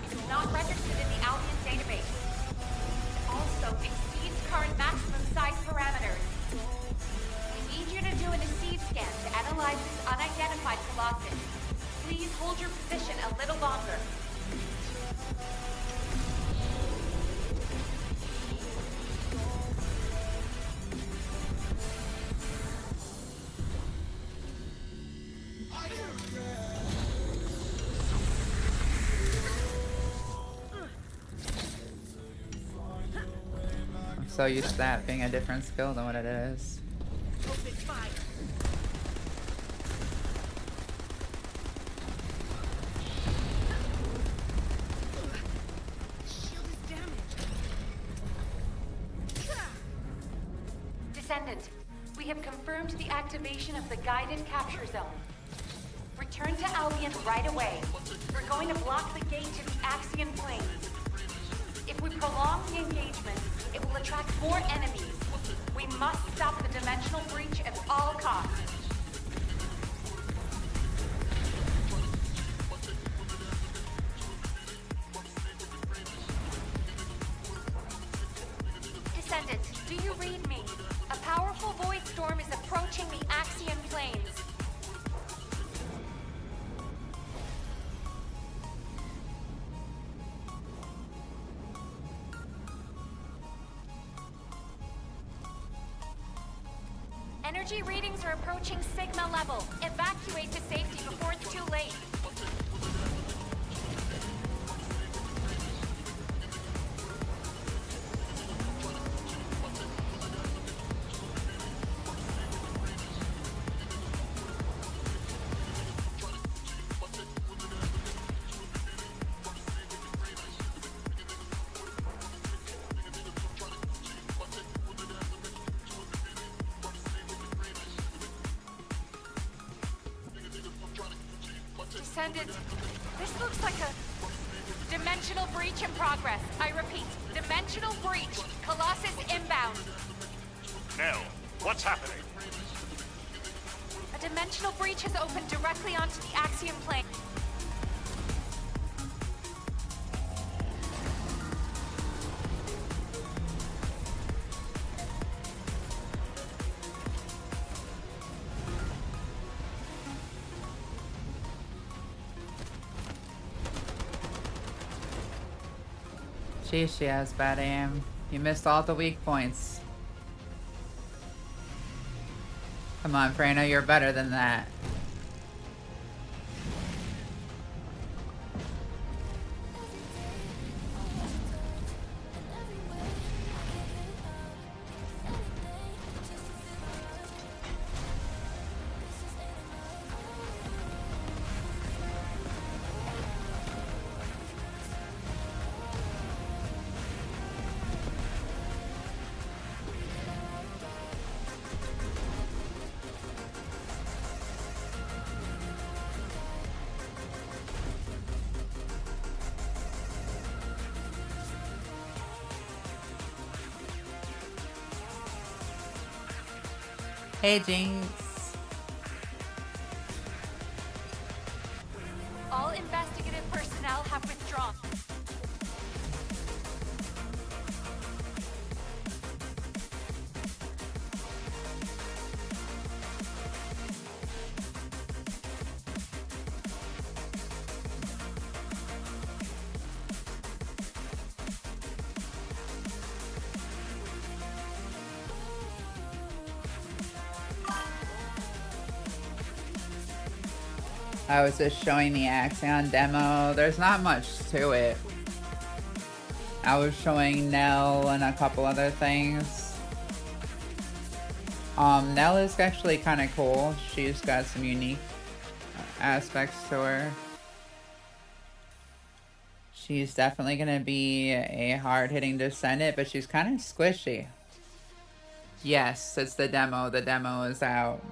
It is not registered in the Albion database. It also exceeds current maximum size parameters. We need you to do an seed scan to analyze this unidentified Colossus. Please hold your position a little longer. so used to that being a different skill than what it is. Open fire. Shield is damaged. Descendant, we have confirmed the activation of the guided capture zone. Return to Albion right away. We're going to block the gate to the Axion plains. If we prolong the engagement, it will attract more enemies. We must stop the dimensional breach at all costs. Descendant, do you read me? A powerful void storm is approaching the Axion plains. Energy readings are approaching Sigma level. Evacuate to safety before it's too late. Descendant, this looks like a dimensional breach in progress. I repeat, dimensional breach. Colossus inbound. Nell, what's happening? A dimensional breach has opened directly onto the Axion plane. Jeez, she has bad aim. You missed all the weak points. Come on, Freyna, you're better than that. Hey, Jinx. All investigative personnel have withdrawn. I was just showing the Axion demo. There's not much to it. I was showing Nell and a couple other things. Nell is actually kind of cool. She's got some unique aspects to her. She's definitely going to be a hard-hitting descendant, but she's kind of squishy. Yes, it's the demo. The demo is out.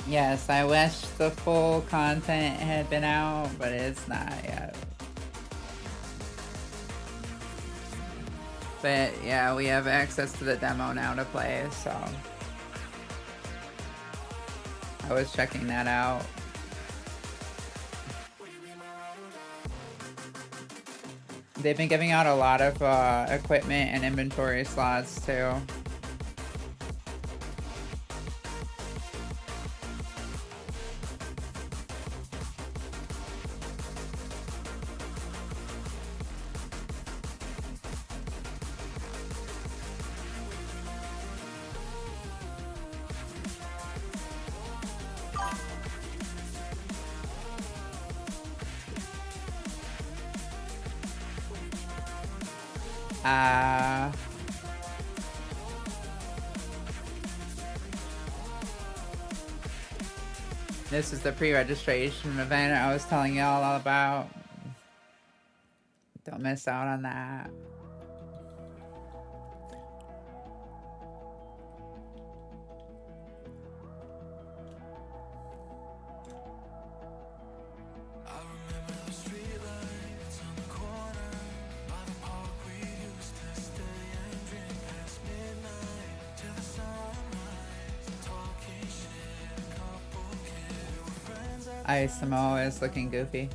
Yes, I wish the full content had been out, but it's not yet. But yeah, we have access to the demo now to play, so I was checking that out. They've been giving out a lot of equipment and inventory slots too. Uh, this is the pre-registration event I was telling y'all all about. Don't miss out on that. Isamo is looking goofy.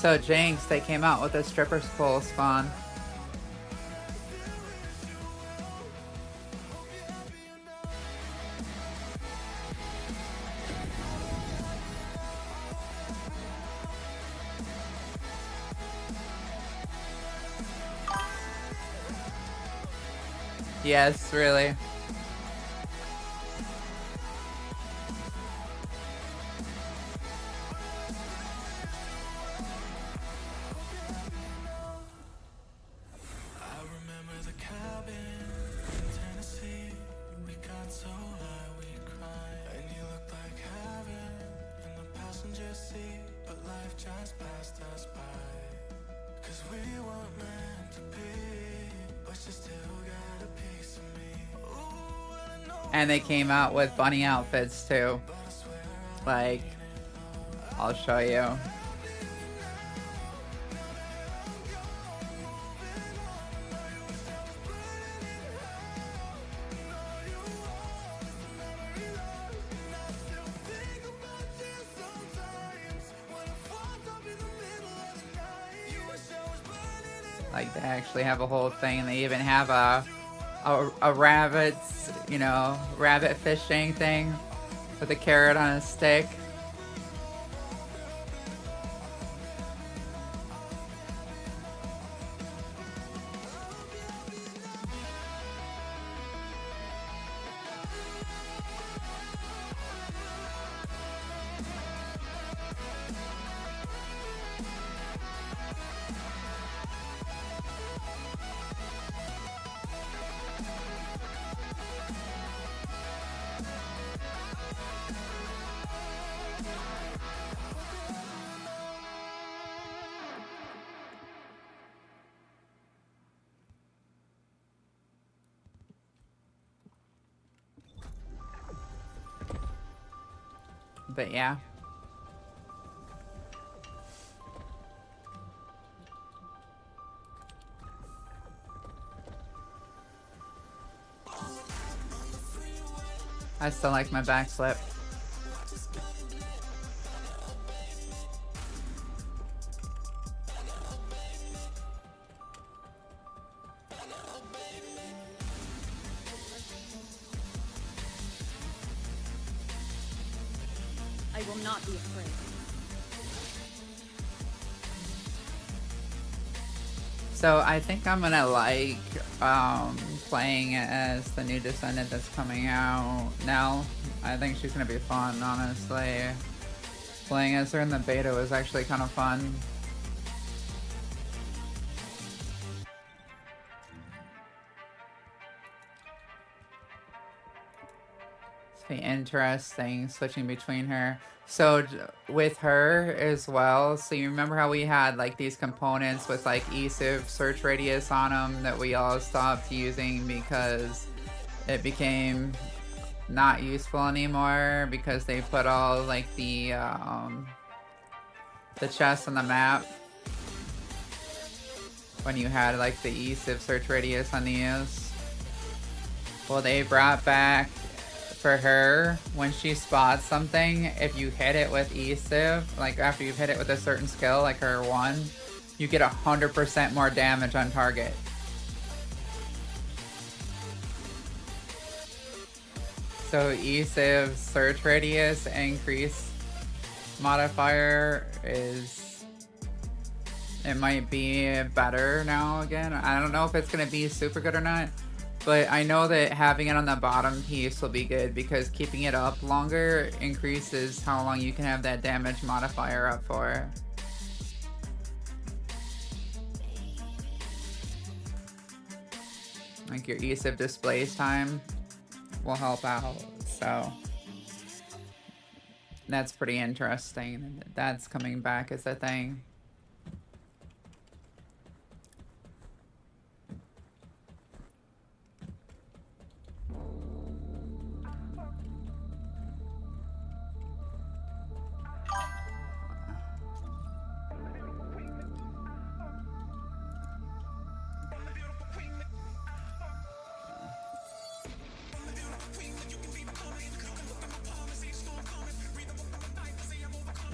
So Jinx, they came out with a stripper's pole spawn. Yes, really. And they came out with bunny outfits too. Like, I'll show you. Like, they actually have a whole thing, and they even have a rabbit's, you know, rabbit fishing thing with a carrot on a stick. But yeah. I still like my backflip. I will not be afraid. So I think I'm gonna like playing as the new Descendant that's coming out now. I think she's gonna be fun, honestly. Playing as her in the beta was actually kind of fun. It's be interesting switching between her. So with her as well, so you remember how we had like these components with like eSIV search radius on them that we all stopped using because it became not useful anymore because they put all like the chests on the map when you had like the eSIV search radius on these. Well, they brought back for her, when she spots something, if you hit it with eSIV, like after you've hit it with a certain skill, like her one, you get 100% more damage on target. So e-save search radius increase modifier is, it might be better now again. I don't know if it's gonna be super good or not, but I know that having it on the bottom piece will be good because keeping it up longer increases how long you can have that damage modifier up for. Like your e-save displays time will help out, so that's pretty interesting. That's coming back as a thing.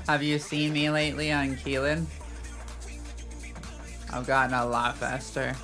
Have you seen me lately on Keelan? I've gotten a lot faster.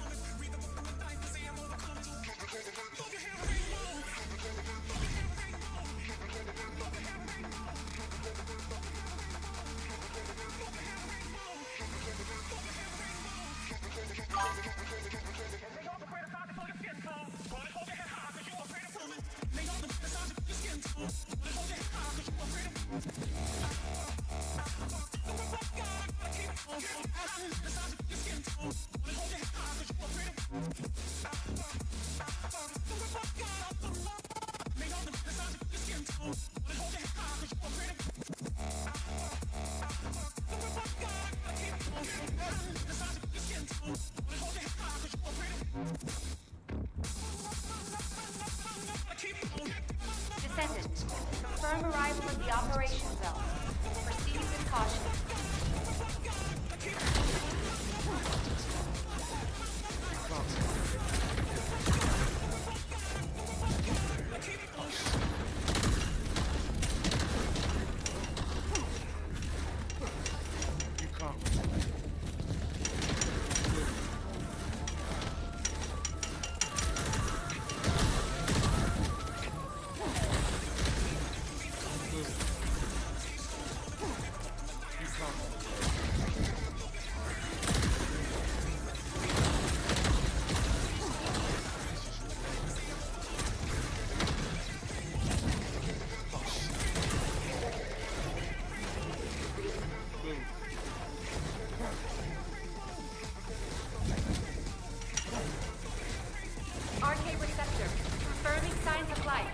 Descendant, confirm arrival in the operation zone. Proceed with caution. RK receptor, confirming signs of life.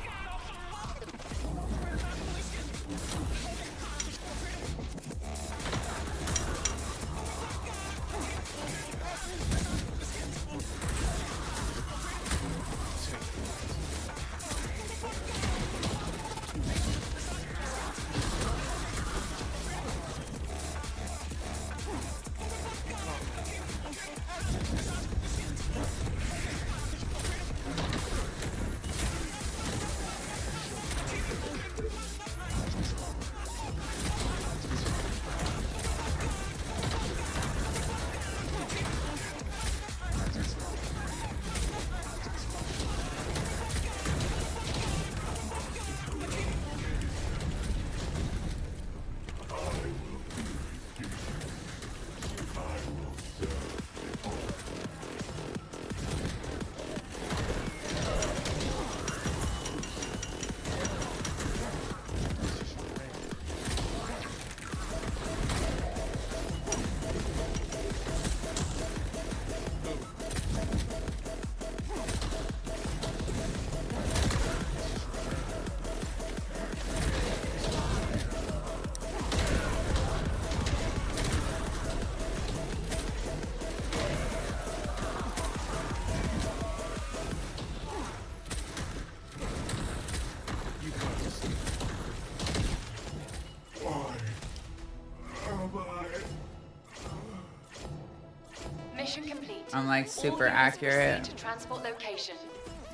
Mission complete. I'm like super All units accurate. proceed to transport location.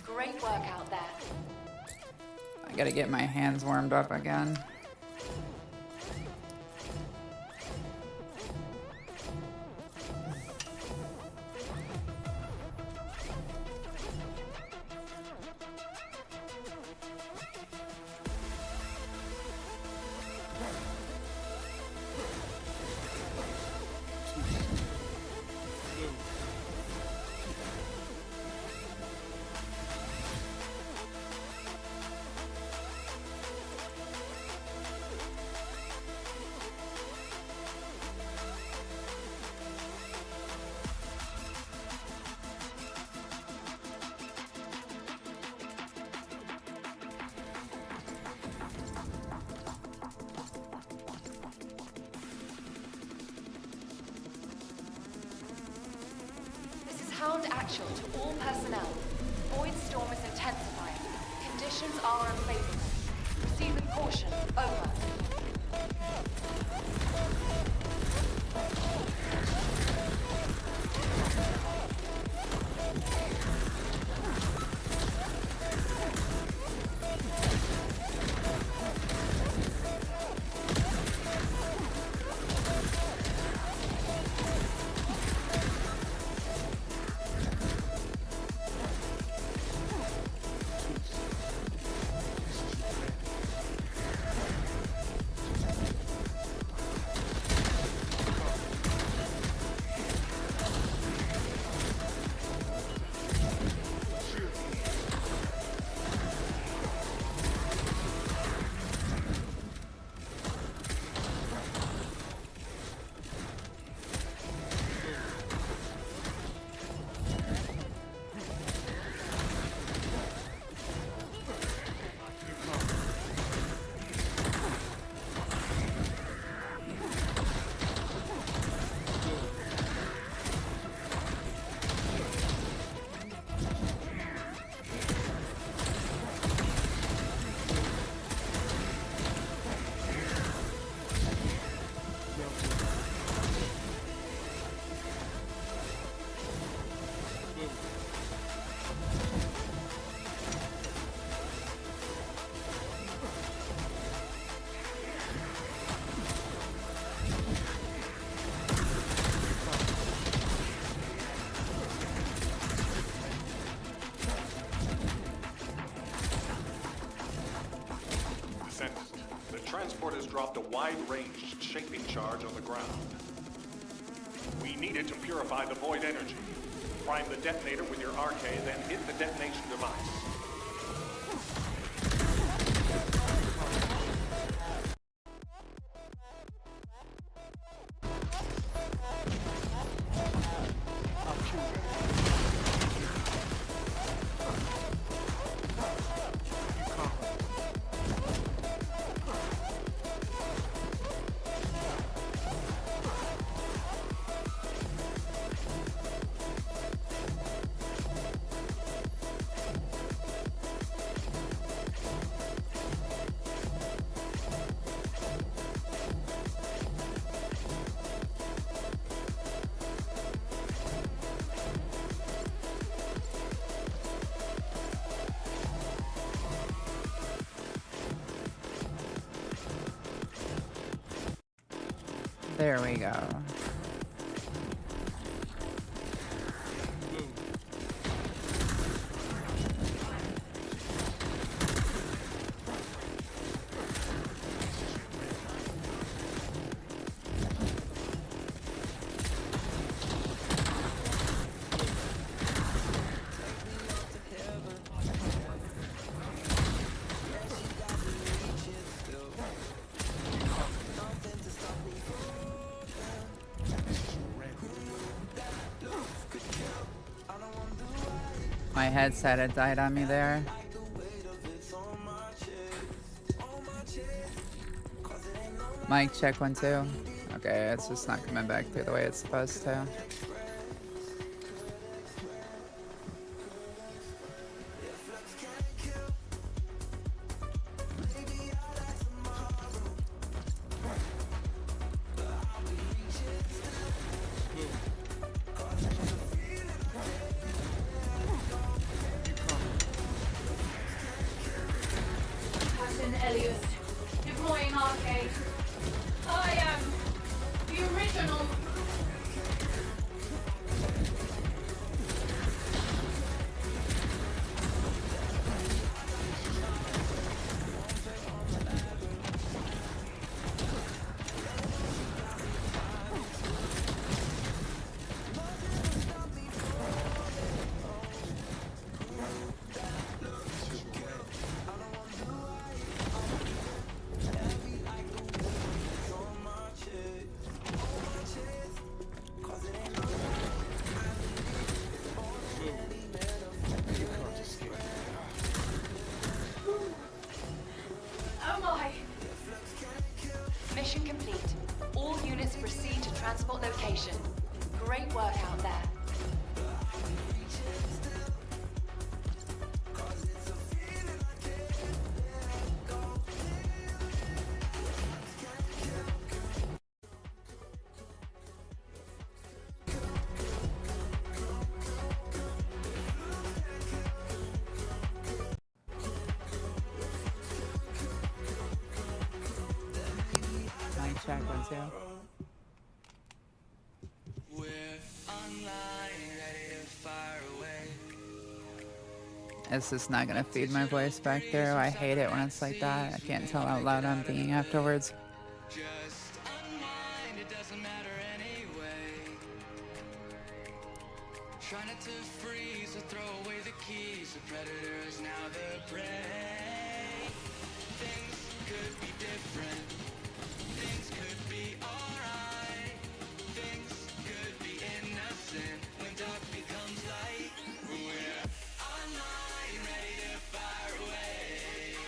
Great work out there. I gotta get my hands warmed up again. confidential to all personnel. Void storm is intensifying. Conditions are unfavorable. Proceed with caution. Over. The transport has dropped a wide-range shaping charge on the ground. We need it to purify the void energy. Prime the detonator with your RK, then hit the detonation device. There we go. My headset had died on me there. Mic check 1 2. Okay, it's just not coming back through the way it's supposed to. Elias, deploying arcade. I am the original. Mission complete. All units proceed to transport location. Great work out there. attack one too. It's just not gonna feed my voice back there. I hate it when it's like that. I can't tell how loud I'm being afterwards. Just unwind, it doesn't matter anyway. Try not to freeze or throw away the keys. The predator is now the prey. Things could be different. Things could be alright. Things could be innocent when dark becomes light. We're online, ready to fire away.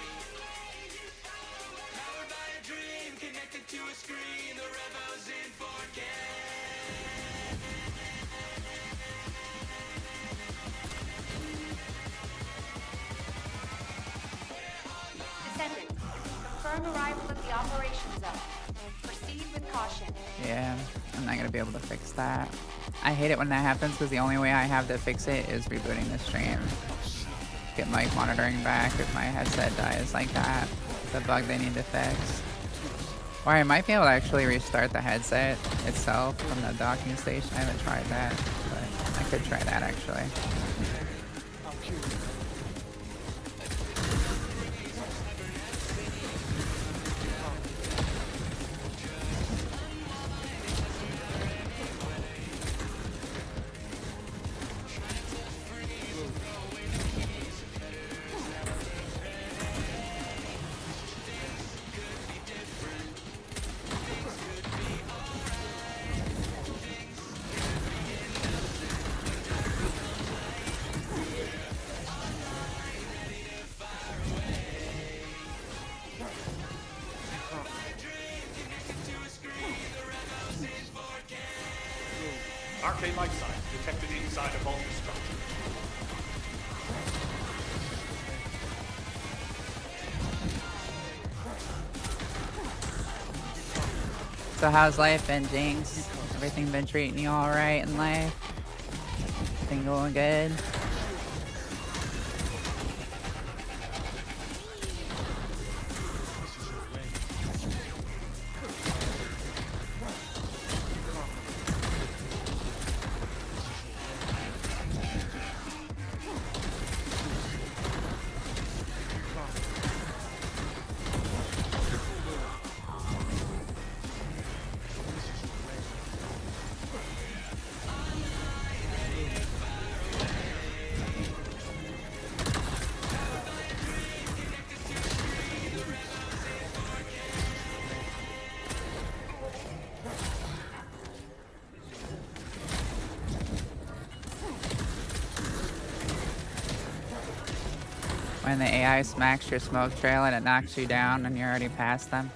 Powered by a dream, connected to a screen. The rebels in 4K. Descendants, confirm arrival at the operation zone. Proceed with caution. Yeah, I'm not gonna be able to fix that. I hate it when that happens because the only way I have to fix it is rebooting the stream. Get mic monitoring back if my headset dies like that. It's a bug they need to fix. Or I might be able to actually restart the headset itself from the docking station. I haven't tried that, but I could try that actually. Arcade life signs detected inside a vault structure. So how's life been, Jinx? Everything been treating you alright in life? Everything going good? When the AI smacks your smoke trail and it knocks you down and you're already past them.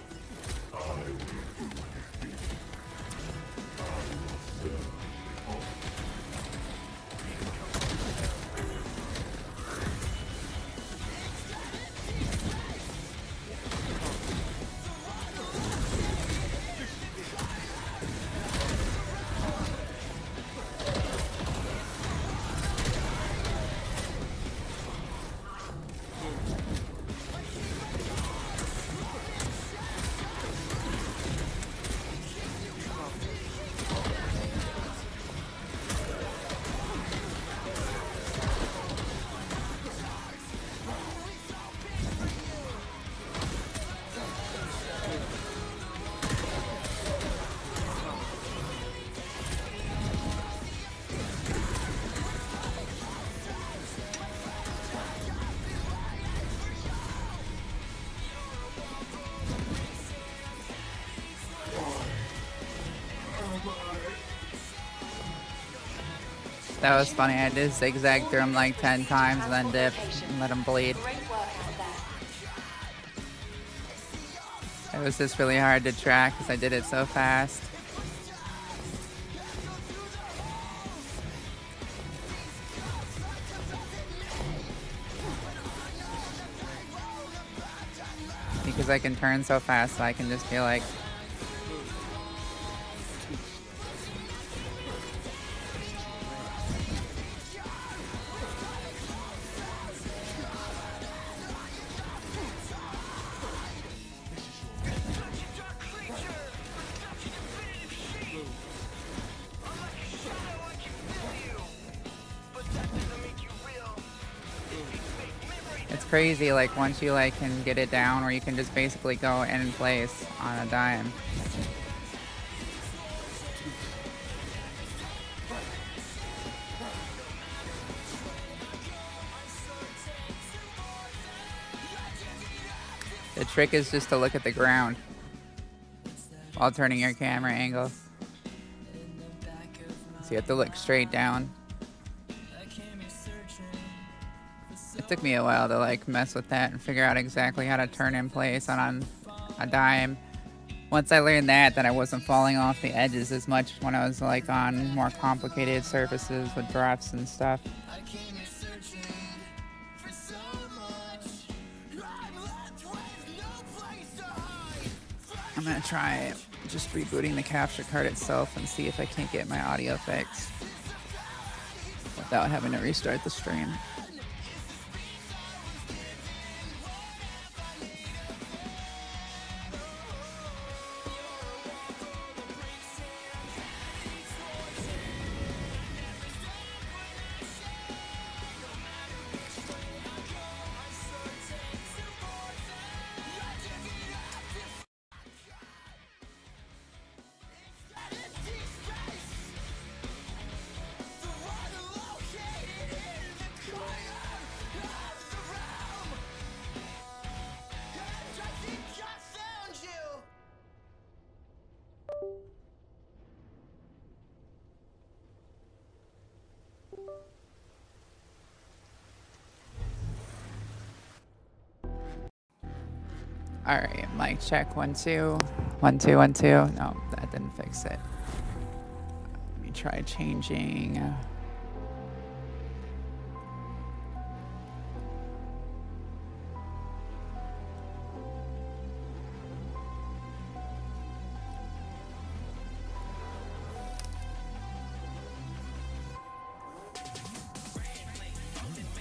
That was funny. I did zigzag through him like 10 times and then dip and let him bleed. It was just really hard to track because I did it so fast. Because I can turn so fast, so I can just be like, crazy, like once you like can get it down where you can just basically go in place on a dime. The trick is just to look at the ground while turning your camera angle. So you have to look straight down. It took me a while to like mess with that and figure out exactly how to turn in place on a dime. Once I learned that, then I wasn't falling off the edges as much when I was like on more complicated surfaces with drafts and stuff. I'm gonna try just rebooting the capture card itself and see if I can't get my audio fixed without having to restart the stream. All right, mic check, 1 2 1 2 1 2. No, that didn't fix it. Let me try changing.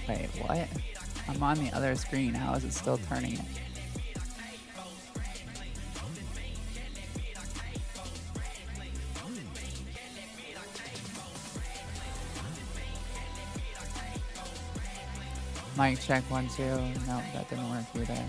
Wait, what? I'm on the other screen. How is it still turning it? Mic check, 1 2. No, that didn't work either.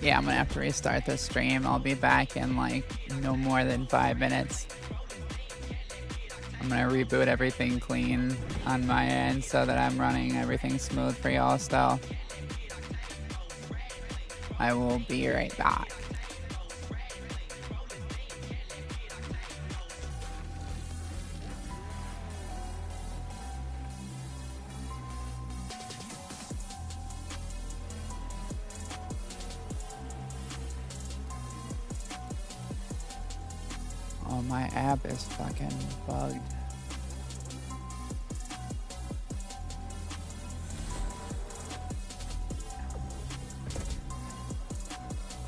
Yeah, I'm gonna have to restart the stream. I'll be back in like no more than 5 minutes. I'm gonna reboot everything clean on my end so that I'm running everything smooth for y'all still. I will be right back. Oh, my app is fucking bugged.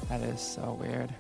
That is so weird.